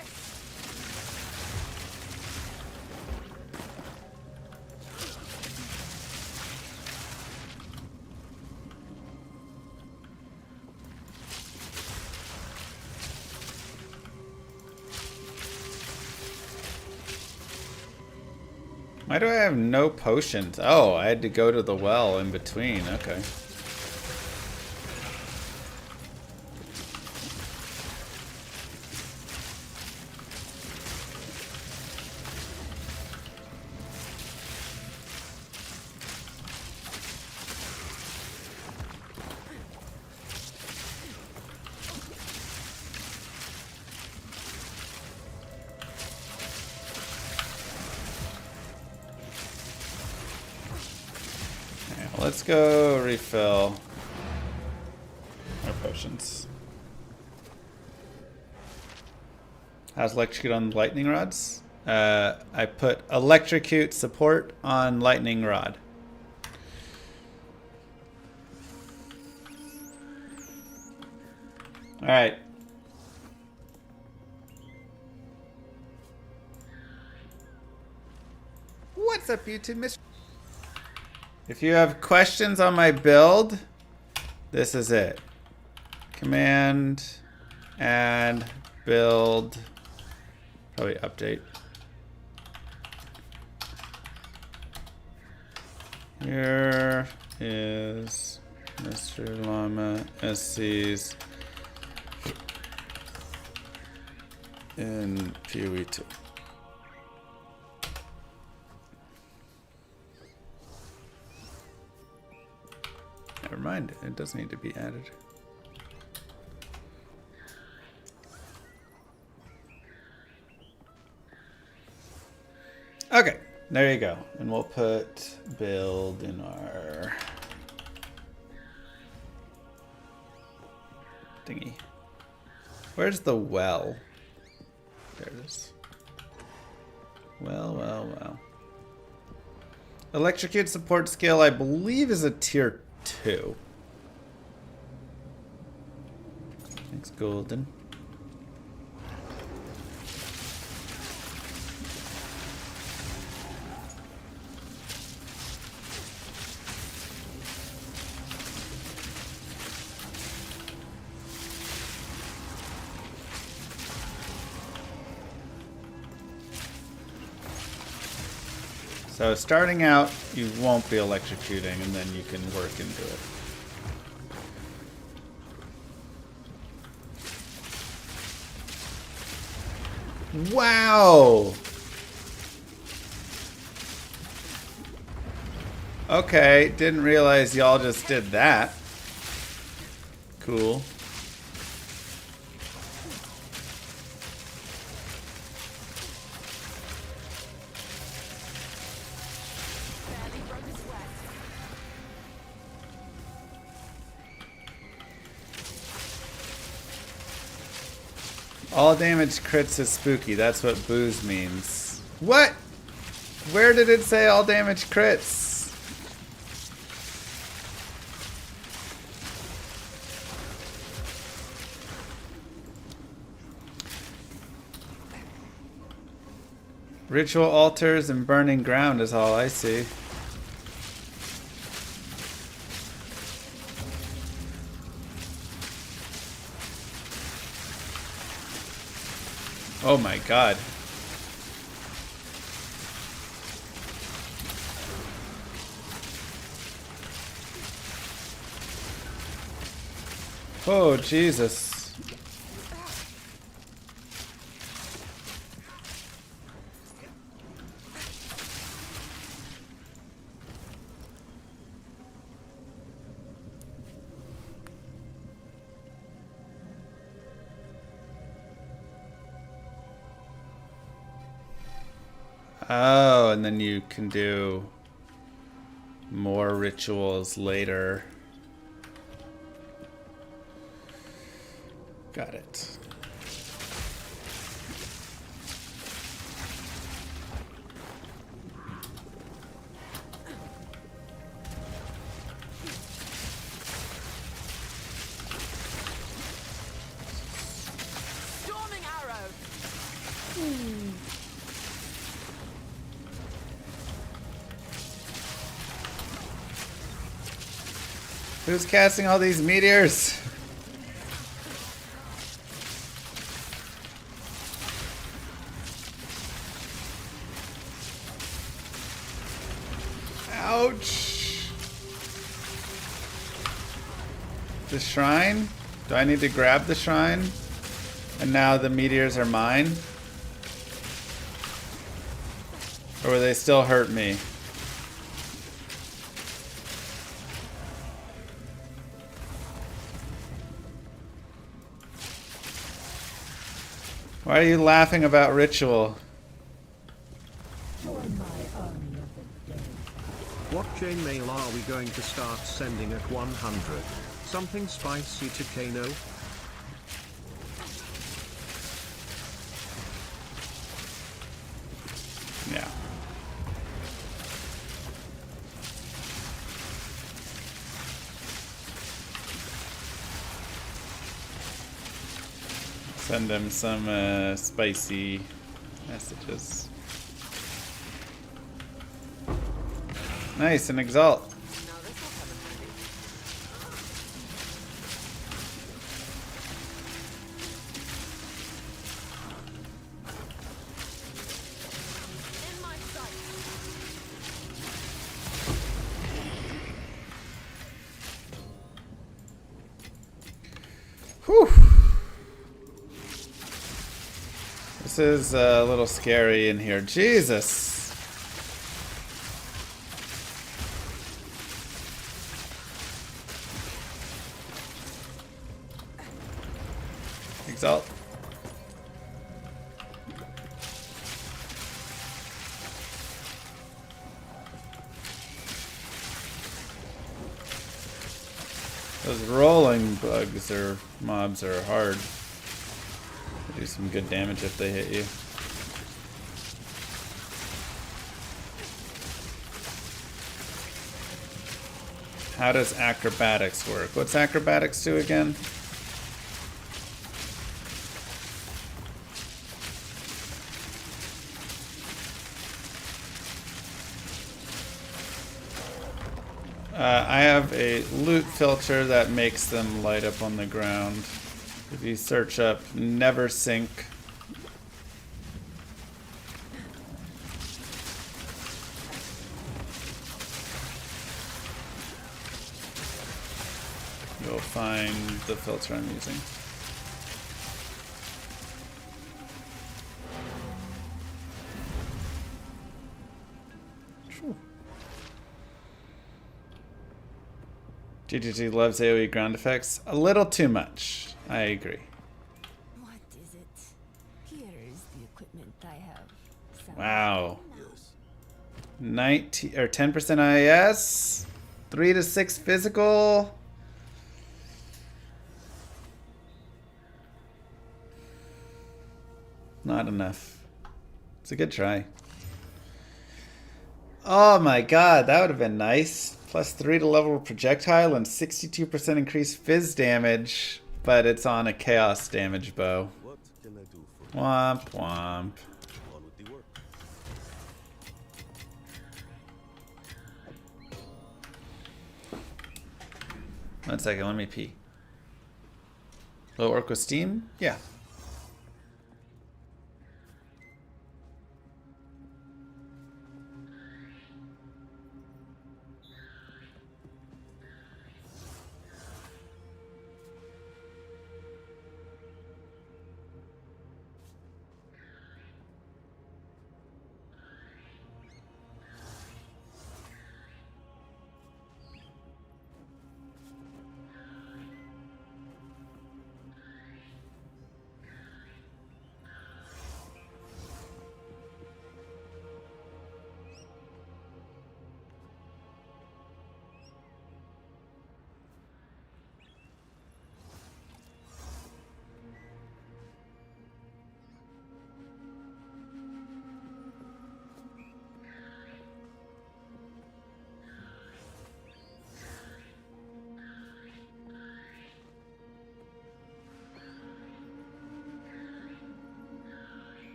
Why do I have no potions? Oh, I had to go to the well in between. Okay. Let's go refill our potions. How's electrocute on lightning rods? I put electrocute support on lightning rod. All right. What's up, YouTube? Miss? If you have questions on my build, this is it. Command and build. Probably update. Here is Mr. Llama SC's in PoE 2. Never mind, it does need to be added. Okay, there you go. And we'll put build in our thingy. Where's the well? There it is. Well, well, well. Electrocute support skill, I believe, is a tier 2. Thanks, Golden. So starting out, you won't be electrocuting, and then you can work into it. Wow! Okay, didn't realize y'all just did that. Cool. All damage crits is spooky. That's what booze means. What? Where did it say all damage crits? Ritual altars and burning ground is all I see. Oh my god. Oh, Jesus. Oh, and then you can do more rituals later. Got it. Who's casting all these meteors? Ouch! The shrine? Do I need to grab the shrine? And now the meteors are mine? Or will they still hurt me? Why are you laughing about ritual? What chainmail are we going to start sending at 100? Something spicy to Kano? Yeah. Send him some spicy messages. Nice, an exalt. Whew. This is a little scary in here. Jesus. Exalt. Those rolling bugs or mobs are hard. They do some good damage if they hit you. How does acrobatics work? What's acrobatics do again? I have a loot filter that makes them light up on the ground. If you search up never sink, you'll find the filter I'm using. GGG loves AoE ground effects. A little too much. I agree. What is it? Here is the equipment I have. Wow. 19 or 10% IS, 3 to 6 physical. Not enough. It's a good try. Oh my god, that would have been nice. Plus 3 to level projectile and 62% increased fizz damage, but it's on a chaos damage bow. What can I do for Womp womp. on with the work? One second, let me pee. Will it work with Steam? Yeah.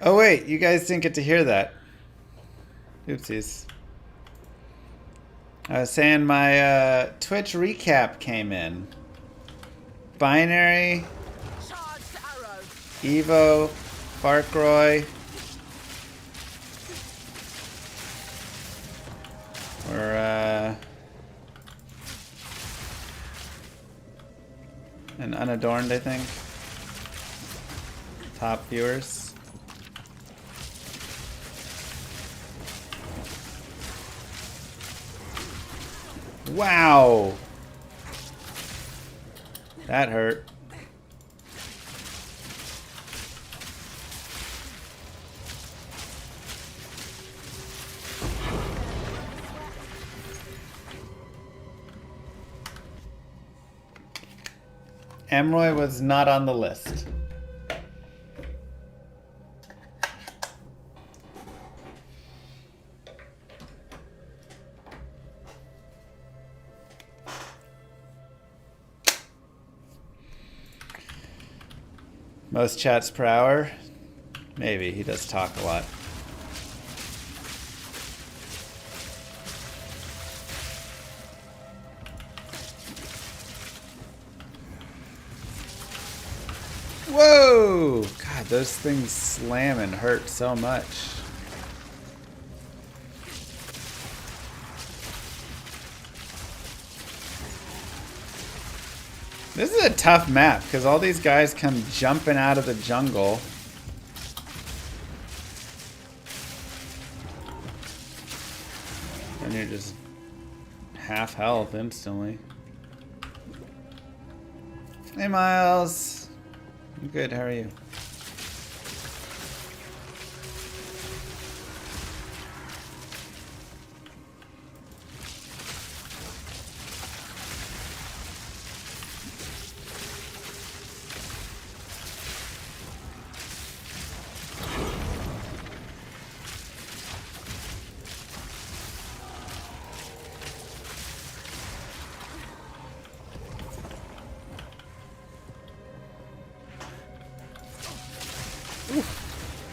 Oh wait, you guys didn't get to hear that. Oopsies. I was saying my Twitch recap came in. Binary, Evo, Farkroy. We're and Unadorned, I think. Top viewers. Wow. That hurt. Emroy was not on the list. Most chats per hour? Maybe. He does talk a lot. Whoa! God, those things slam and hurt so much. This is a tough map because all these guys come jumping out of the jungle. And you're just half health instantly. Hey Miles. I'm good, how are you?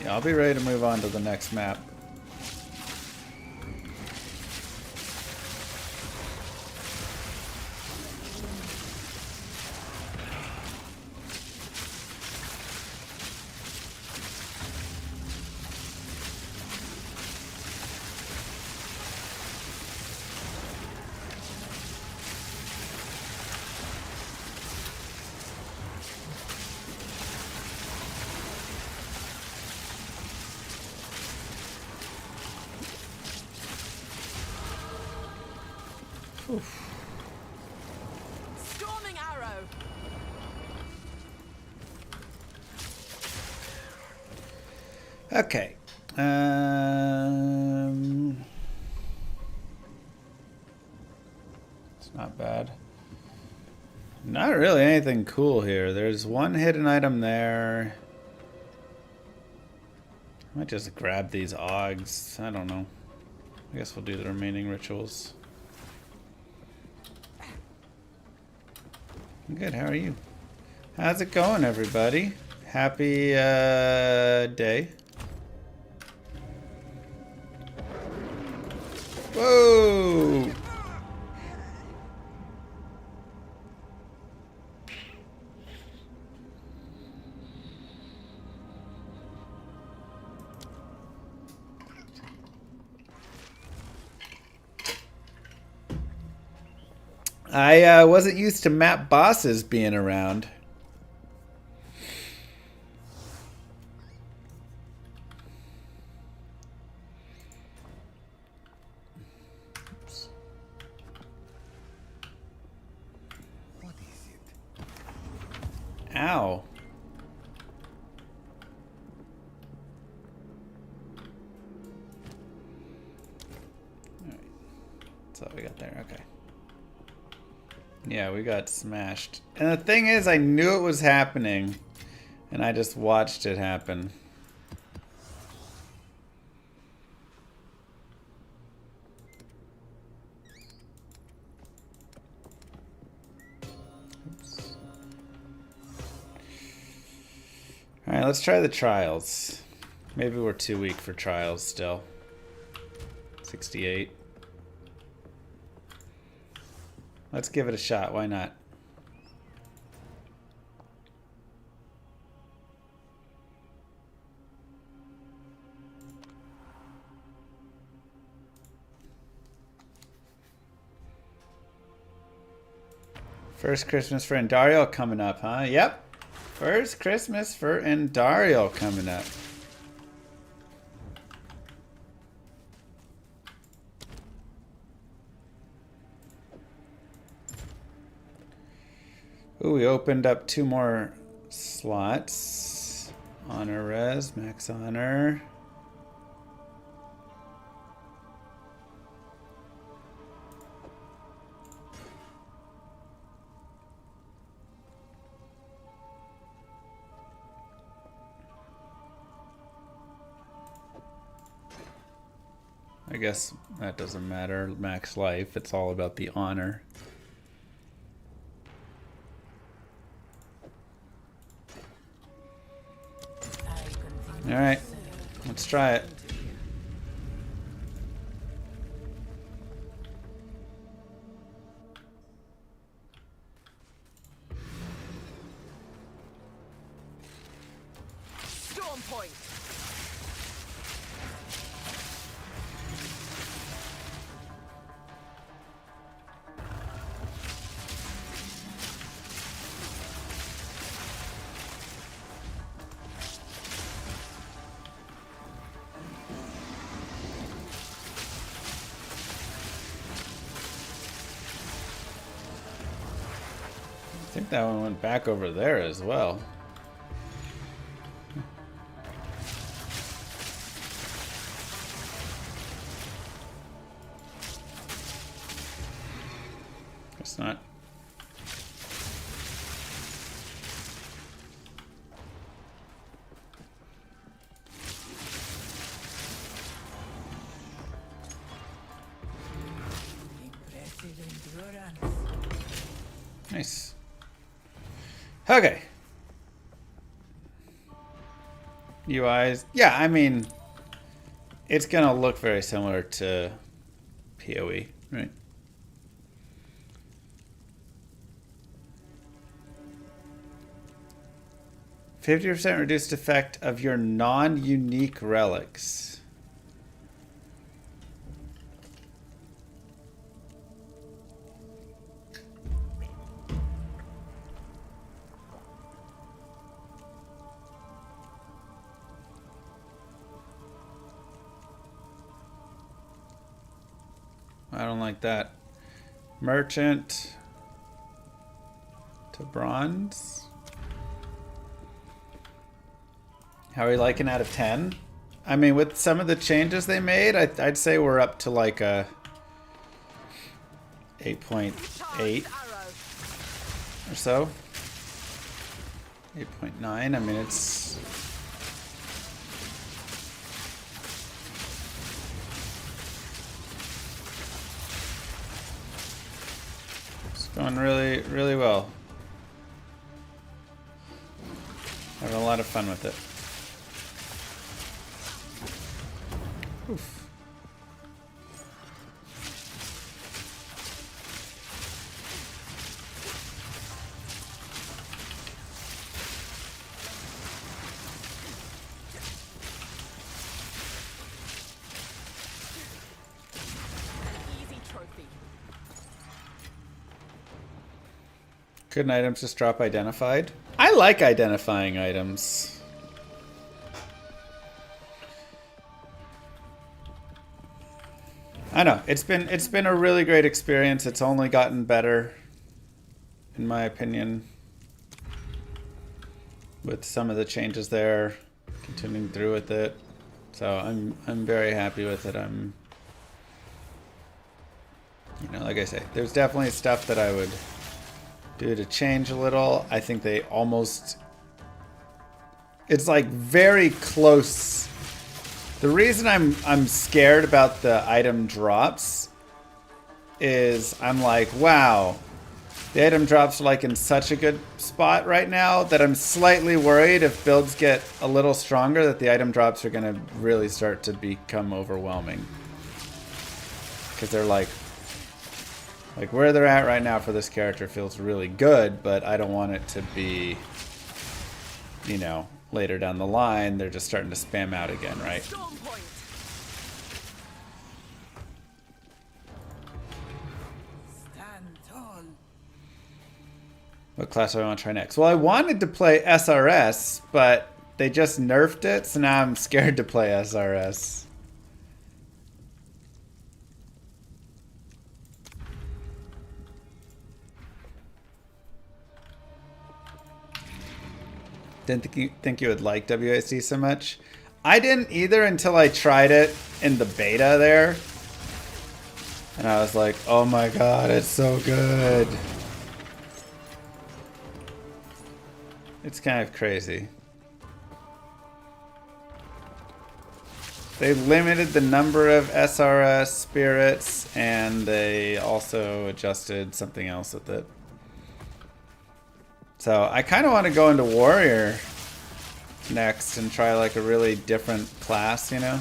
Yeah, I'll be ready to move on to the next map. Storming arrow. Okay. It's not bad. Not really anything cool here. There's one hidden item there. I might just grab these Augs. I don't know. I guess we'll do the remaining rituals. I'm good, how are you? How's it going, everybody? Happy day. Whoa! I wasn't used to map bosses being around. Oops. What is it? Ow. Alright. That's all we got there. Okay. Yeah, we got smashed. And the thing is, I knew it was happening, and I just watched it happen. Oops. All right, let's try the trials. Maybe we're too weak for trials still. 68. Let's give it a shot. Why not? First Christmas for Endariel coming up, huh? Yep. First Christmas for Endariel coming up. Ooh, we opened up 2 more slots. Honor res, max honor. I guess that doesn't matter. Max life, it's all about the honor. Alright, let's try it. Storm point. I think that one went back over there as well. It's not. Nice. Okay. UIs. Yeah, I mean, it's going to look very similar to PoE, right? %50 reduced effect of your non-unique relics. I don't like that. Merchant to bronze. How are we liking out of 10? I mean, with some of the changes they made, I'd say we're up to like a 8.8 or so. 8.9. I mean, it's going really, really well. Having a lot of fun with it. Oof. Easy trophy. Couldn't items just drop identified? I like identifying items. I know it's been a really great experience. It's only gotten better, in my opinion, with some of the changes there. Continuing through with it, so I'm very happy with it. I'm, you know, like I say, there's definitely stuff that I would do to change a little. I think they almost, it's like very close. The reason I'm scared about the item drops is I'm like, wow, The item drops are like in such a good spot right now that I'm slightly worried if builds get a little stronger that the item drops are going to really start to become overwhelming. Because they're like where they're at right now for this character feels really good, but I don't want it to be, you know, later down the line they're just starting to spam out again, right? What class do I want to try next? Well, I wanted to play SRS, but they just nerfed it, so now I'm scared to play SRS. Didn't think you would like WASD so much. I didn't either until I tried it in the beta there. And I was like, oh my god, it's so good. It's kind of crazy. They limited the number of SRS spirits, and they also adjusted something else with it. So I kind of want to go into warrior next and try like a really different class, you know?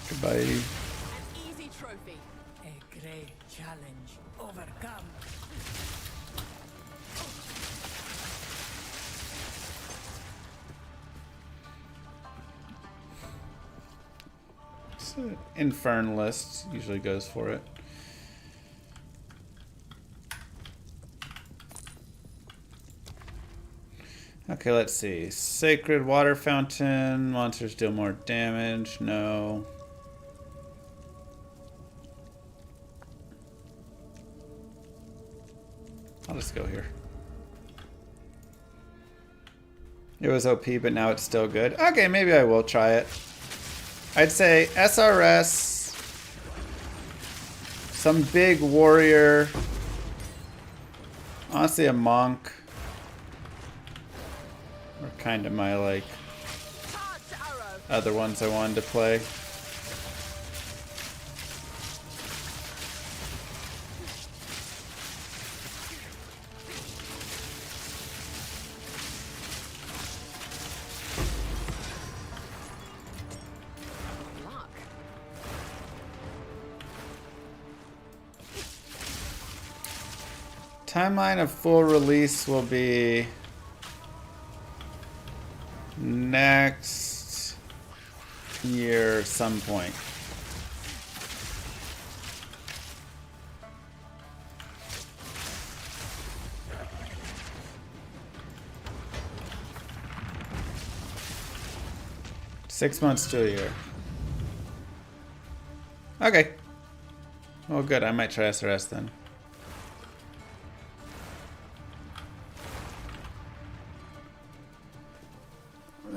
Goodbye. An easy trophy. A great challenge overcome. So, Infernalist usually goes for it. Okay, let's see. Sacred Water Fountain. Monsters deal more damage. No. I'll just go here. It was OP, but now it's still good. Okay, maybe I will try it. I'd say SRS, some big warrior, honestly a monk, or kind of my like other ones I wanted to play. Timeline of full release will be next year some point. Six months to a year. Okay. Well, good. I might try SRS then.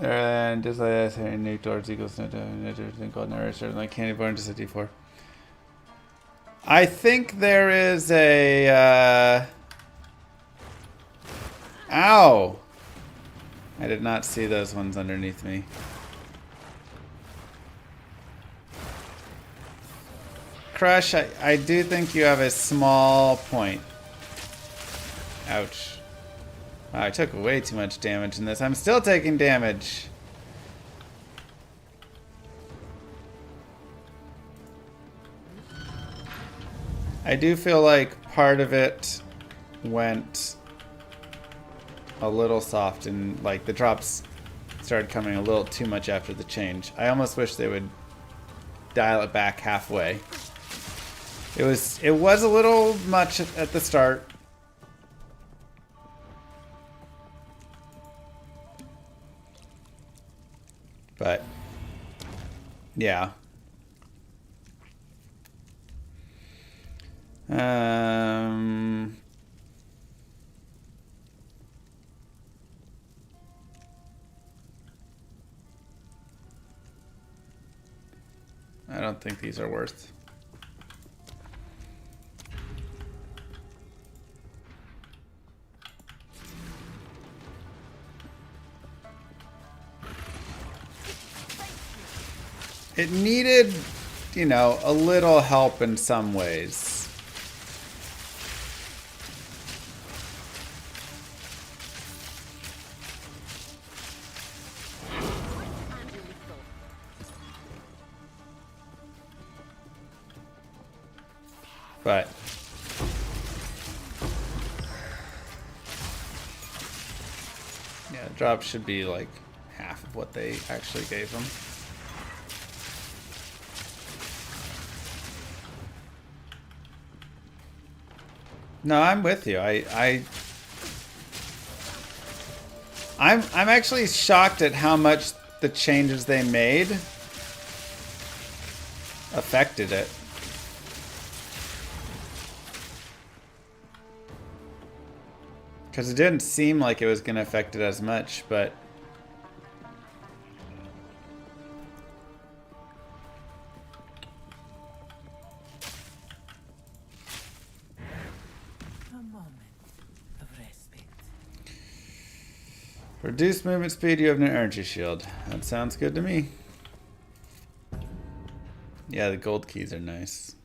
And just like I say, new doors equals no thing called narration like candy bar to D4. I think there is a ow! I did not see those ones underneath me. Crush, I do think you have a small point. Ouch. Wow, I took way too much damage in this. I'm still taking damage. I do feel like part of it went a little soft and like the drops started coming a little too much after the change. I almost wish they would dial it back halfway. It was a little much at the start. But, yeah. I don't think these are worth. it needed, you know, a little help in some ways. But yeah, drop should be like half of what they actually gave them. No, I'm with you. I'm actually shocked at how much the changes they made affected it. Because it didn't seem like it was going to affect it as much, but... A moment of respite. Reduced movement speed, you have an energy shield. That sounds good to me. Yeah, the gold keys are nice.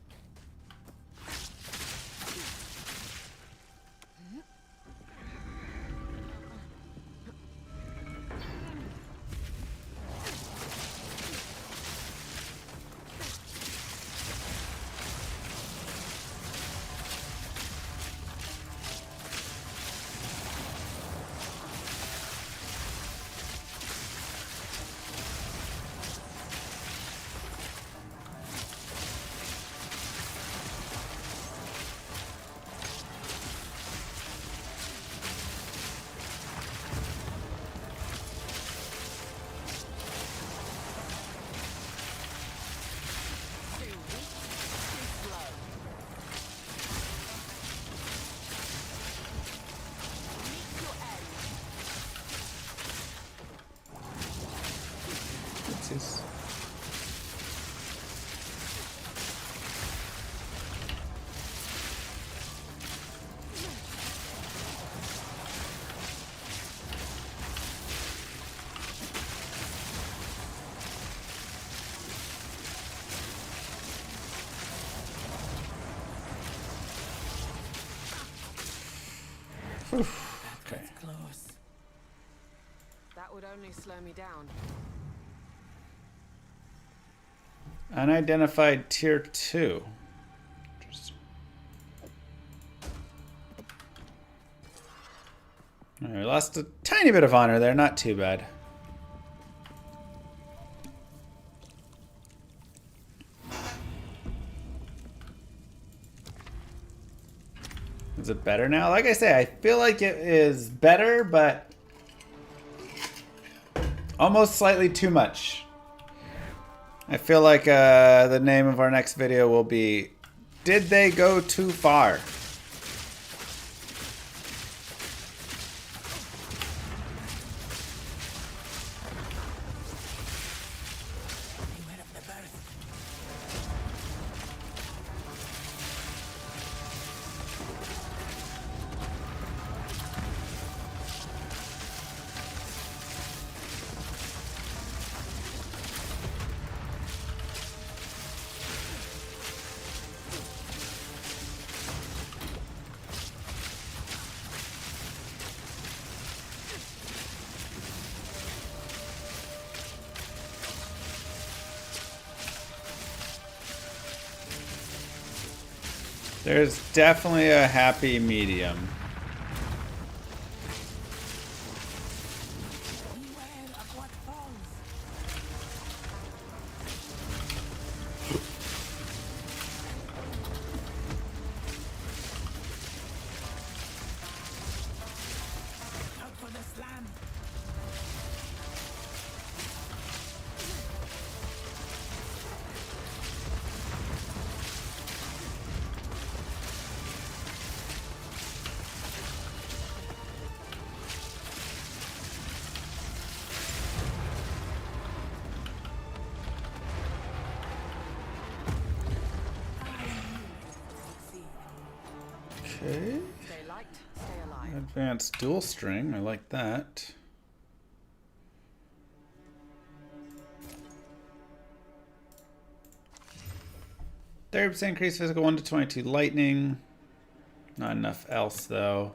Okay. Close. That would only slow me down. Unidentified tier 2. Interesting. Alright, lost a tiny bit of honor there, not too bad. Is it better now? Like I say, I feel like it is better, but almost slightly too much. I feel like the name of our next video will be, Did They Go Too Far? There's definitely a happy medium. Okay. Stay light, stay alive. Advanced dual string, I like that. 30% increase physical 1 to 22 lightning. Not enough else though.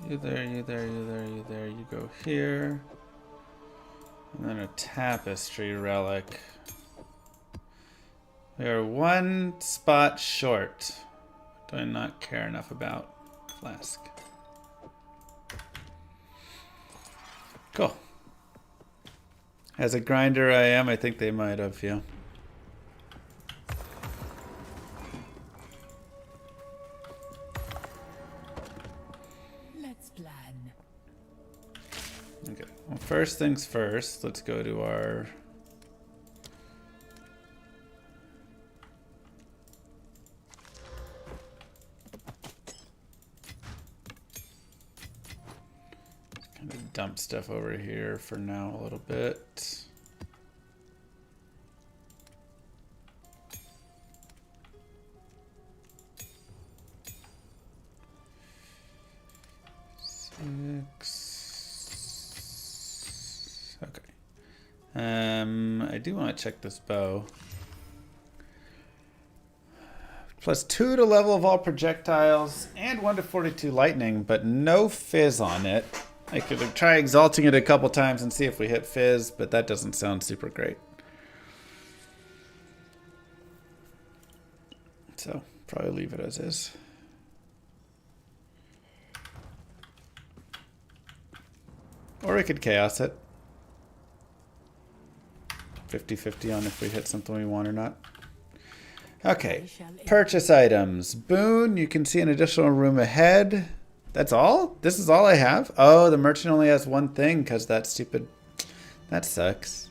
You there, you there, you there, you there. You go here. And then a tapestry relic. We are 1 spot short. Do I not care enough about flask? Cool. As a grinder I am, I think they might have, yeah. Let's plan. Okay. Well, first things first, let's go to our kind of dump stuff over here for now a little bit. Okay. I do want to check this bow. +2 to level of all projectiles and 1 to 42 lightning, but no fizz on it. I could try exalting it a couple times and see if we hit fizz, but that doesn't sound super great. So probably leave it as is. Or we could chaos it. 50-50 on if we hit something we want or not. Okay, purchase items. Boon, you can see an additional room ahead. That's all? This is all I have? Oh, the merchant only has one thing because that stupid... That sucks.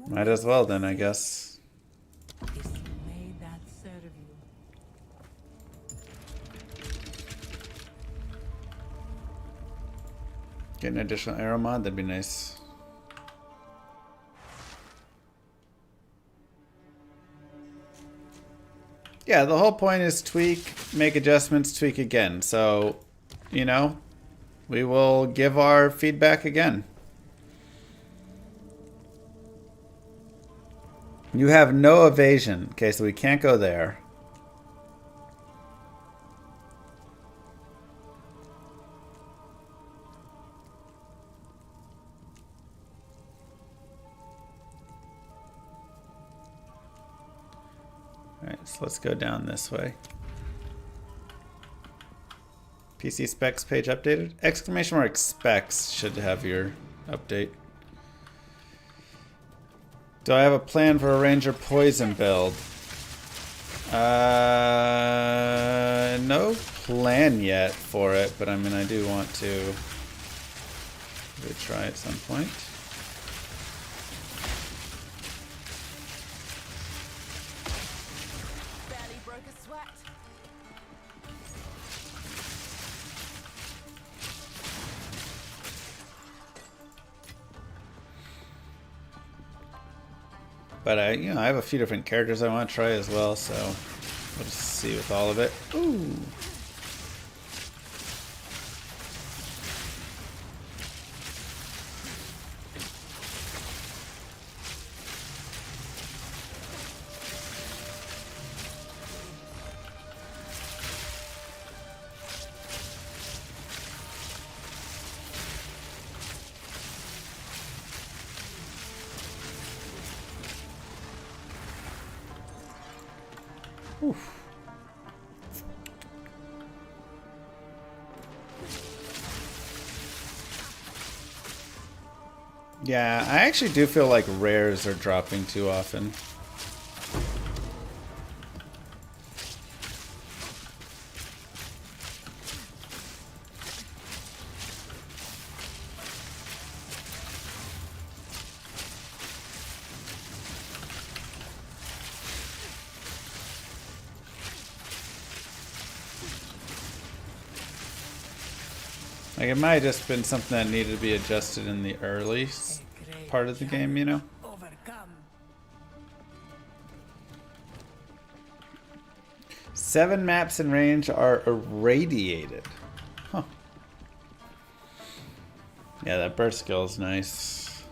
Might as well then, I guess. May that serve you. Get an additional arrow mod, that'd be nice. Yeah, the whole point is tweak, make adjustments, tweak again. So, you know, we will give our feedback again. You have no evasion. Okay, so we can't go there. Alright, so let's go down this way. PC specs page updated? Exclamation mark specs should have your update. Do I have a plan for a ranger poison build? No plan yet for it, but I mean I do want to try at some point. Barely broke a sweat. But I have a few different characters I want to try as well, so we'll just see with all of it. Ooh. Oof. Yeah, I actually do feel like rares are dropping too often. Like, it might have just been something that needed to be adjusted in the early part of the game, you know? 7 maps in range are irradiated. Huh. Yeah, that burst skill is nice.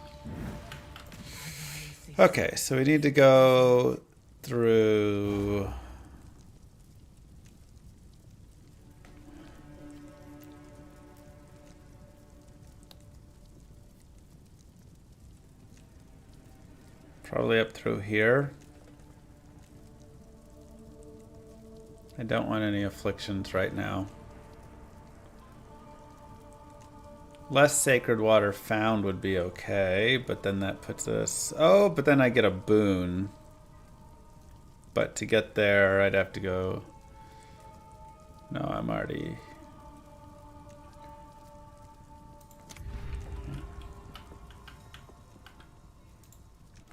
Okay, so we need to go through... Probably up through here. I don't want any afflictions right now. Less sacred water found would be okay, but then that puts us... Oh, but then I get a boon. But to get there, I'd have to go... No, I'm already...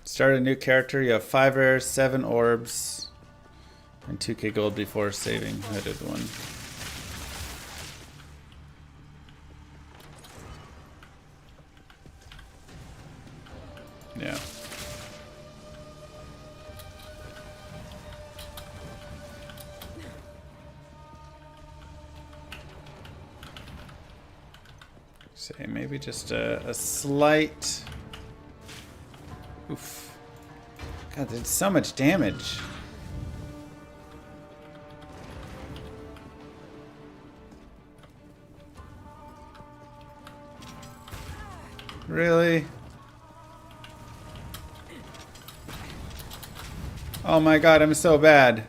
Start a new character. You have 5 rares, 7 orbs, and 2k gold before saving. I did one. Yeah. Say maybe just a slight... Oof. God, there's so much damage. Really? Oh my god, I'm so bad.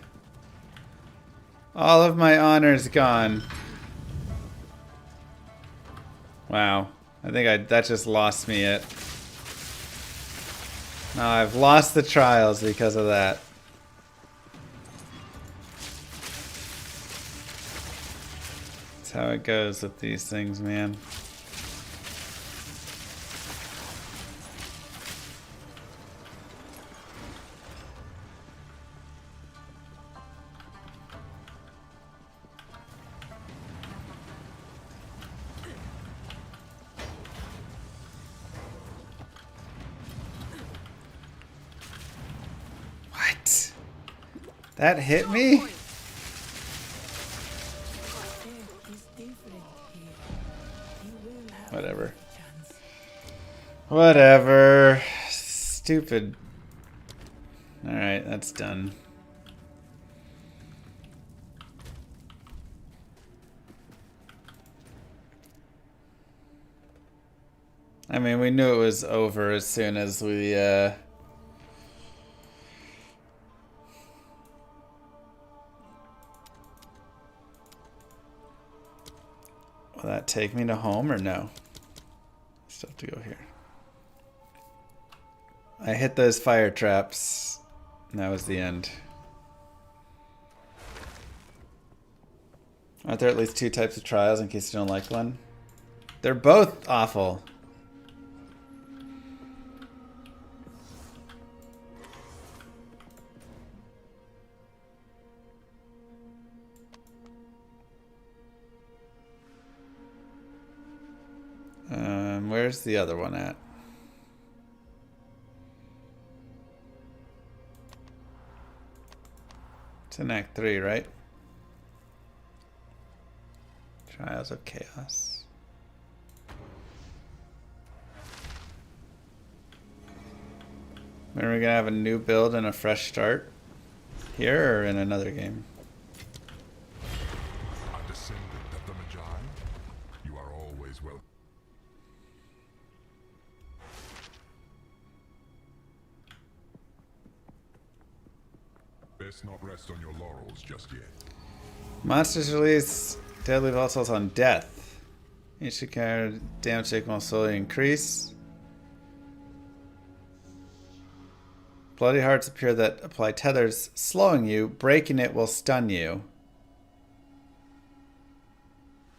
All of my honor's gone. Wow. I think that just lost me it. Now I've lost the trials because of that. That's how it goes with these things, man. That hit me? Whatever. Whatever. Stupid. Alright, that's done. I mean, we knew it was over as soon as we, Will that take me to home or no? Still have to go here. I hit those fire traps. And that was the end. Aren't there at least 2 types of trials in case you don't like one? They're both awful. Where's the other one at? It's in Act 3, right? Trials of Chaos. When are we gonna have a new build and a fresh start? Here or in another game? A descendant of the Magi, you are always welcome. Best not rest on your laurels just yet. Monsters release deadly vassals on death. Each encounter damage taken will slowly increase. Bloody hearts appear that apply tethers, slowing you. Breaking it will stun you.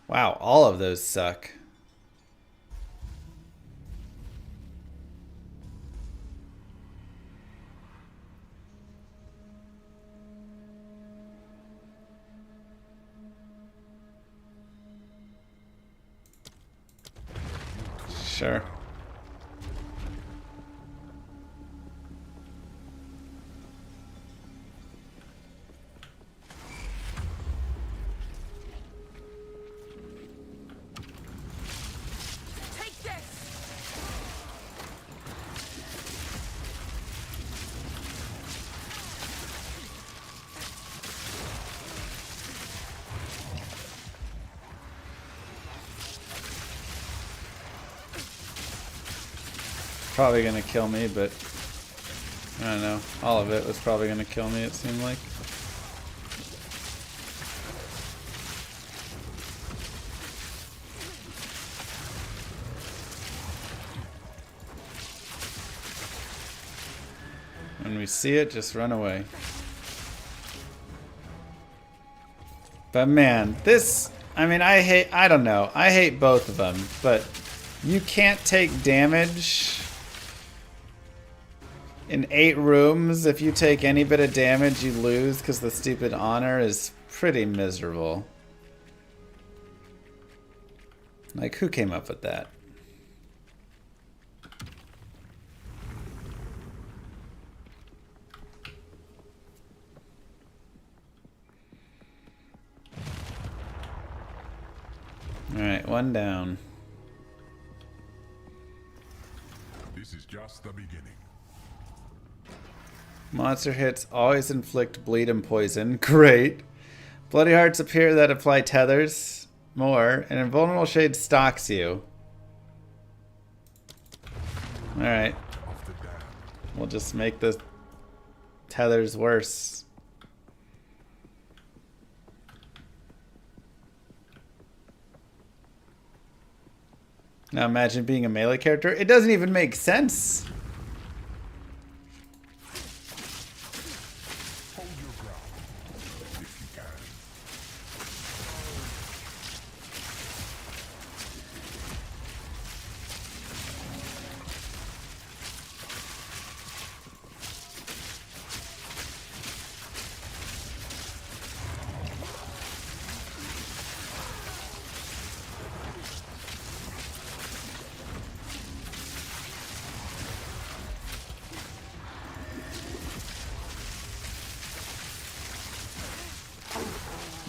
Wow, all of those suck. Sure. probably gonna kill me, but I don't know. All of it was probably gonna kill me, it seemed like. When we see it, just run away. But man, this, I mean, I don't know. I hate both of them, but you can't take damage in 8 rooms. If you take any bit of damage, you lose because the stupid honor is pretty miserable. Like, who came up with that? Alright, one down. This is just the beginning. Monster hits always inflict bleed and poison. Great. Bloody hearts appear that apply tethers. More. An invulnerable shade stalks you. Alright. We'll just make the tethers worse. Now imagine being a melee character. It doesn't even make sense. Hold your ground, if you can.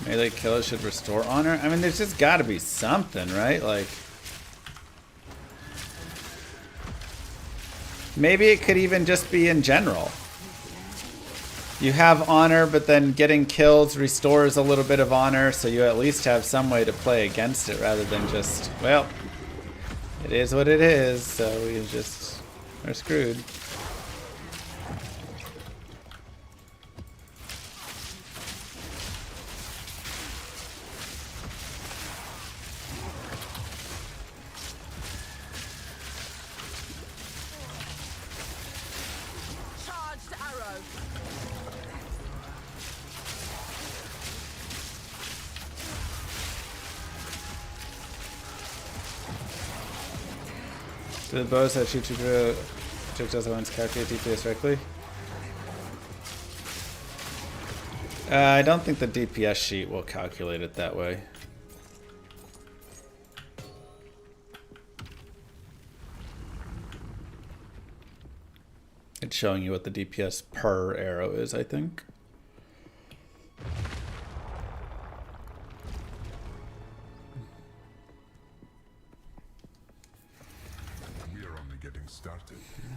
Melee killers should restore honor. I mean, there's just got to be something, right? Like, maybe it could even just be in general. You have honor, but then getting kills restores a little bit of honor, so you at least have some way to play against it rather than just, well, it is what it is, so we just are screwed. Do the bows that shoot you through projectiles once calculate DPS correctly? I don't think the DPS sheet will calculate it that way. It's showing you what the DPS per arrow is, I think.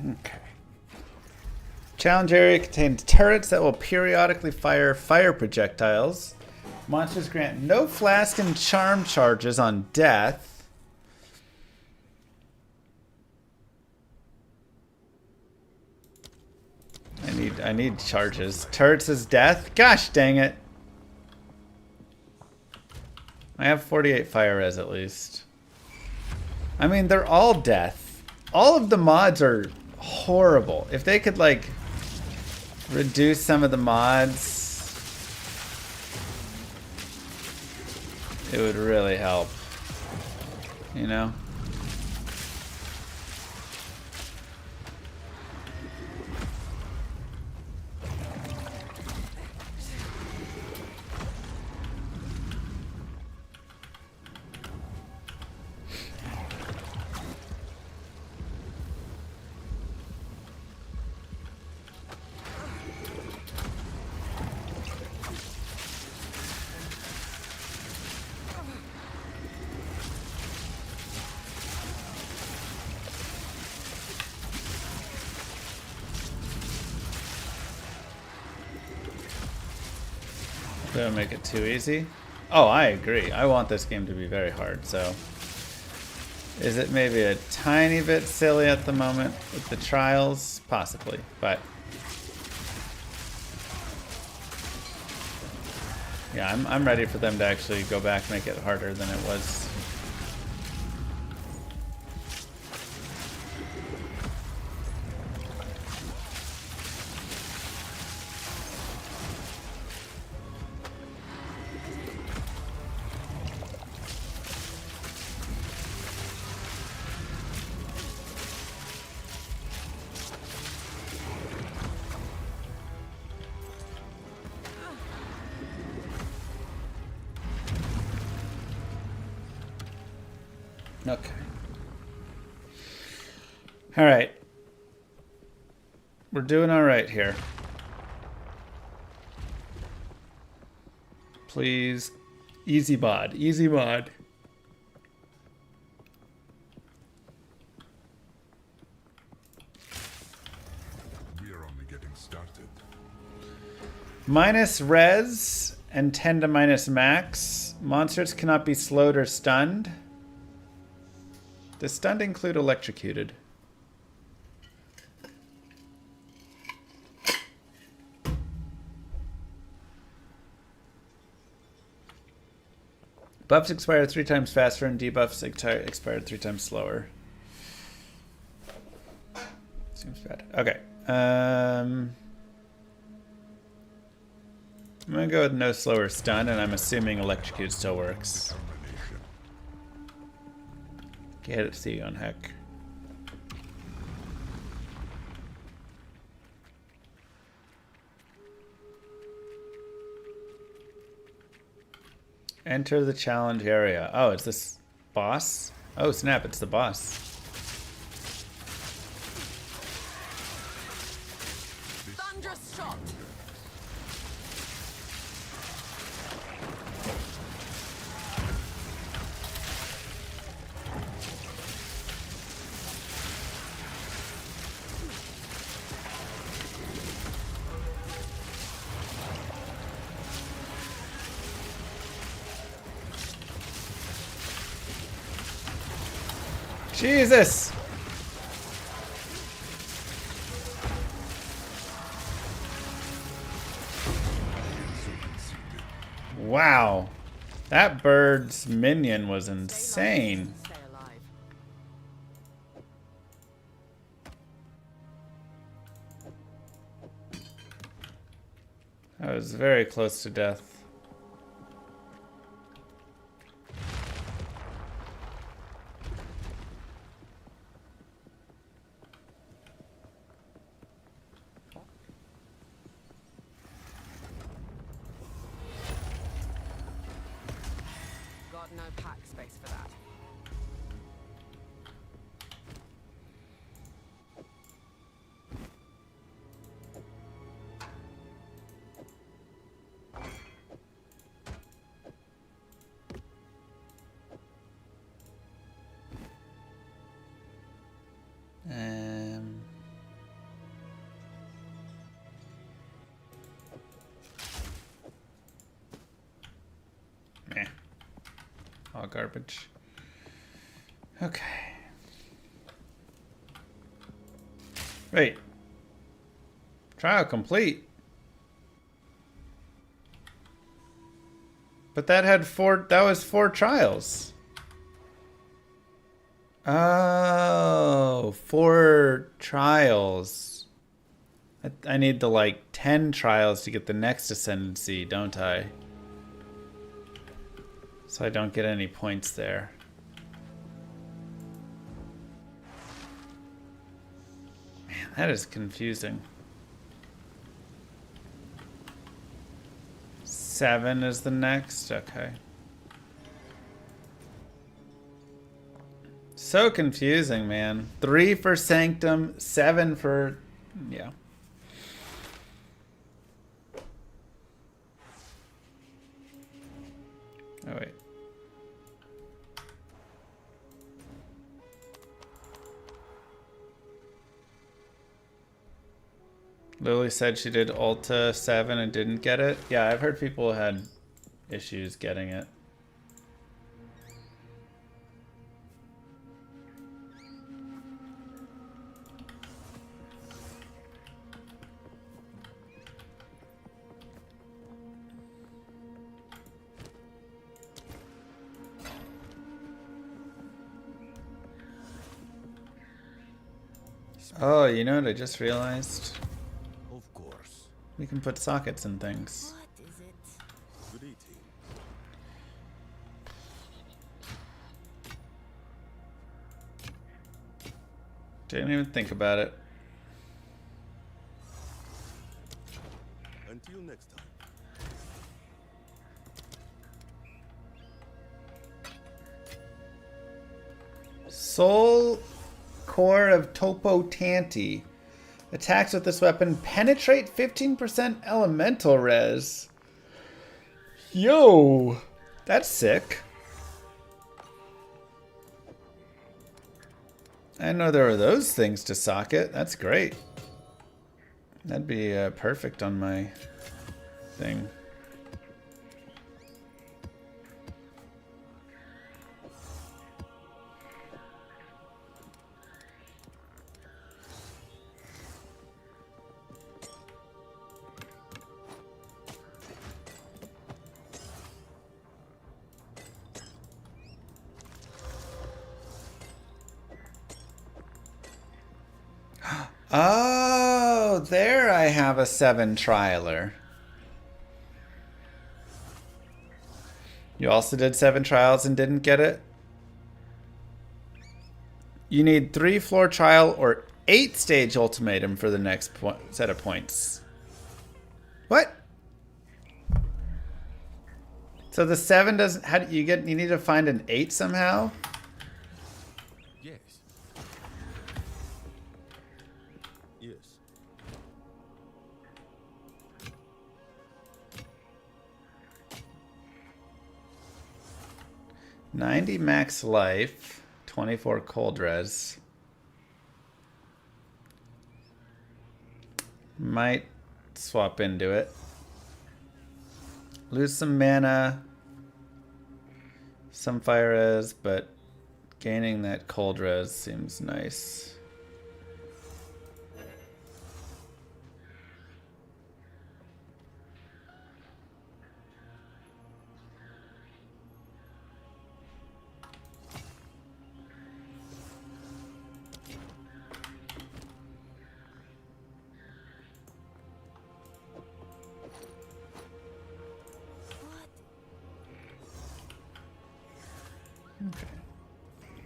Okay. Challenge area contains turrets that will periodically fire fire projectiles. Monsters grant no flask and charm charges on death. I need charges. Turrets is death? Gosh dang it. I have 48 fire res at least. I mean, they're all death. All of the mods are horrible. If they could, like, reduce some of the mods, it would really help. You know? Don't make it too easy. Oh, I agree. I want this game to be very hard, so Is it maybe a tiny bit silly at the moment with the trials? Possibly, but yeah, I'm ready for them to actually go back and make it harder than it was. Okay. All right. We're doing all right here. Please. Easy mod. Easy mod. We are only getting started. Minus res and 10 to minus max. Monsters cannot be slowed or stunned. Does stunned include electrocuted? Buffs expire 3 times faster and debuffs expire 3 times slower. Seems bad. Okay. I'm gonna go with no slower stun, and I'm assuming electrocute still works. Get it, see you on heck. Enter the challenge area. Oh, it's this boss? Oh, snap, it's the boss. Thunderous shot. Jesus! Wow. That bird's minion was insane. Stay alive. I was very close to death. Got no pack space for that. Meh. All garbage. Okay. Wait. Trial complete. But that had that was 4 trials. Oh, 4 trials. I need the like 10 trials to get the next ascendancy, don't I? So I don't get any points there. Man, that is confusing. 7 is the next? Okay. So confusing, man. 3 for Sanctum, 7 for... yeah. Oh, wait. Lily said she did Ulta 7 and didn't get it. Yeah, I've heard people had issues getting it. Oh, you know what I just realized? Of course. We can put sockets in things. What is it? Greetings. Didn't even think about it. Until next time. Soul Core of Topo Tanti. Attacks with this weapon penetrate 15% elemental res. Yo! That's sick. I didn't know there were those things to socket. That's great. That'd be perfect on my thing. Oh, there I have a 7 trialer. You also did 7 trials and didn't get it? You need 3 floor trial or 8 stage ultimatum for the next set of points. What? So the 7 doesn't, how do you get, you need to find an 8 somehow? Yes. Yes. $90 max life, 24 cold res. Might swap into it. Lose some mana, some fire res, but gaining that cold res seems nice.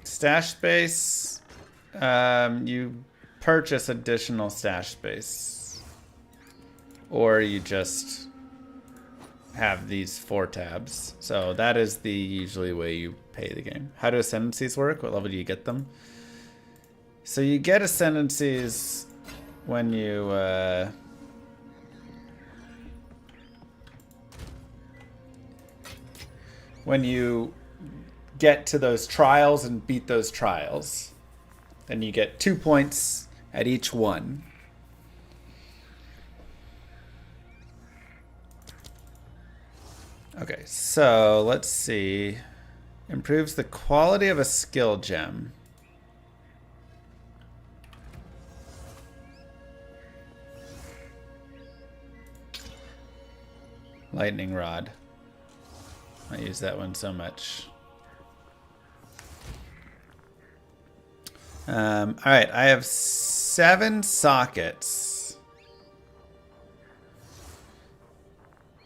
Stash space, you purchase additional stash space, or you just have these 4 tabs. So that is the usually way you pay the game. How do ascendancies work? What level do you get them? So you get ascendancies when you get to those trials and beat those trials. Then you get 2 points at each one. Okay, so let's see. Improves the quality of a skill gem. Lightning rod. I use that one so much. All right, I have 7 sockets.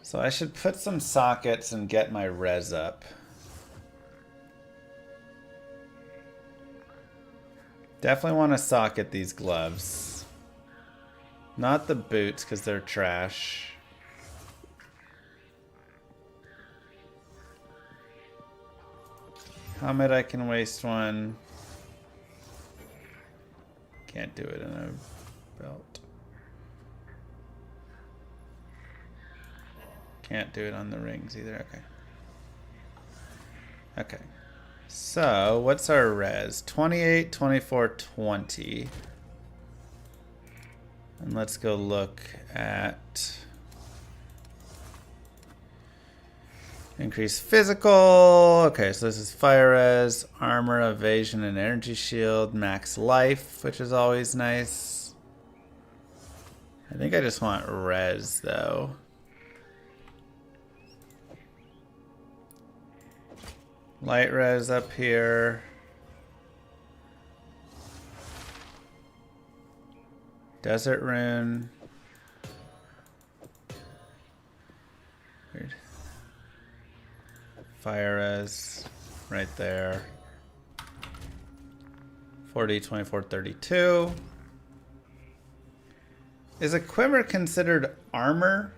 So I should put some sockets and get my res up. Definitely want to socket these gloves. Not the boots because they're trash. Helmet, I can waste one. Can't do it in a belt. Can't do it on the rings either. Okay. Okay. So, what's our res? 28, 24, 20. And let's go look at increase physical. Okay, so this is fire res, armor, evasion, and energy shield. Max life, which is always nice. I think I just want res though. Light res up here. Desert rune. Weird. Fire res right there. 40, 24, 32. Is a quiver considered armor?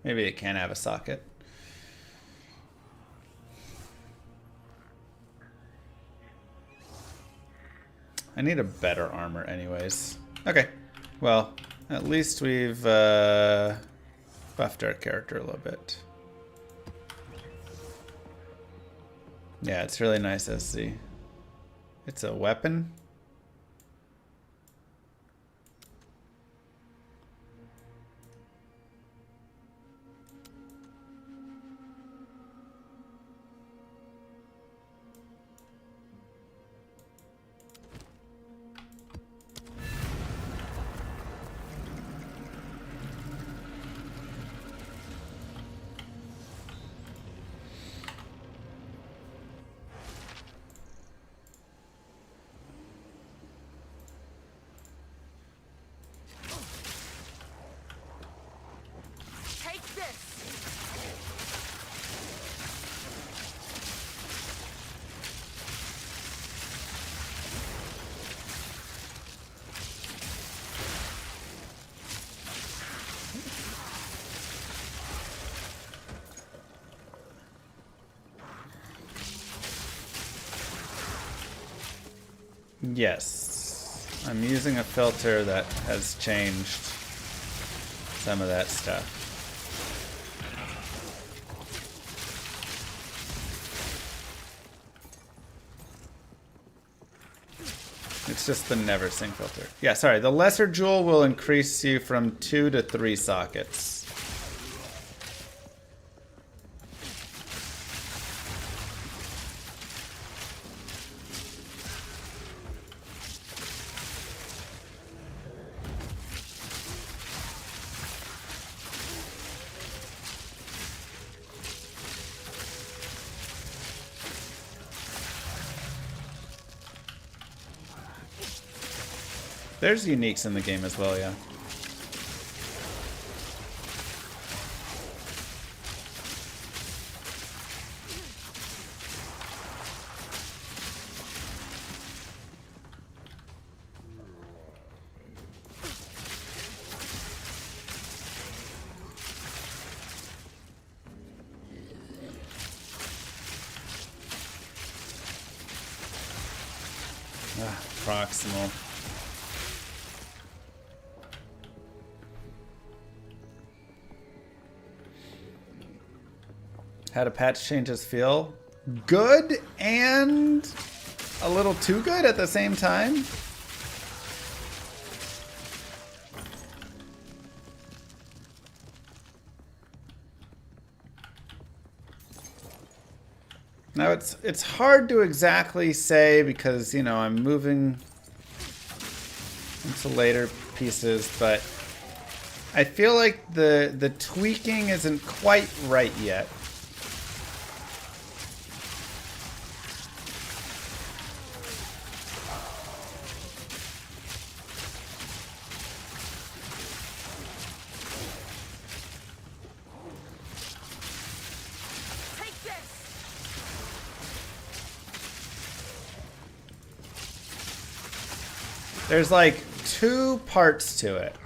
Maybe it can have a socket. I need a better armor anyways. Okay. Well, at least we've buffed our character a little bit. Yeah, it's really nice to see. It's a weapon. Yes, I'm using a filter that has changed some of that stuff. It's just the never sync filter. Yeah, sorry, the lesser jewel will increase you from 2 to 3 sockets. There's uniques in the game as well, yeah. Proximal. How do patch changes feel? Good and a little too good at the same time. Now it's hard to exactly say because, you know, I'm moving into later pieces, but I feel like the tweaking isn't quite right yet. There's like 2 parts to it.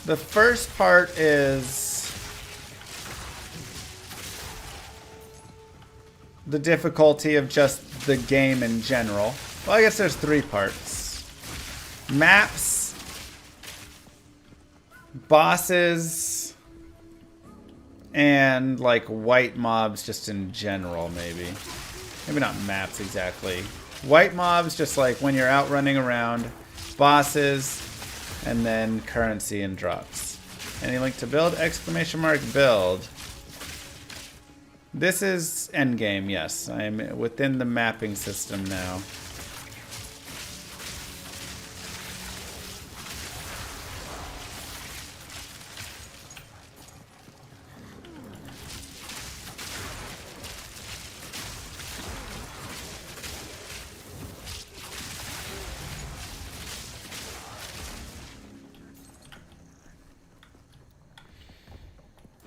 The first part is the difficulty of just the game in general. Well, I guess there's 3 parts. Maps, bosses, and like white mobs just in general, maybe. Maybe not maps exactly. White mobs, just like when you're out running around. Bosses, and then currency and drops. Any link to build? Exclamation mark build. This is endgame, yes. I am within the mapping system now.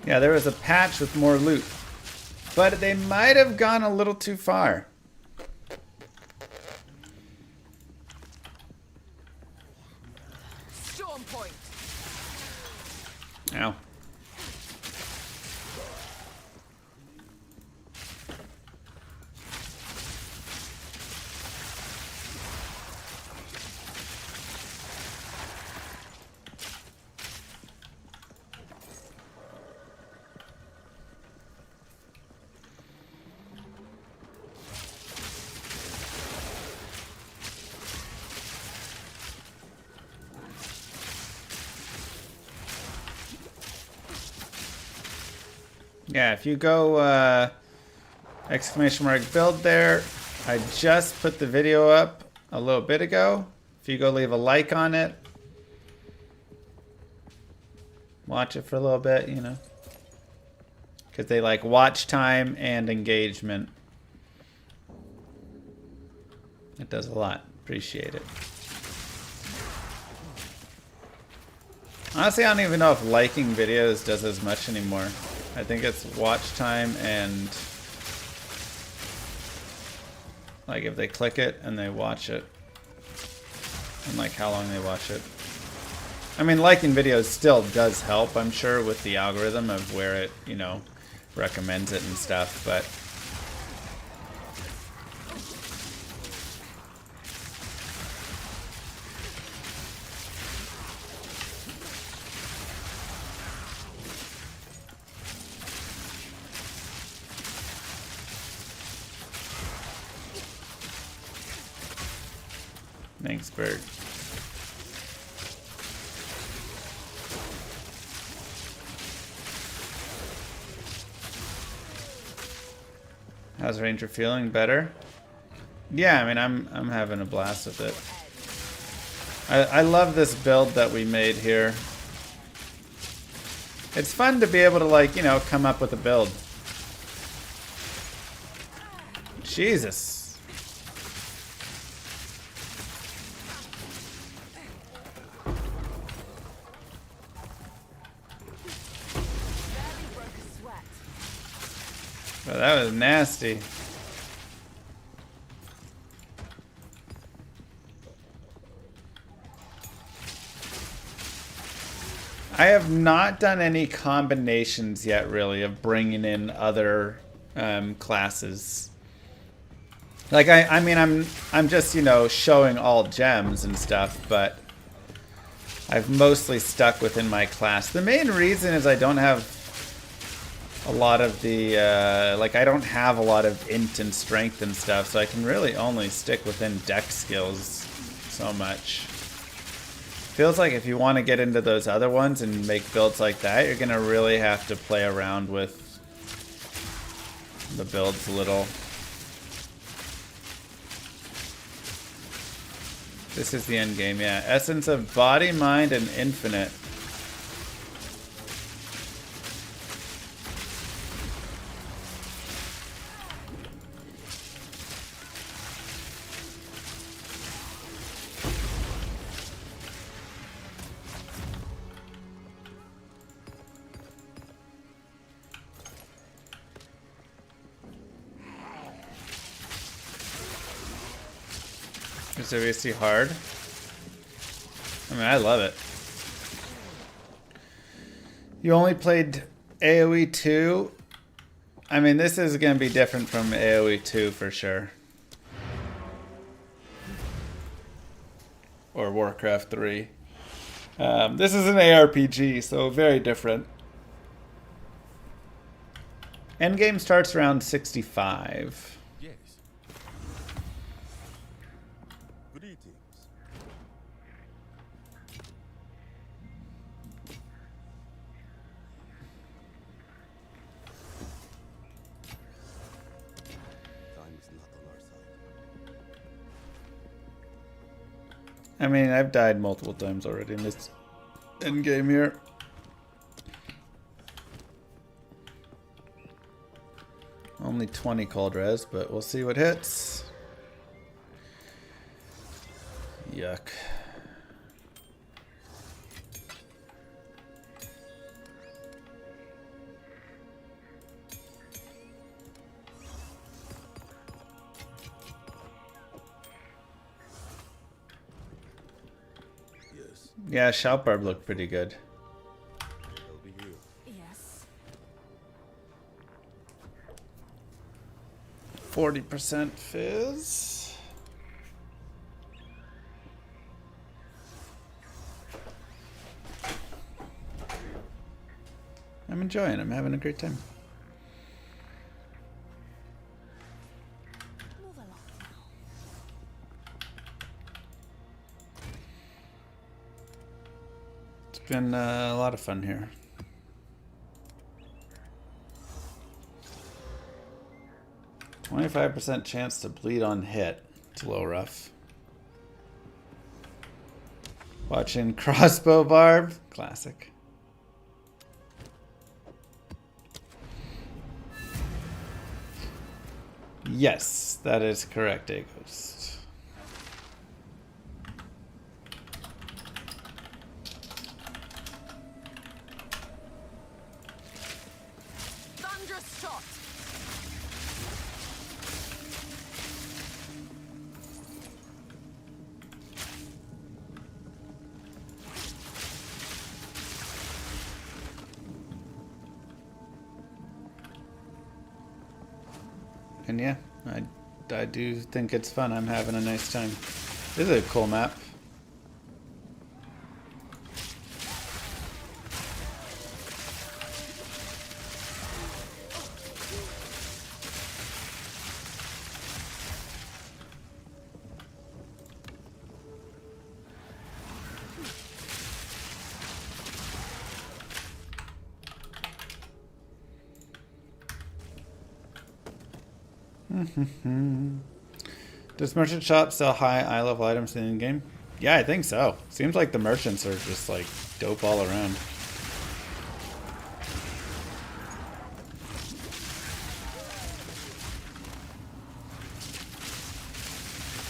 Yeah, there was a patch with more loot. But they might have gone a little too far. Storm point. Ow. Yeah, if you go exclamation mark build there, I just put the video up a little bit ago. If you go leave a like on it, watch it for a little bit, you know, because they like watch time and engagement. It does a lot. Appreciate it. Honestly, I don't even know if liking videos does as much anymore. I think it's watch time and like if they click it and they watch it and like how long they watch it. I mean, liking videos still does help, I'm sure, with the algorithm of where it, you know, recommends it and stuff, but thanks, Bird. How's Ranger feeling? Better? Yeah, I mean, I'm having a blast with it. I love this build that we made here. It's fun to be able to, like, you know, come up with a build. Jesus. Well, that was nasty. I have not done any combinations yet, really, of bringing in other classes. Like, I mean, I'm just, you know, showing all gems and stuff, but I've mostly stuck within my class. The main reason is I don't have a lot of the, like, I don't have a lot of int and strength and stuff, so I can really only stick within deck skills so much. Feels like if you want to get into those other ones and make builds like that, you're going to really have to play around with the builds a little. This is the end game, yeah. Essence of body, mind, and infinite. Is it seriously hard? I mean, I love it. You only played AoE 2? I mean, this is going to be different from AoE 2 for sure. Or Warcraft 3. This is an ARPG, so very different. Endgame starts around 65. I mean, I've died multiple times already in this endgame here. Only 20 cold res, but we'll see what hits. Yuck. Yeah, Shout Barb looked pretty good. I'll be here. Yes. 40% fizz. I'm enjoying it. I'm having a great time. Move along now. It's been a lot of fun here. %chance to bleed on hit. It's a little rough. Watching Crossbow Barb. Classic. Yes, that is correct, Aghost. Thunderous shot. And yeah, I do think it's fun. I'm having a nice time. This is a cool map. Does merchant shop sell high eye level items in the game? Yeah, I think so. Seems like the merchants are just like dope all around.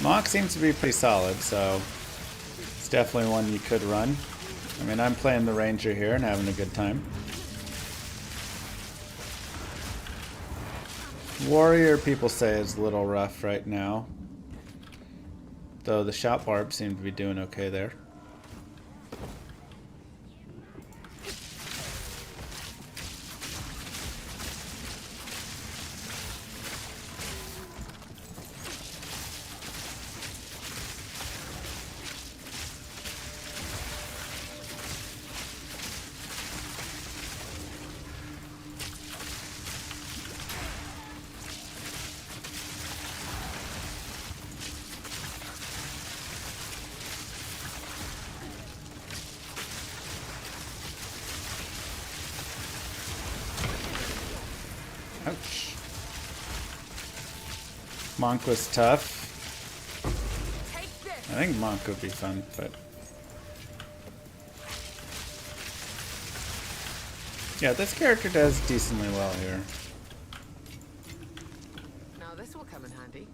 Mock seems to be pretty solid, so it's definitely one you could run. I mean, I'm playing the Ranger here and having a good time. Warrior, people say, is a little rough right now. Though the Shout Barb seem to be doing okay there. Ouch. Monk was tough. I think Monk would be fun, but... yeah, this character does decently well here. Now this will come in handy.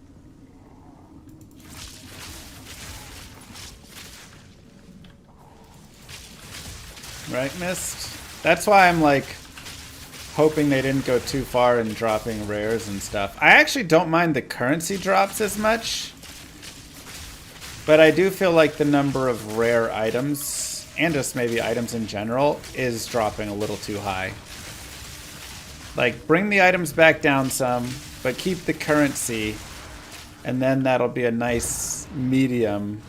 Right, Mist? That's why I'm like hoping they didn't go too far in dropping rares and stuff. I actually don't mind the currency drops as much, but I do feel like the number of rare items, and just maybe items in general, is dropping a little too high. Like, bring the items back down some, but keep the currency, and then that'll be a nice medium.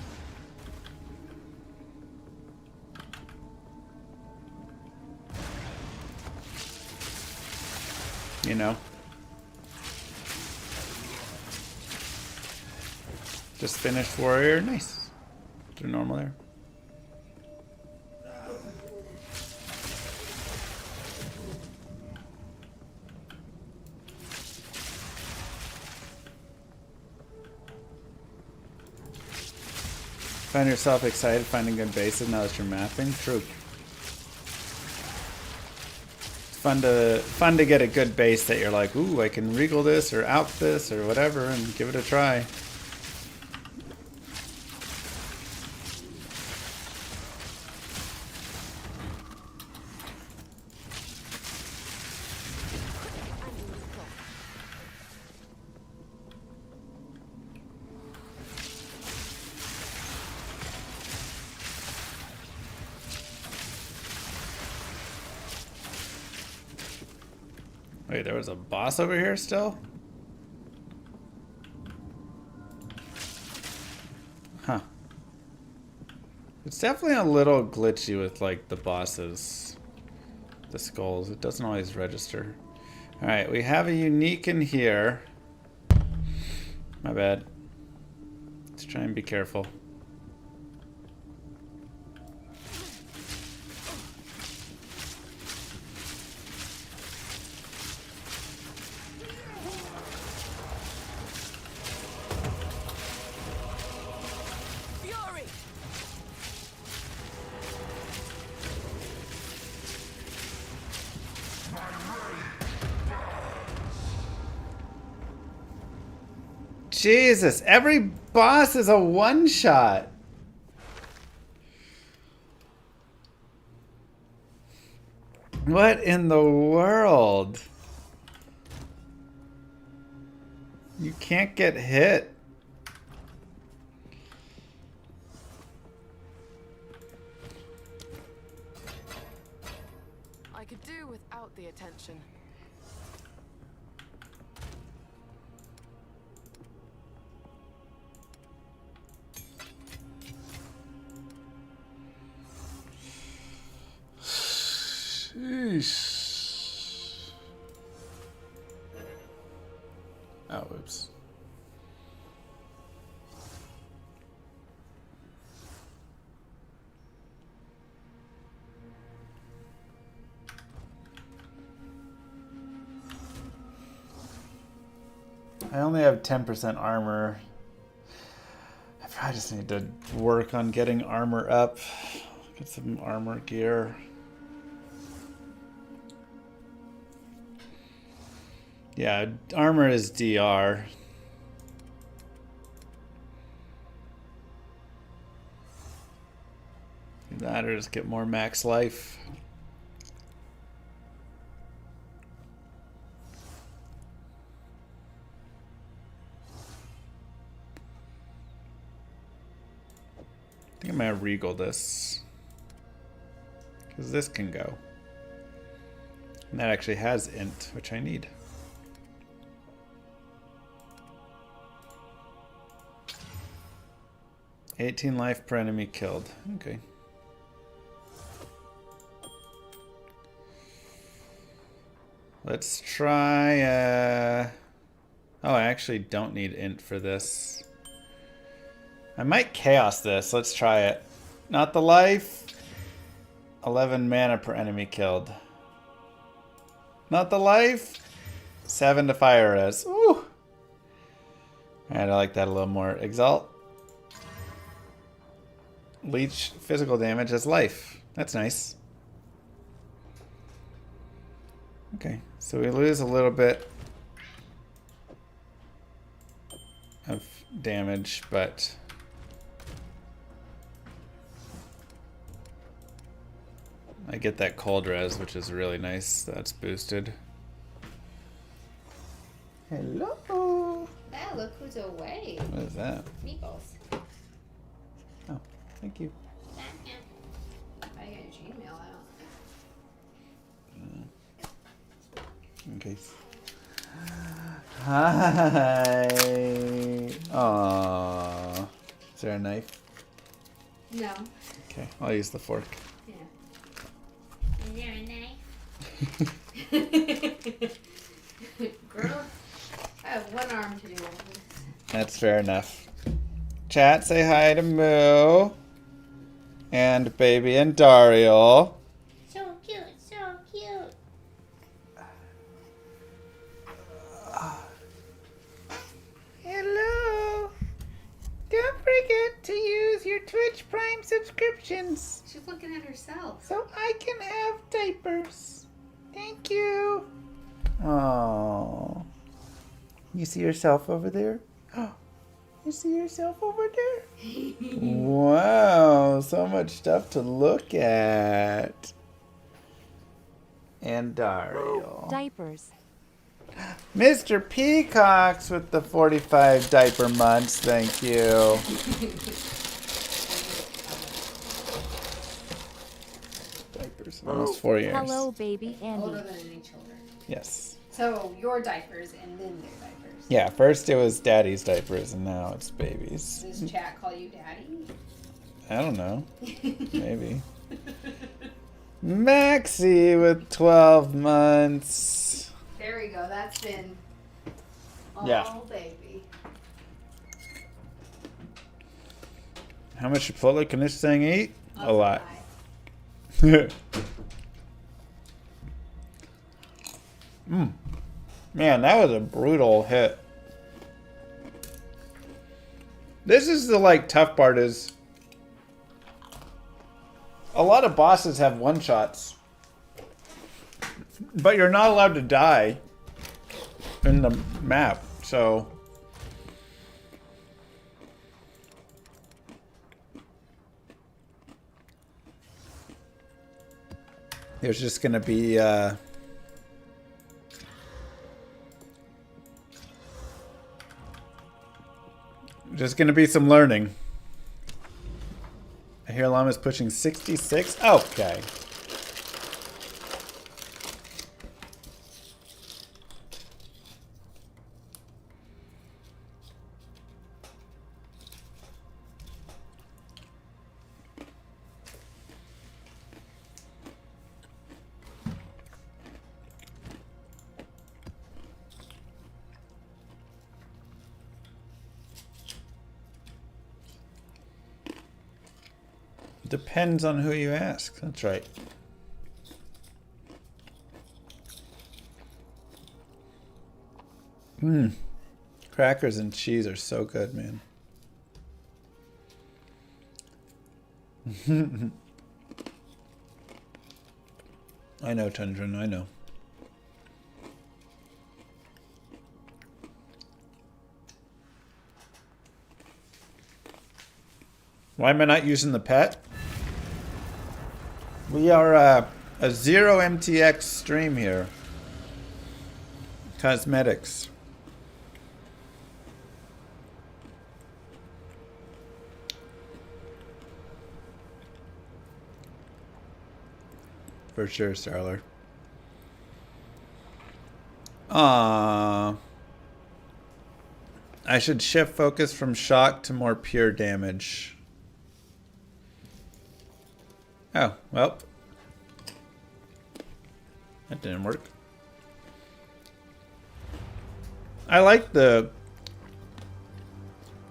You know? Just finished Warrior. Nice. Do normal there. Find yourself excited finding good bases now that you're mapping? True. Fun to get a good base that you're like, ooh, I can regal this or out this or whatever and give it a try. Wait, there was a boss over here still? Huh. It's definitely a little glitchy with like the bosses. The skulls. It doesn't always register. Alright, we have a unique in here. My bad. Let's try and be careful. Jesus, every boss is a one-shot. What in the world? You can't get hit. I could do without the attention. Sheesh. Oh, oops. I only have 10% armor. I probably just need to work on getting armor up. Get some armor gear. Yeah, armor is DR. That or just get more max life. I think I'm gonna regal this. Because this can go. And that actually has int, which I need. 18 life per enemy killed. Okay. Let's try, oh, I actually don't need int for this. I might chaos this. Let's try it. Not the life. 11 mana per enemy killed. Not the life. 7 to fire res. Ooh. Alright, I like that a little more. Exalt. Leech physical damage as life. That's nice. Okay, so we lose a little bit of damage, but I get that cold res, which is really nice. That's boosted. Hello. Oh, look who's away. What is that? Meatballs. Oh, thank you. I got your Gmail out. In case. Hi. Aww. Is there a knife? No. Okay, I'll use the fork. Yeah. Is there a knife? Girl, I have one arm to do all this. That's fair enough. Chat, say hi to Moo. And Baby and Dario. So cute, so cute. Hello. Don't forget to use your Twitch Prime subscriptions She's looking at herself. so I can have diapers. Thank you. Oh. You see yourself over there? You see yourself over there? Wow, so much stuff to look at. And Dario. Diapers. Mr. Peacocks with the 45 diaper months. Thank you. Diapers. Almost 4 years. Hello, baby Andy. Older than any children. Yes. So your diapers and then their diapers. Yeah, first it was daddy's diapers and now it's baby's. Does chat call you daddy? I don't know. Maybe. Maxie with 12 months. There we go. That's been all baby. How much Chipotle can this thing eat? A lot. Man, that was a brutal hit. This is the like tough part is a lot of bosses have one-shots. But you're not allowed to die in the map, so there's just gonna be some learning. I hear Llama's pushing 66. Okay. Depends on who you ask. That's right. Crackers and cheese are so good, man. I know, Tundran, I know. Why am I not using the pet? We are a 0 MTX stream here. Cosmetics. For sure, Starler. I should shift focus from shock to more pure damage. Oh, well. That didn't work. I like the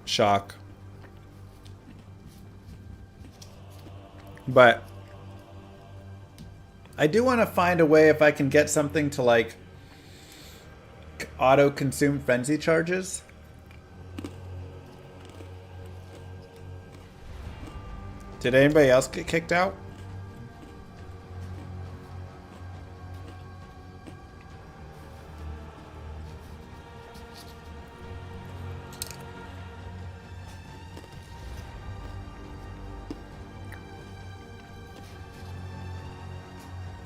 shock. But I do want to find a way if I can get something to like auto-consume frenzy charges. Did anybody else get kicked out?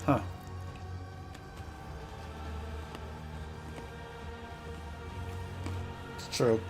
Huh. It's true.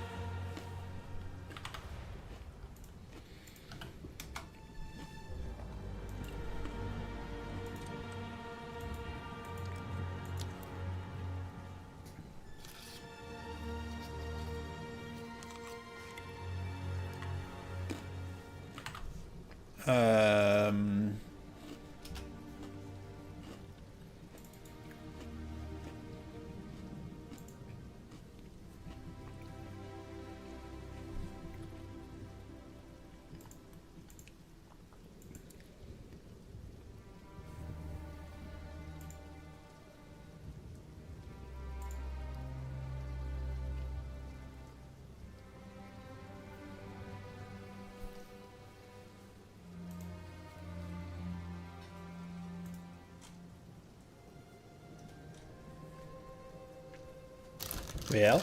Well,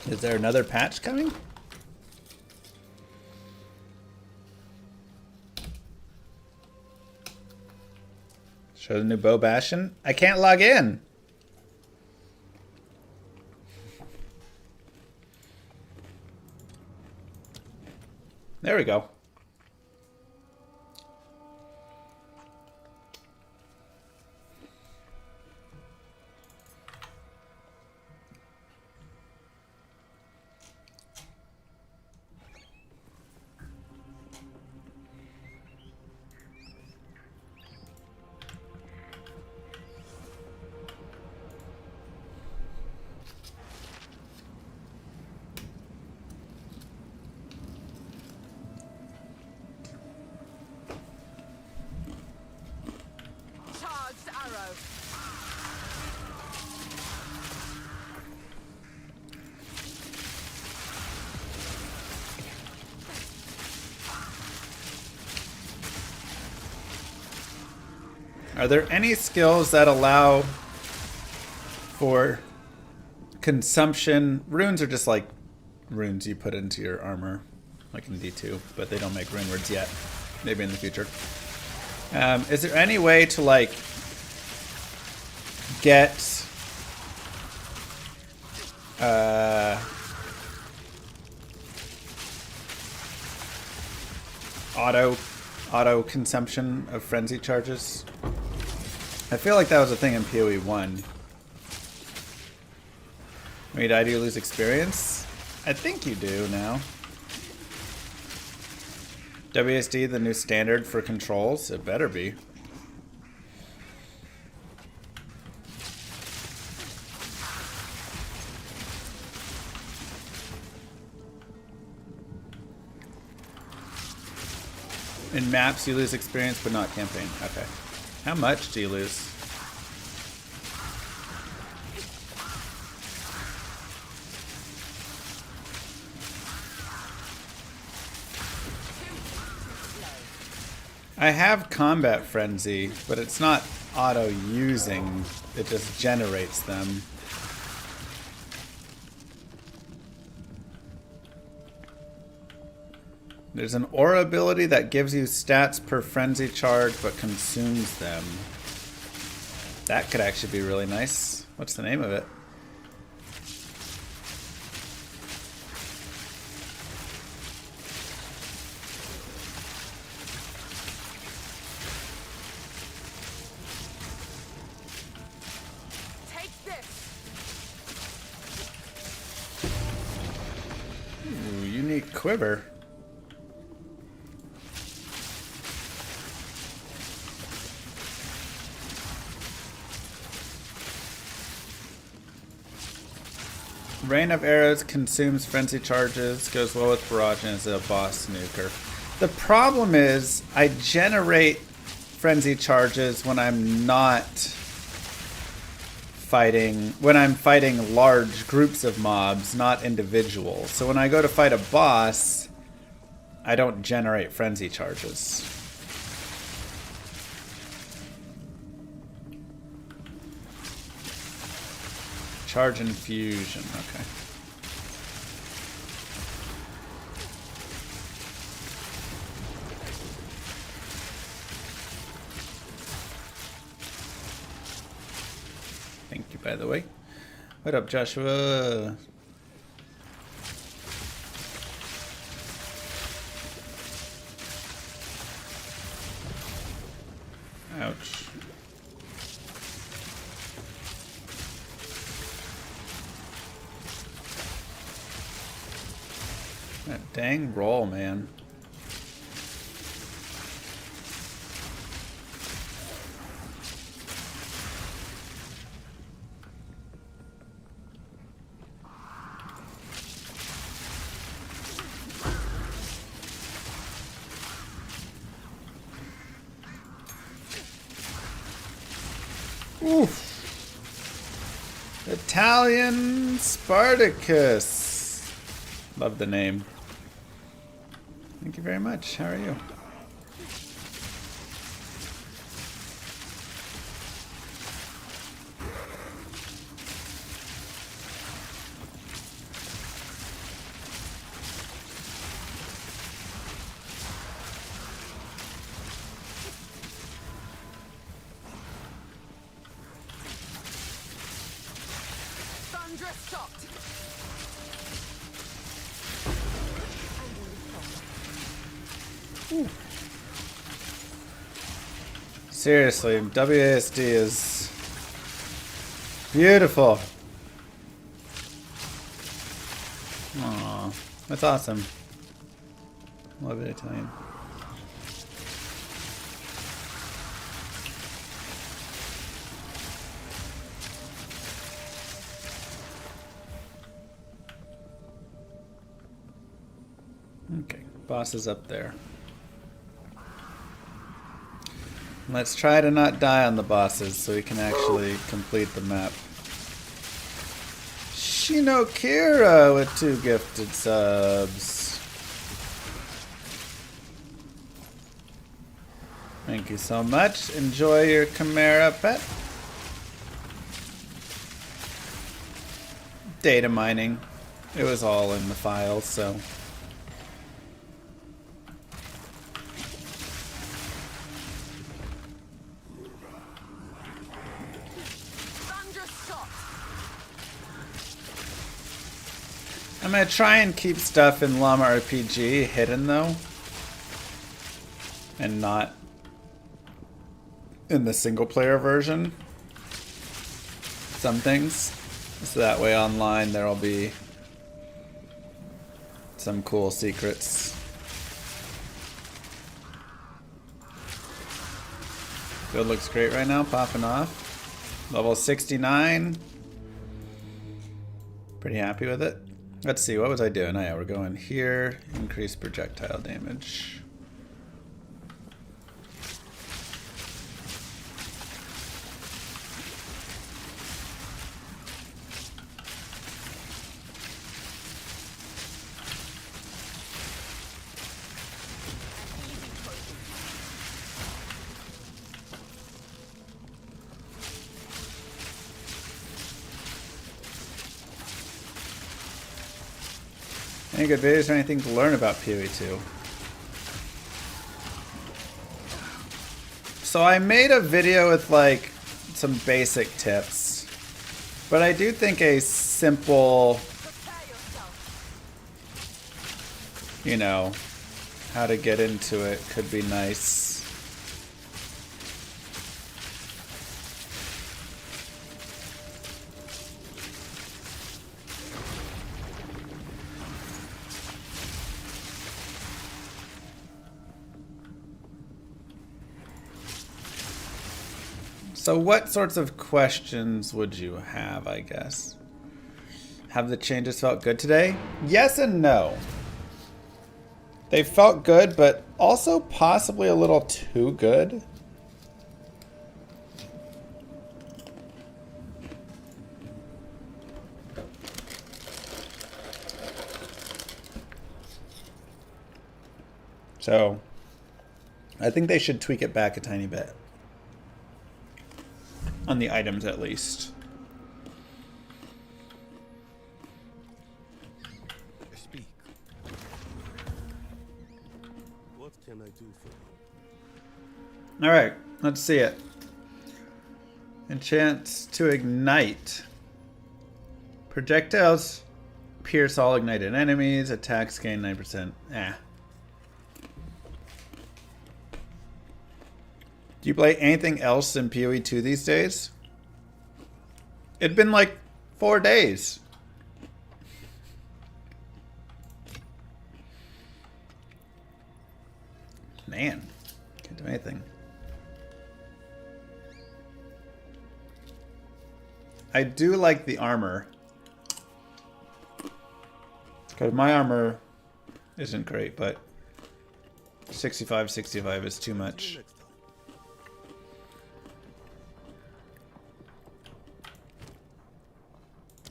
is there another patch coming? Show the new Bo Bastion. I can't log in. There we go. Are there any skills that allow for consumption? Runes are just like runes you put into your armor, like in D2, but they don't make rune words yet. Maybe in the future. Is there any way to like get auto consumption of frenzy charges? I feel like that was a thing in PoE 1. When you die, do you lose experience? I think you do now. WSD, the new standard for controls? It better be. In maps, you lose experience, but not campaign. Okay. How much do you lose? I have Combat Frenzy, but it's not auto-using. It just generates them. There's an aura ability that gives you stats per frenzy charge, but consumes them. That could actually be really nice. What's the name of it? Take this. Ooh, unique quiver. Rain of Arrows consumes frenzy charges, goes well with barrage, and is a boss nuker. The problem is I generate frenzy charges when I'm not fighting, when I'm fighting large groups of mobs, not individuals. So when I go to fight a boss, I don't generate frenzy charges. Charge infusion, okay. Thank you, by the way. What up, Joshua? Ouch. That dang roll, man. Oof. Italian Spartacus. Love the name. Thank you very much. How are you? Thunderous shot. Seriously, WASD is beautiful. Aww, that's awesome. Love it, Italian. Okay, boss is up there. Let's try to not die on the bosses so we can actually complete the map. Shinokira with 2 gifted subs. Thank you so much. Enjoy your Chimera pet. Data mining. It was all in the files, so. I'm gonna try and keep stuff in Llama RPG hidden though. And not in the single player version. Some things. So that way online there'll be some cool secrets. Build looks great right now, popping off. Level 69. Pretty happy with it. Let's see, what was I doing? Oh yeah, we're going here. Increase projectile damage. Any good videos or anything to learn about PoE2? So I made a video with like some basic tips, but I do think a simple, you know, how to get into it could be nice. So what sorts of questions would you have, I guess? Have the changes felt good today? Yes and no. They felt good, but also possibly a little too good. So, I think they should tweak it back a tiny bit. On the items, at least. Speak. What can I do for you? All right, let's see it. Enchant to ignite. Projectiles pierce all ignited enemies. Attacks gain 9%. Do you play anything else in PoE2 these days? It'd been like 4 days. Man, can't do anything. I do like the armor. Because my armor isn't great, but 65 is too much.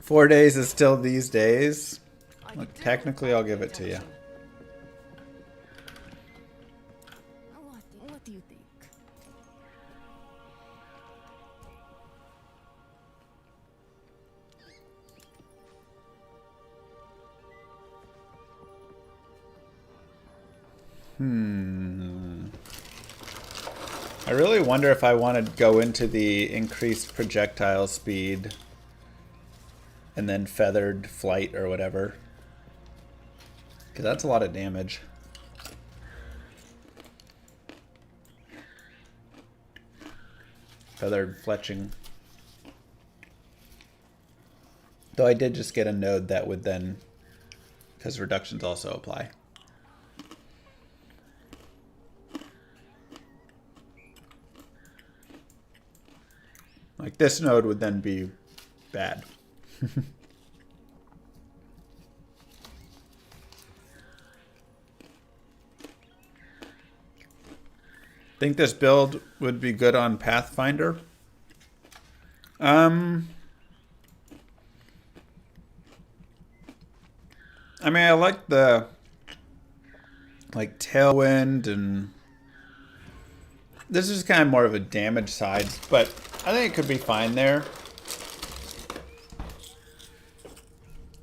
4 days is still these days. Look, technically, I'll give it to you. What do you think? I really wonder if I want to go into the increased projectile speed and then feathered flight or whatever. Because that's a lot of damage. Feathered fletching. Though I did just get a node that would then, because reductions also apply. Like this node would then be bad. Think this build would be good on Pathfinder? I mean, I like the like Tailwind and This is kind of more of a damage side, but I think it could be fine there.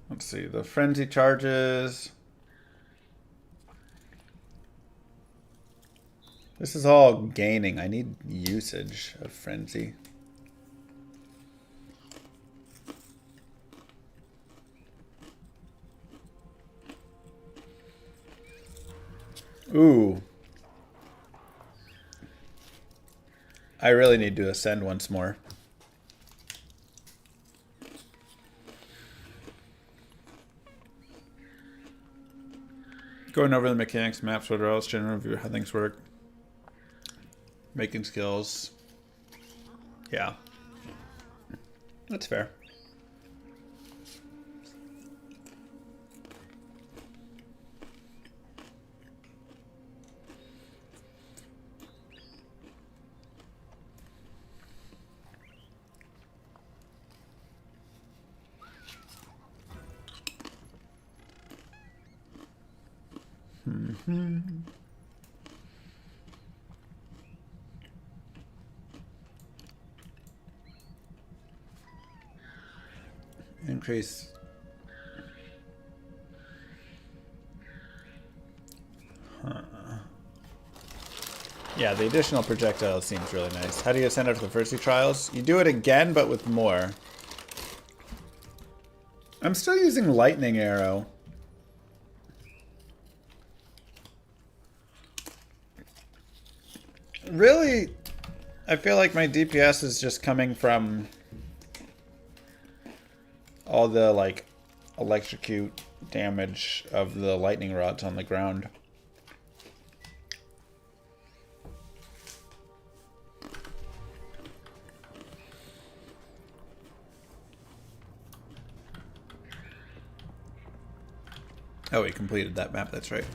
Let's see, the frenzy charges. This is all gaining. I need usage of frenzy. Ooh. I really need to ascend once more. Going over the mechanics, maps, what else, general review, how things work. Making skills. Yeah. That's fair. Increase. Yeah, the additional projectile seems really nice. How do you ascend after the first two trials? You do it again, but with more. I'm still using lightning arrow. Really, I feel like my DPS is just coming from all the, like, electrocute damage of the lightning rods on the ground. Oh, we completed that map, that's right.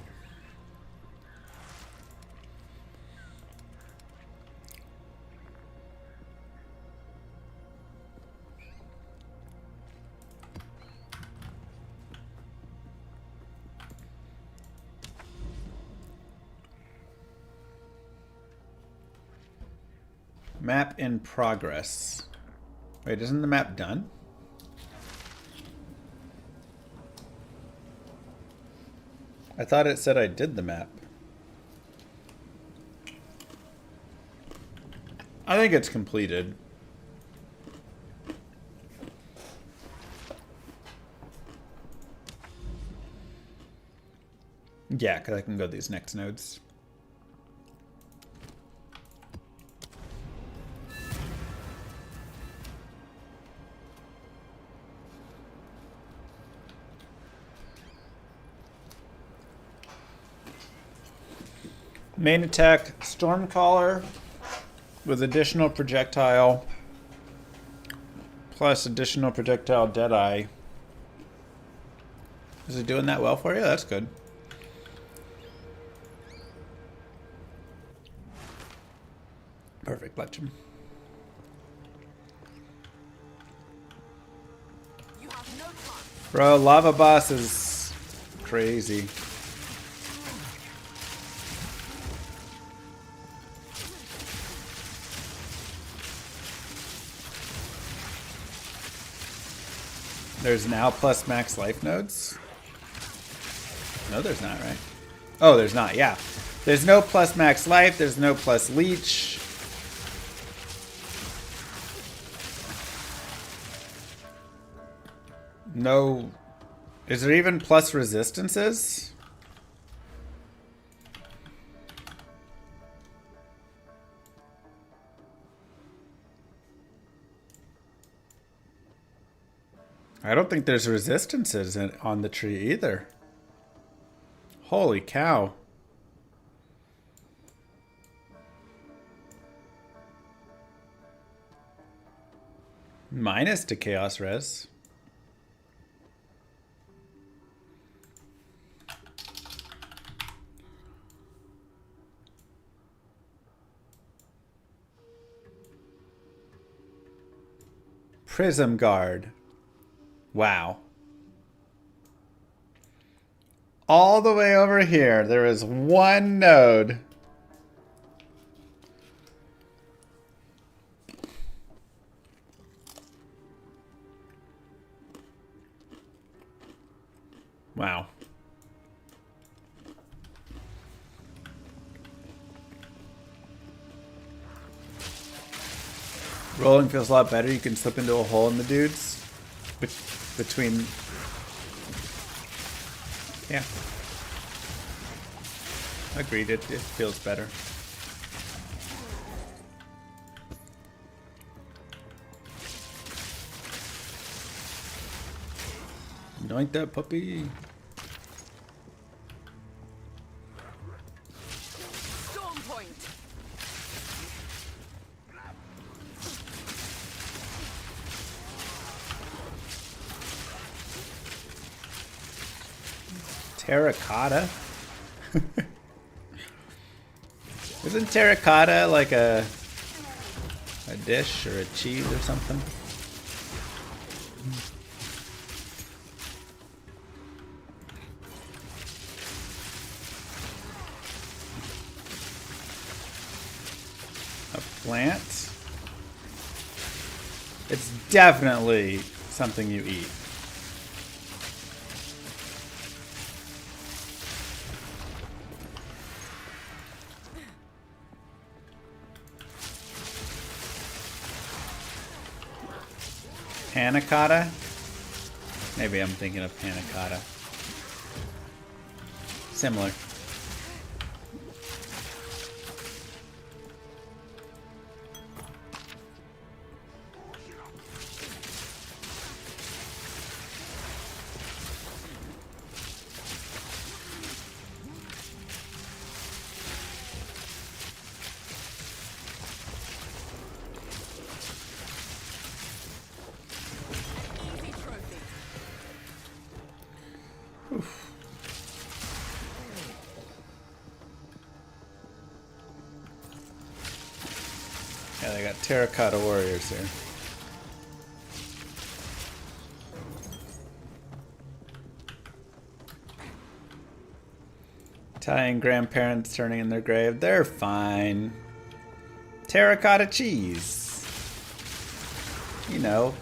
Map in progress. Wait, isn't the map done? I thought it said I did the map. I think it's completed. Yeah, because I can go these next nodes. Main attack, Stormcaller with additional projectile plus additional projectile Deadeye. Is it doing that well for you? That's good. Perfect, Bletchem. Bro, Lava Boss is crazy. There's now plus max life nodes? No, there's not, right? Oh, there's not, yeah. There's no plus max life, there's no plus leech. No. Is there even plus resistances? I don't think there's resistances on the tree either. Holy cow. Minus to Chaos Res. Prism Guard. Wow. All the way over here, there is one node Wow. Rolling feels a lot better. You can slip into a hole in the dudes. Between... Yeah. Agreed, it feels better. Anoint that puppy. Storm point. Terracotta? Isn't terracotta like a dish or a cheese or something? A plant? It's definitely something you eat. Panna cotta? Maybe I'm thinking of panna cotta. Similar. Yeah, they got terracotta warriors here. Italian grandparents turning in their grave. They're fine. Terracotta cheese. You know.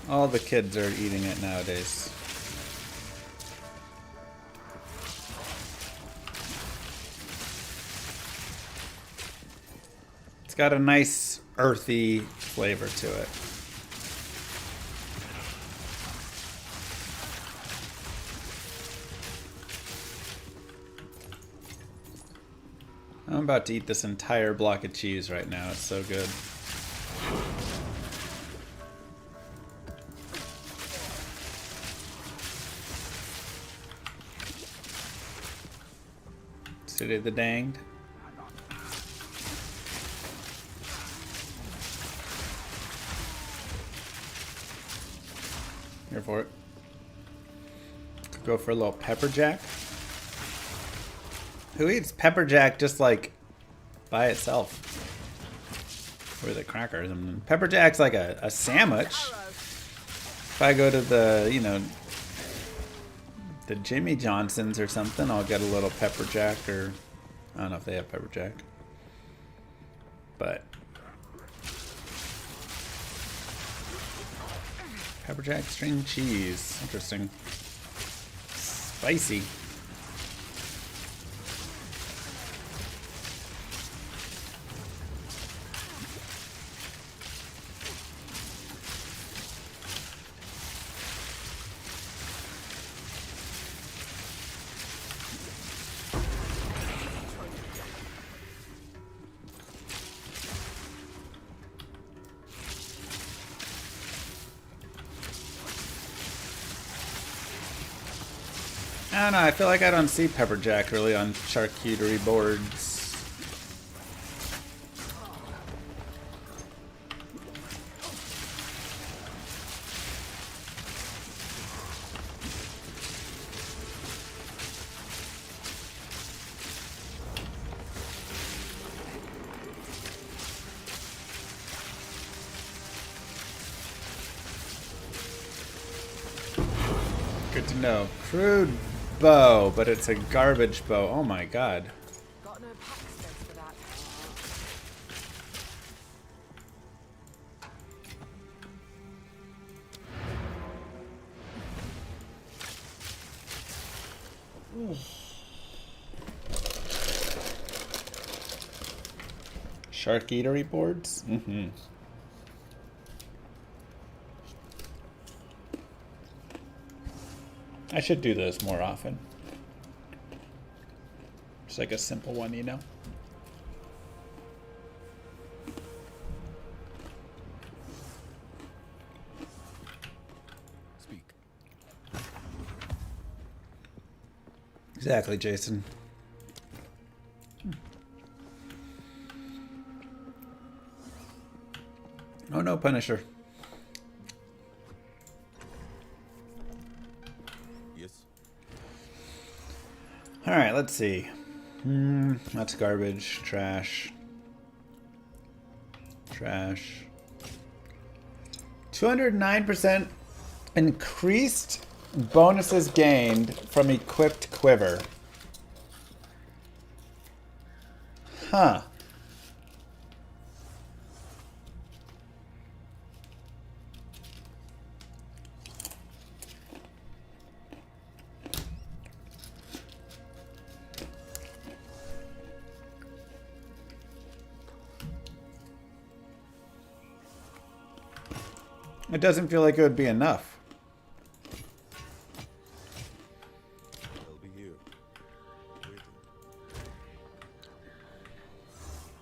All the kids are eating it nowadays. It's got a nice earthy flavor to it. I'm about to eat this entire block of cheese right now. It's so good. City of the Danged. Here for it. Could go for a little pepper jack. Who eats pepper jack just like by itself? Or the crackers? I mean, pepper jack's like a sandwich. If I go to the, you know, the Jimmy Johnsons or something, I'll get a little pepper jack, or I don't know if they have pepper jack. But pepper jack string cheese. Interesting. Spicy. I don't know, I feel like I don't see pepper jack really on charcuterie boards. Good to know. Crude bow, but it's a garbage bow. Oh my god. Got no pack space for that. Shark eatery boards? Mm-hmm. I should do those more often. Just like a simple one, you know? Speak. Exactly, Jason. Oh no, Punisher. Yes. Alright, let's see. That's garbage. Trash. Trash. 209% increased bonuses gained from equipped quiver. Huh. It doesn't feel like it would be enough. I'll be here. Waiting.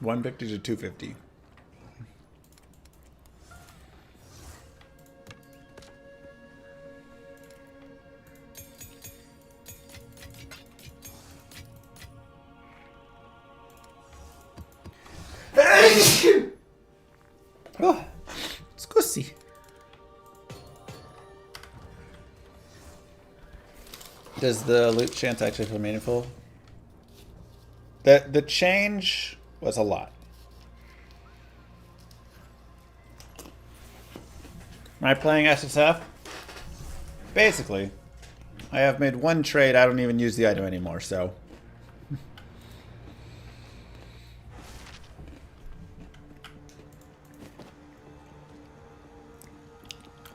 150 to 250. Oh, scusi. Does the loot chance actually feel meaningful? The change was a lot. Am I playing SSF? Basically. I have made one trade, I don't even use the item anymore, so.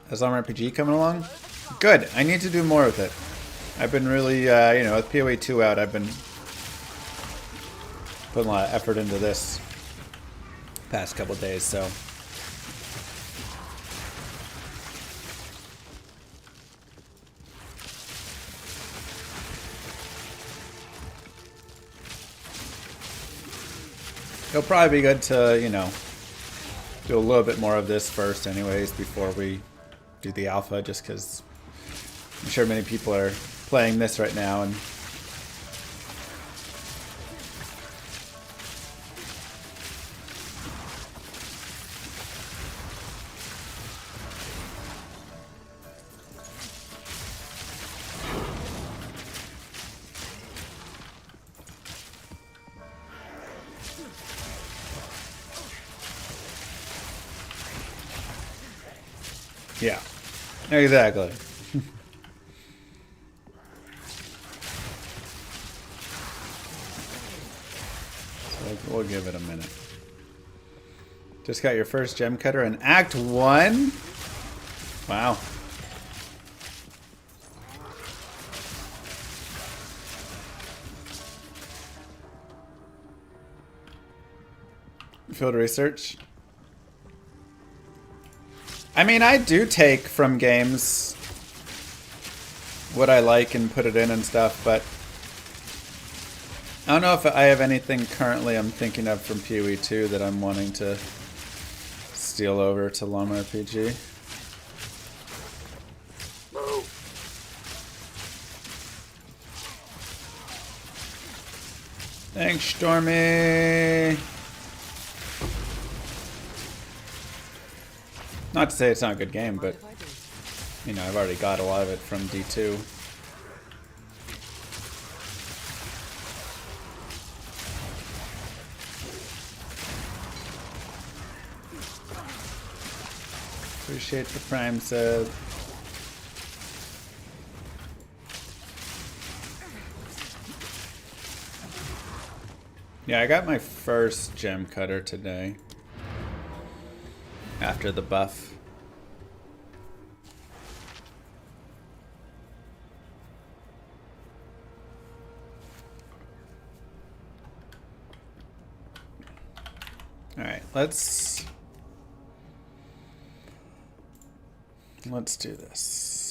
Islam RPG coming along? Good, I need to do more with it. I've been really, you know, with PoE 2 out, I've been putting a lot of effort into this past couple days, so. It'll probably be good to, you know, do a little bit more of this first anyways before we do the alpha, just because I'm sure many people are playing this right now and yeah, exactly. We'll give it a minute. Just got your first gem cutter in Act 1? Wow. Field research. I mean, I do take from games what I like and put it in and stuff, but I don't know if I have anything currently I'm thinking of from PoE 2 that I'm wanting to steal over to Lom RPG. Thanks, Stormy! Not to say it's not a good game, but, you know, I've already got a lot of it from D2. Appreciate the Prime sub. Yeah, I got my first gem cutter today. After the buff. Alright, let's do this.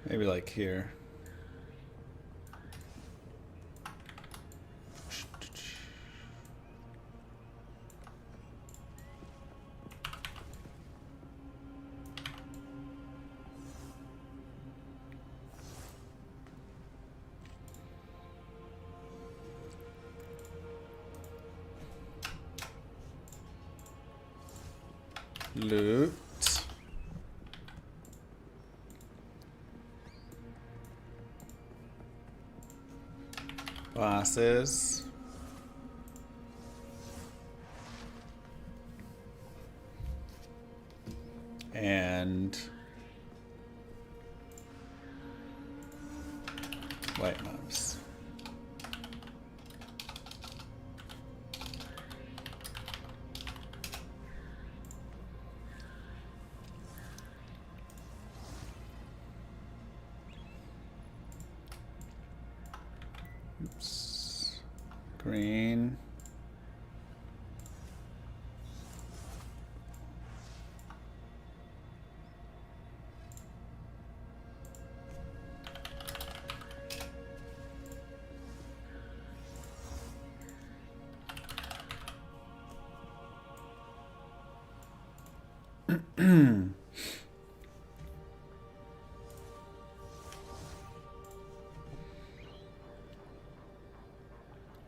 Maybe like here. Loot. Bosses. And white mobs. Oops. Green.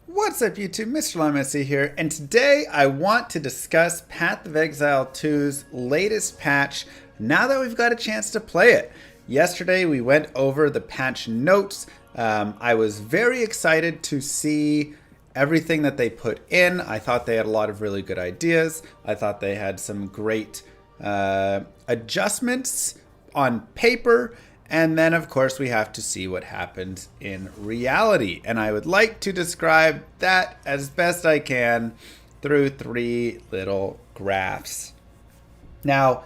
What's up YouTube, Mr. Lemessy here, and today I want to discuss Path of Exile 2's latest patch now that we've got a chance to play it. Yesterday we went over the patch notes. I was very excited to see everything that they put in. I thought they had a lot of really good ideas. I thought they had some great adjustments on paper. And then, of course, we have to see what happens in reality. And I would like to describe that as best I can through 3 little graphs. Now,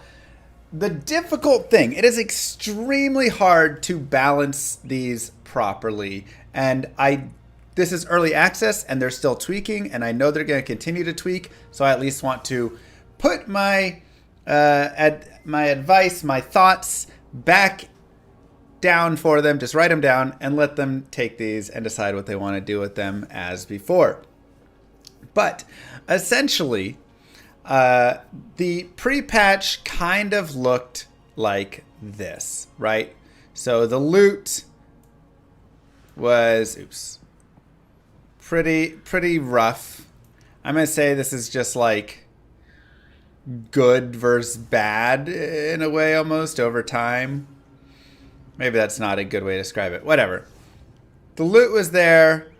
the difficult thing, it is extremely hard to balance these properly. And this is early access and they're still tweaking, and I know they're going to continue to tweak. So I at least want to put my advice, my thoughts back down for them, just write them down and let them take these and decide what they want to do with them as before. But essentially, the pre-patch kind of looked like this, right? So the loot was, pretty rough. I'm going to say this is just like good versus bad in a way almost over time. Maybe that's not a good way to describe it. Whatever. The loot was there.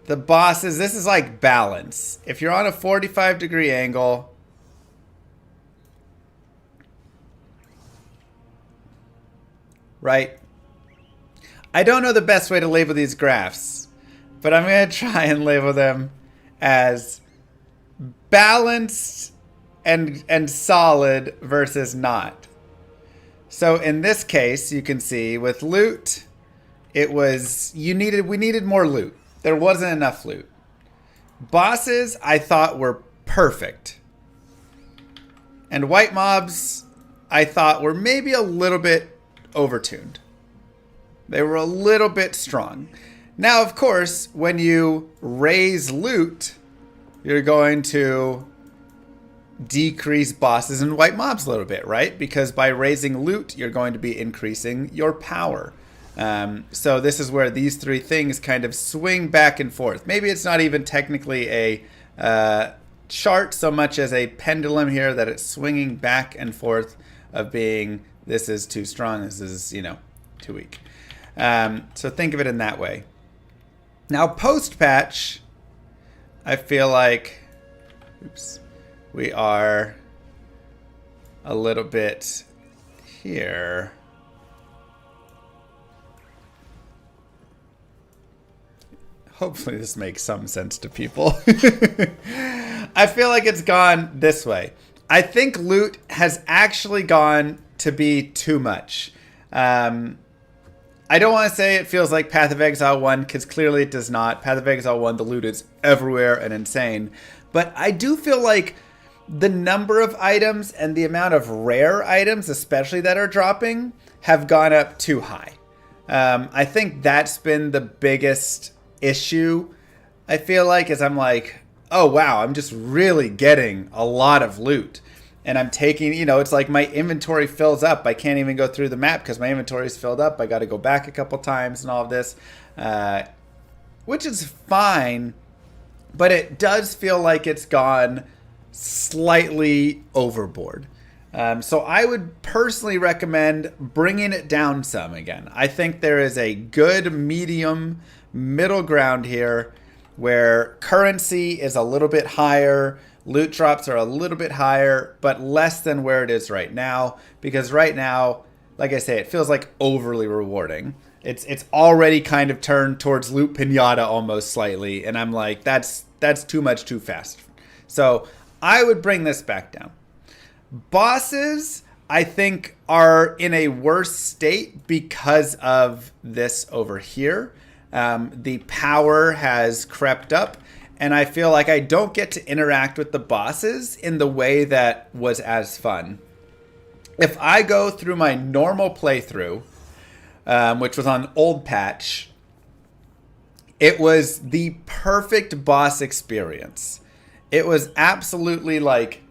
The bosses, this is like balance. If you're on a 45-degree angle, right? I don't know the best way to label these graphs, but I'm going to try and label them as balanced and solid versus not. So in this case, you can see with loot, it was, we needed more loot. There wasn't enough loot. Bosses, I thought were perfect. And white mobs, I thought were maybe a little bit overtuned. They were a little bit strong. Now, of course, when you raise loot, you're going to decrease bosses and white mobs a little bit, right? Because by raising loot, you're going to be increasing your power. So this is where these three things kind of swing back and forth. Maybe it's not even technically a chart so much as a pendulum here, that it's swinging back and forth of being, this is too strong, this is, too weak. So think of it in that way. Now post-patch, I feel like, we are a little bit here. Hopefully this makes some sense to people. I feel like it's gone this way. I think loot has actually gone to be too much. I don't want to say it feels like Path of Exile 1, because clearly it does not. Path of Exile 1, the loot is everywhere and insane. But I do feel like the number of items and the amount of rare items, especially that are dropping, have gone up too high. I think that's been the biggest issue, I feel like, is I'm like, oh wow, I'm just really getting a lot of loot. And I'm taking, it's like my inventory fills up. I can't even go through the map because my inventory is filled up. I got to go back a couple times and all of this, which is fine. But it does feel like it's gone slightly overboard. So I would personally recommend bringing it down some again. I think there is a good middle ground here where currency is a little bit higher, loot drops are a little bit higher, but less than where it is right now. Because right now, like I say, it feels like overly rewarding. It's already kind of turned towards loot pinata almost slightly, and I'm like, that's too much too fast. So I would bring this back down. Bosses, I think, are in a worse state because of this over here. The power has crept up, and I feel like I don't get to interact with the bosses in the way that was as fun. If I go through my normal playthrough, which was on old patch, it was the perfect boss experience. It was absolutely like,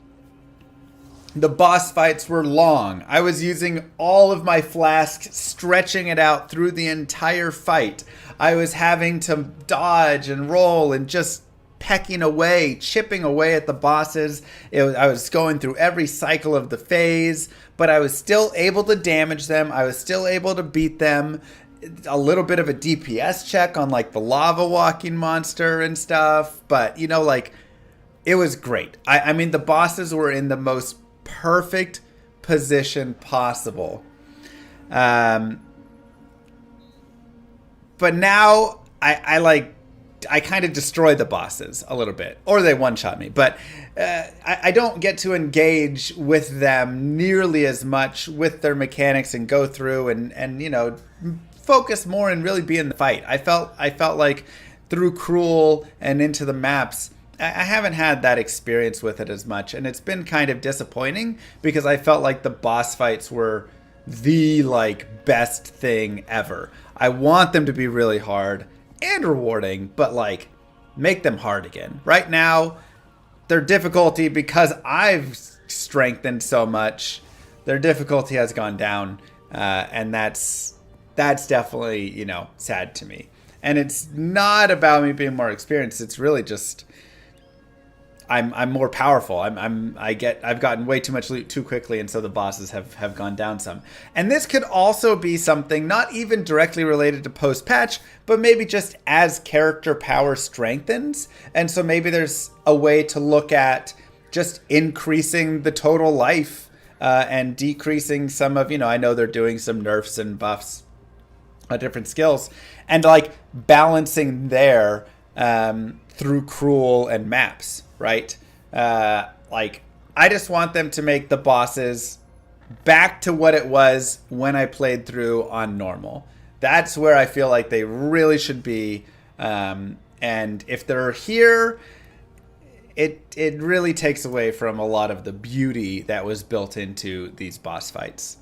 the boss fights were long. I was using all of my flasks, stretching it out through the entire fight. I was having to dodge and roll and just pecking away, chipping away at the bosses. I was going through every cycle of the phase, but I was still able to damage them. I was still able to beat them. A little bit of a DPS check on like the lava walking monster and stuff, but it was great. I mean, the bosses were in the most perfect position possible. But now I kind of destroy the bosses a little bit, or they one-shot me, but I don't get to engage with them nearly as much with their mechanics and go through and focus more and really be in the fight. I felt like through Cruel and into the maps, I haven't had that experience with it as much, and it's been kind of disappointing because I felt like the boss fights were the best thing ever. I want them to be really hard and rewarding, but make them hard again. Right now, their difficulty, because I've strengthened so much, their difficulty has gone down, and that's definitely sad to me. And it's not about me being more experienced. It's really just I'm more powerful. I've gotten way too much loot too quickly, and so the bosses have gone down some. And this could also be something not even directly related to post-patch, but maybe just as character power strengthens. And so maybe there's a way to look at just increasing the total life and decreasing some of, I know they're doing some nerfs and buffs on different skills, and balancing there through Cruel and maps. Right? I just want them to make the bosses back to what it was when I played through on normal. That's where I feel like they really should be. And if they're here, it really takes away from a lot of the beauty that was built into these boss fights.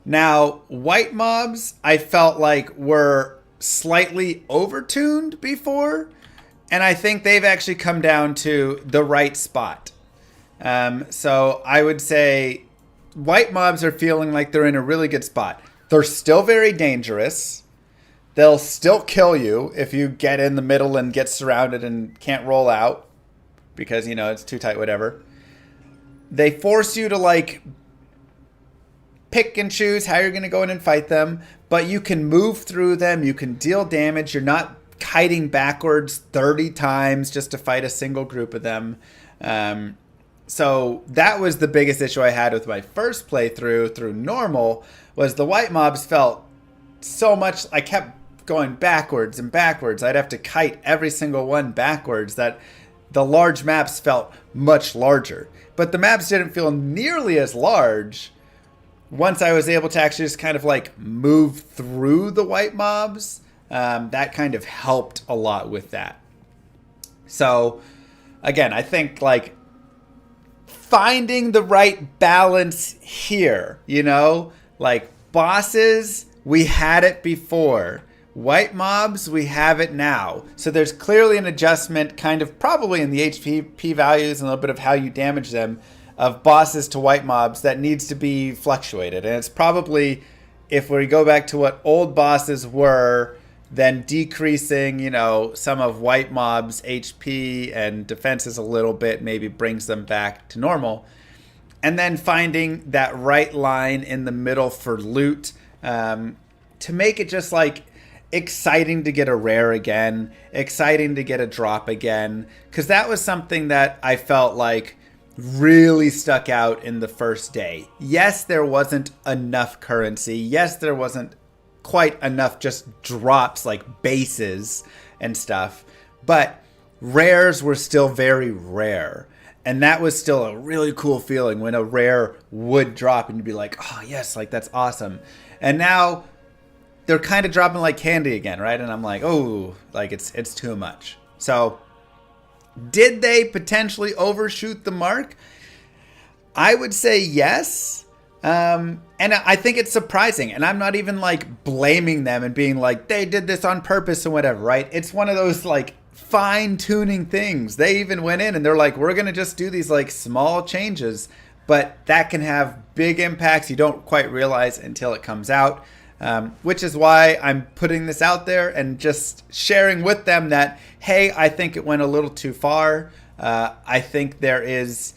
Now, white mobs, I felt like were slightly overtuned before. And I think they've actually come down to the right spot. So I would say white mobs are feeling like they're in a really good spot. They're still very dangerous. They'll still kill you if you get in the middle and get surrounded and can't roll out because, you know, it's too tight, whatever. They force you to, like, pick and choose how you're going to go in and fight them, but you can move through them. You can deal damage. You're not kiting backwards 30 times just to fight a single group of them. So that was the biggest issue I had with my first playthrough through normal, was the white mobs felt so much. I kept going backwards and backwards. I'd have to kite every single one backwards, that the large maps felt much larger. But the maps didn't feel nearly as large once I was able to actually just kind of like move through the white mobs. That kind of helped a lot with that. So again, I think like finding the right balance here, you know, like bosses, we had it before. White mobs, we have it now. So there's clearly an adjustment, kind of probably in the HP values and a little bit of how you damage them, of bosses to white mobs that needs to be fluctuated. And it's probably, if we go back to what old bosses were, then decreasing, you know, some of white mobs' HP and defenses a little bit, maybe brings them back to normal. And then finding that right line in the middle for loot, to make it just like exciting to get a rare again, exciting to get a drop again, because that was something that I felt like really stuck out in the first day. Yes, there wasn't enough currency. Yes, there wasn't quite enough just drops like bases and stuff, but rares were still very rare. And that was still a really cool feeling when a rare would drop and you'd be like, oh yes, like that's awesome. And now they're kind of dropping like candy again, right? And I'm like, oh, like it's too much. So did they potentially overshoot the mark? I would say yes. And I think it's surprising. And I'm not even like blaming them and being like, they did this on purpose and whatever, right? It's one of those like fine-tuning things. They even went in and they're like, we're going to just do these like small changes, but that can have big impacts you don't quite realize until it comes out. Which is why I'm putting this out there and just sharing with them that, hey, I think it went a little too far. I think there is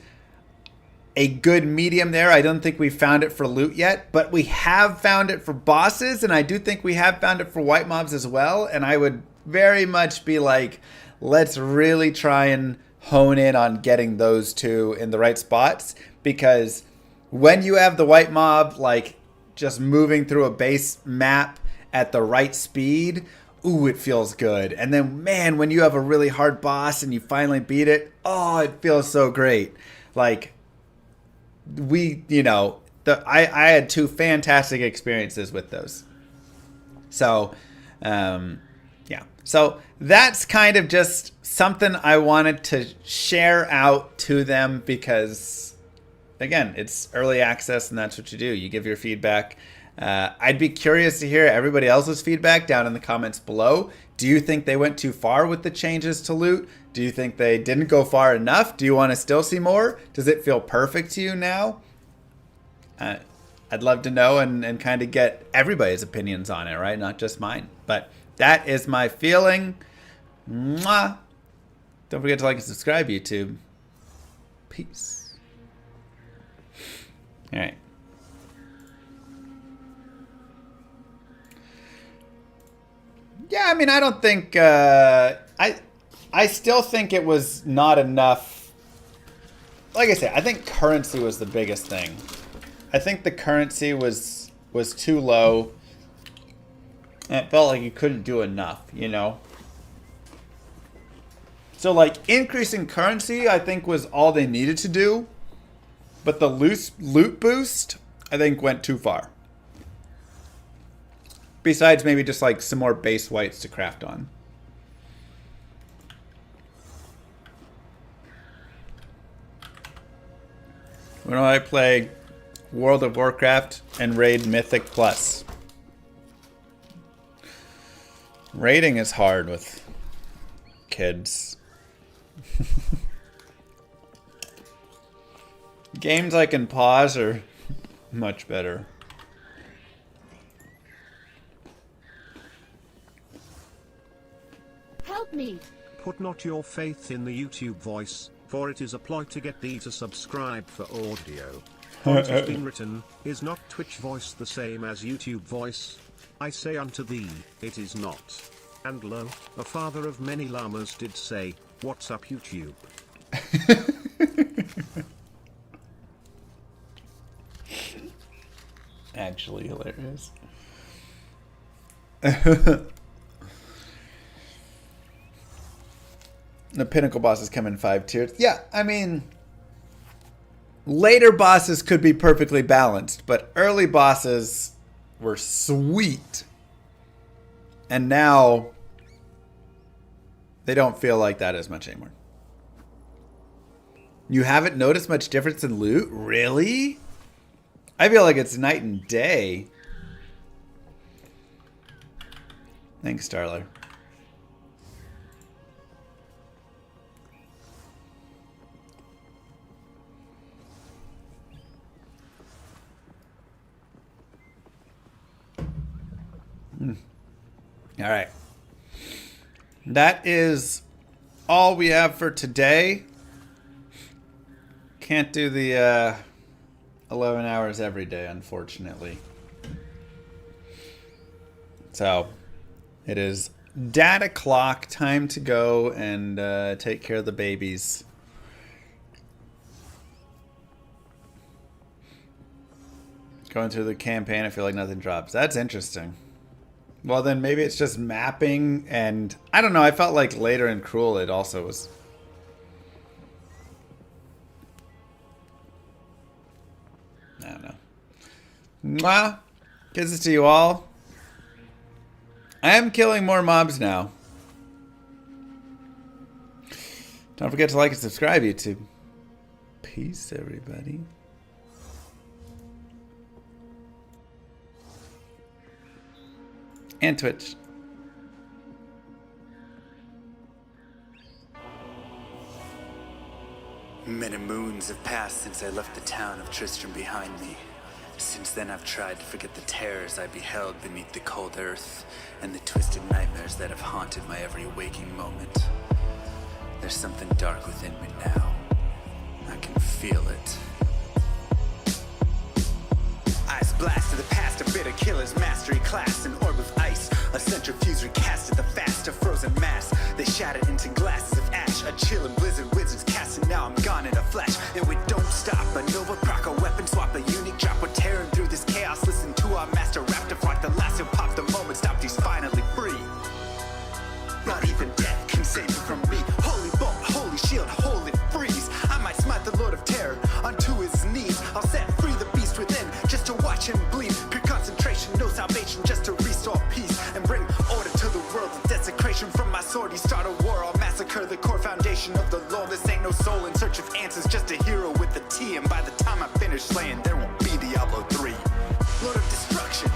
a good medium there. I don't think we found it for loot yet, but we have found it for bosses, and I do think we have found it for white mobs as well. And I would very much be like, let's really try and hone in on getting those two in the right spots, because when you have the white mob like just moving through a base map at the right speed, ooh, it feels good. And then, man, when you have a really hard boss and you finally beat it, oh, it feels so great. Like, I had two fantastic experiences with those. So, yeah. So that's kind of just something I wanted to share out to them because, again, it's early access and that's what you do. You give your feedback. I'd be curious to hear everybody else's feedback down in the comments below. Do you think they went too far with the changes to loot? Do you think they didn't go far enough? Do you want to still see more? Does it feel perfect to you now? I'd love to know and kind of get everybody's opinions on it, right? Not just mine. But that is my feeling. Mwah. Don't forget to like and subscribe, YouTube. Peace. All right. Yeah, I mean, I don't think... I still think it was not enough. Like I said, I think currency was the biggest thing. I think the currency was too low. And it felt like you couldn't do enough, you know? So, like, increasing currency, I think, was all they needed to do. But the loot boost, I think, went too far. Besides maybe just, like, some more base whites to craft on. When I play World of Warcraft and raid Mythic Plus. Raiding is hard with kids. Games I can pause are much better. Help me! Put not your faith in the YouTube voice, for it is a ploy to get thee to subscribe for audio. For it has been written, is not Twitch voice the same as YouTube voice? I say unto thee, it is not. And lo, a father of many llamas did say, what's up YouTube? Actually hilarious. The pinnacle bosses come in 5 tiers. Yeah, I mean, later bosses could be perfectly balanced, but early bosses were sweet. And now they don't feel like that as much anymore. You haven't noticed much difference in loot? Really? I feel like it's night and day. Thanks, Starler. All right. That is all we have for today. Can't do the 11 hours every day, unfortunately. So, it is data clock, time to go and take care of the babies. Going through the campaign, I feel like nothing drops. That's interesting. Well, then maybe it's just mapping, and I don't know. I felt like later in Cruel it also was. I don't know. Mwah! Kisses to you all. I am killing more mobs now. Don't forget to like and subscribe, YouTube. Peace, everybody. And Twitch. Many moons have passed since I left the town of Tristram behind me. Since then I've tried to forget the terrors I beheld beneath the cold earth and the twisted nightmares that have haunted my every waking moment. There's something dark within me now. I can feel it. Ice blast to the past, a bitter killer's mastery class, an orb of ice, a centrifuge recast at the fast, a frozen mass. They shattered into glasses of ash, a chill and blizzard wizards cast, and now I'm gone in a flash. And we don't stop, a Nova proc, a weapon swap, a unique drop. We're tearing through this chaos, listen to our master rap to flock. The last who popped the moment stopped, he's finally free. Not even death can save you from me. Holy bolt, holy shield, holy freeze. I might smite the Lord of Terror unto his knees. I'll set free the beast within just to watch him bleed. Pure concentration, no salvation, just to restore peace and bring order to the world. The desecration from my sword, he start a war. I'll massacre the core foundation of the law. This ain't no soul in search of answers, just a hero with a T. And by the time I finish slaying, there won't be Diablo 3. Lord of destruction,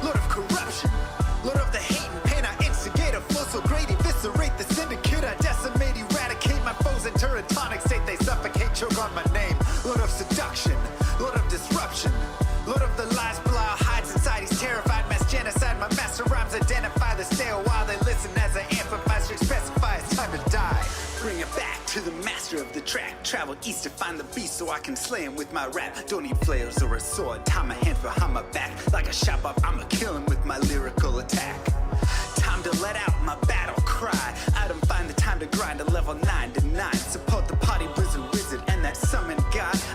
Lord of corruption, Lord of the hate and pain. I instigate a flow so great, eviscerate the syndicate. I decimate, eradicate my foes in teratonic state. They suffocate, choke on my name. Lord of seduction, Lord of disruption, Lord of the lies, Belial hides inside. He's terrified, mass genocide. My master rhymes identify the stale while they listen as I amplify, specify it's time to die. Bring it back to the master of the track. Travel east to find the beast so I can slay him with my rap. Don't need flails or a sword. Tie my hands behind my back. Like a shop up, I'ma kill him with my lyrical attack. Time to let out my battle cry. I don't find the time to grind a level 9 to 9.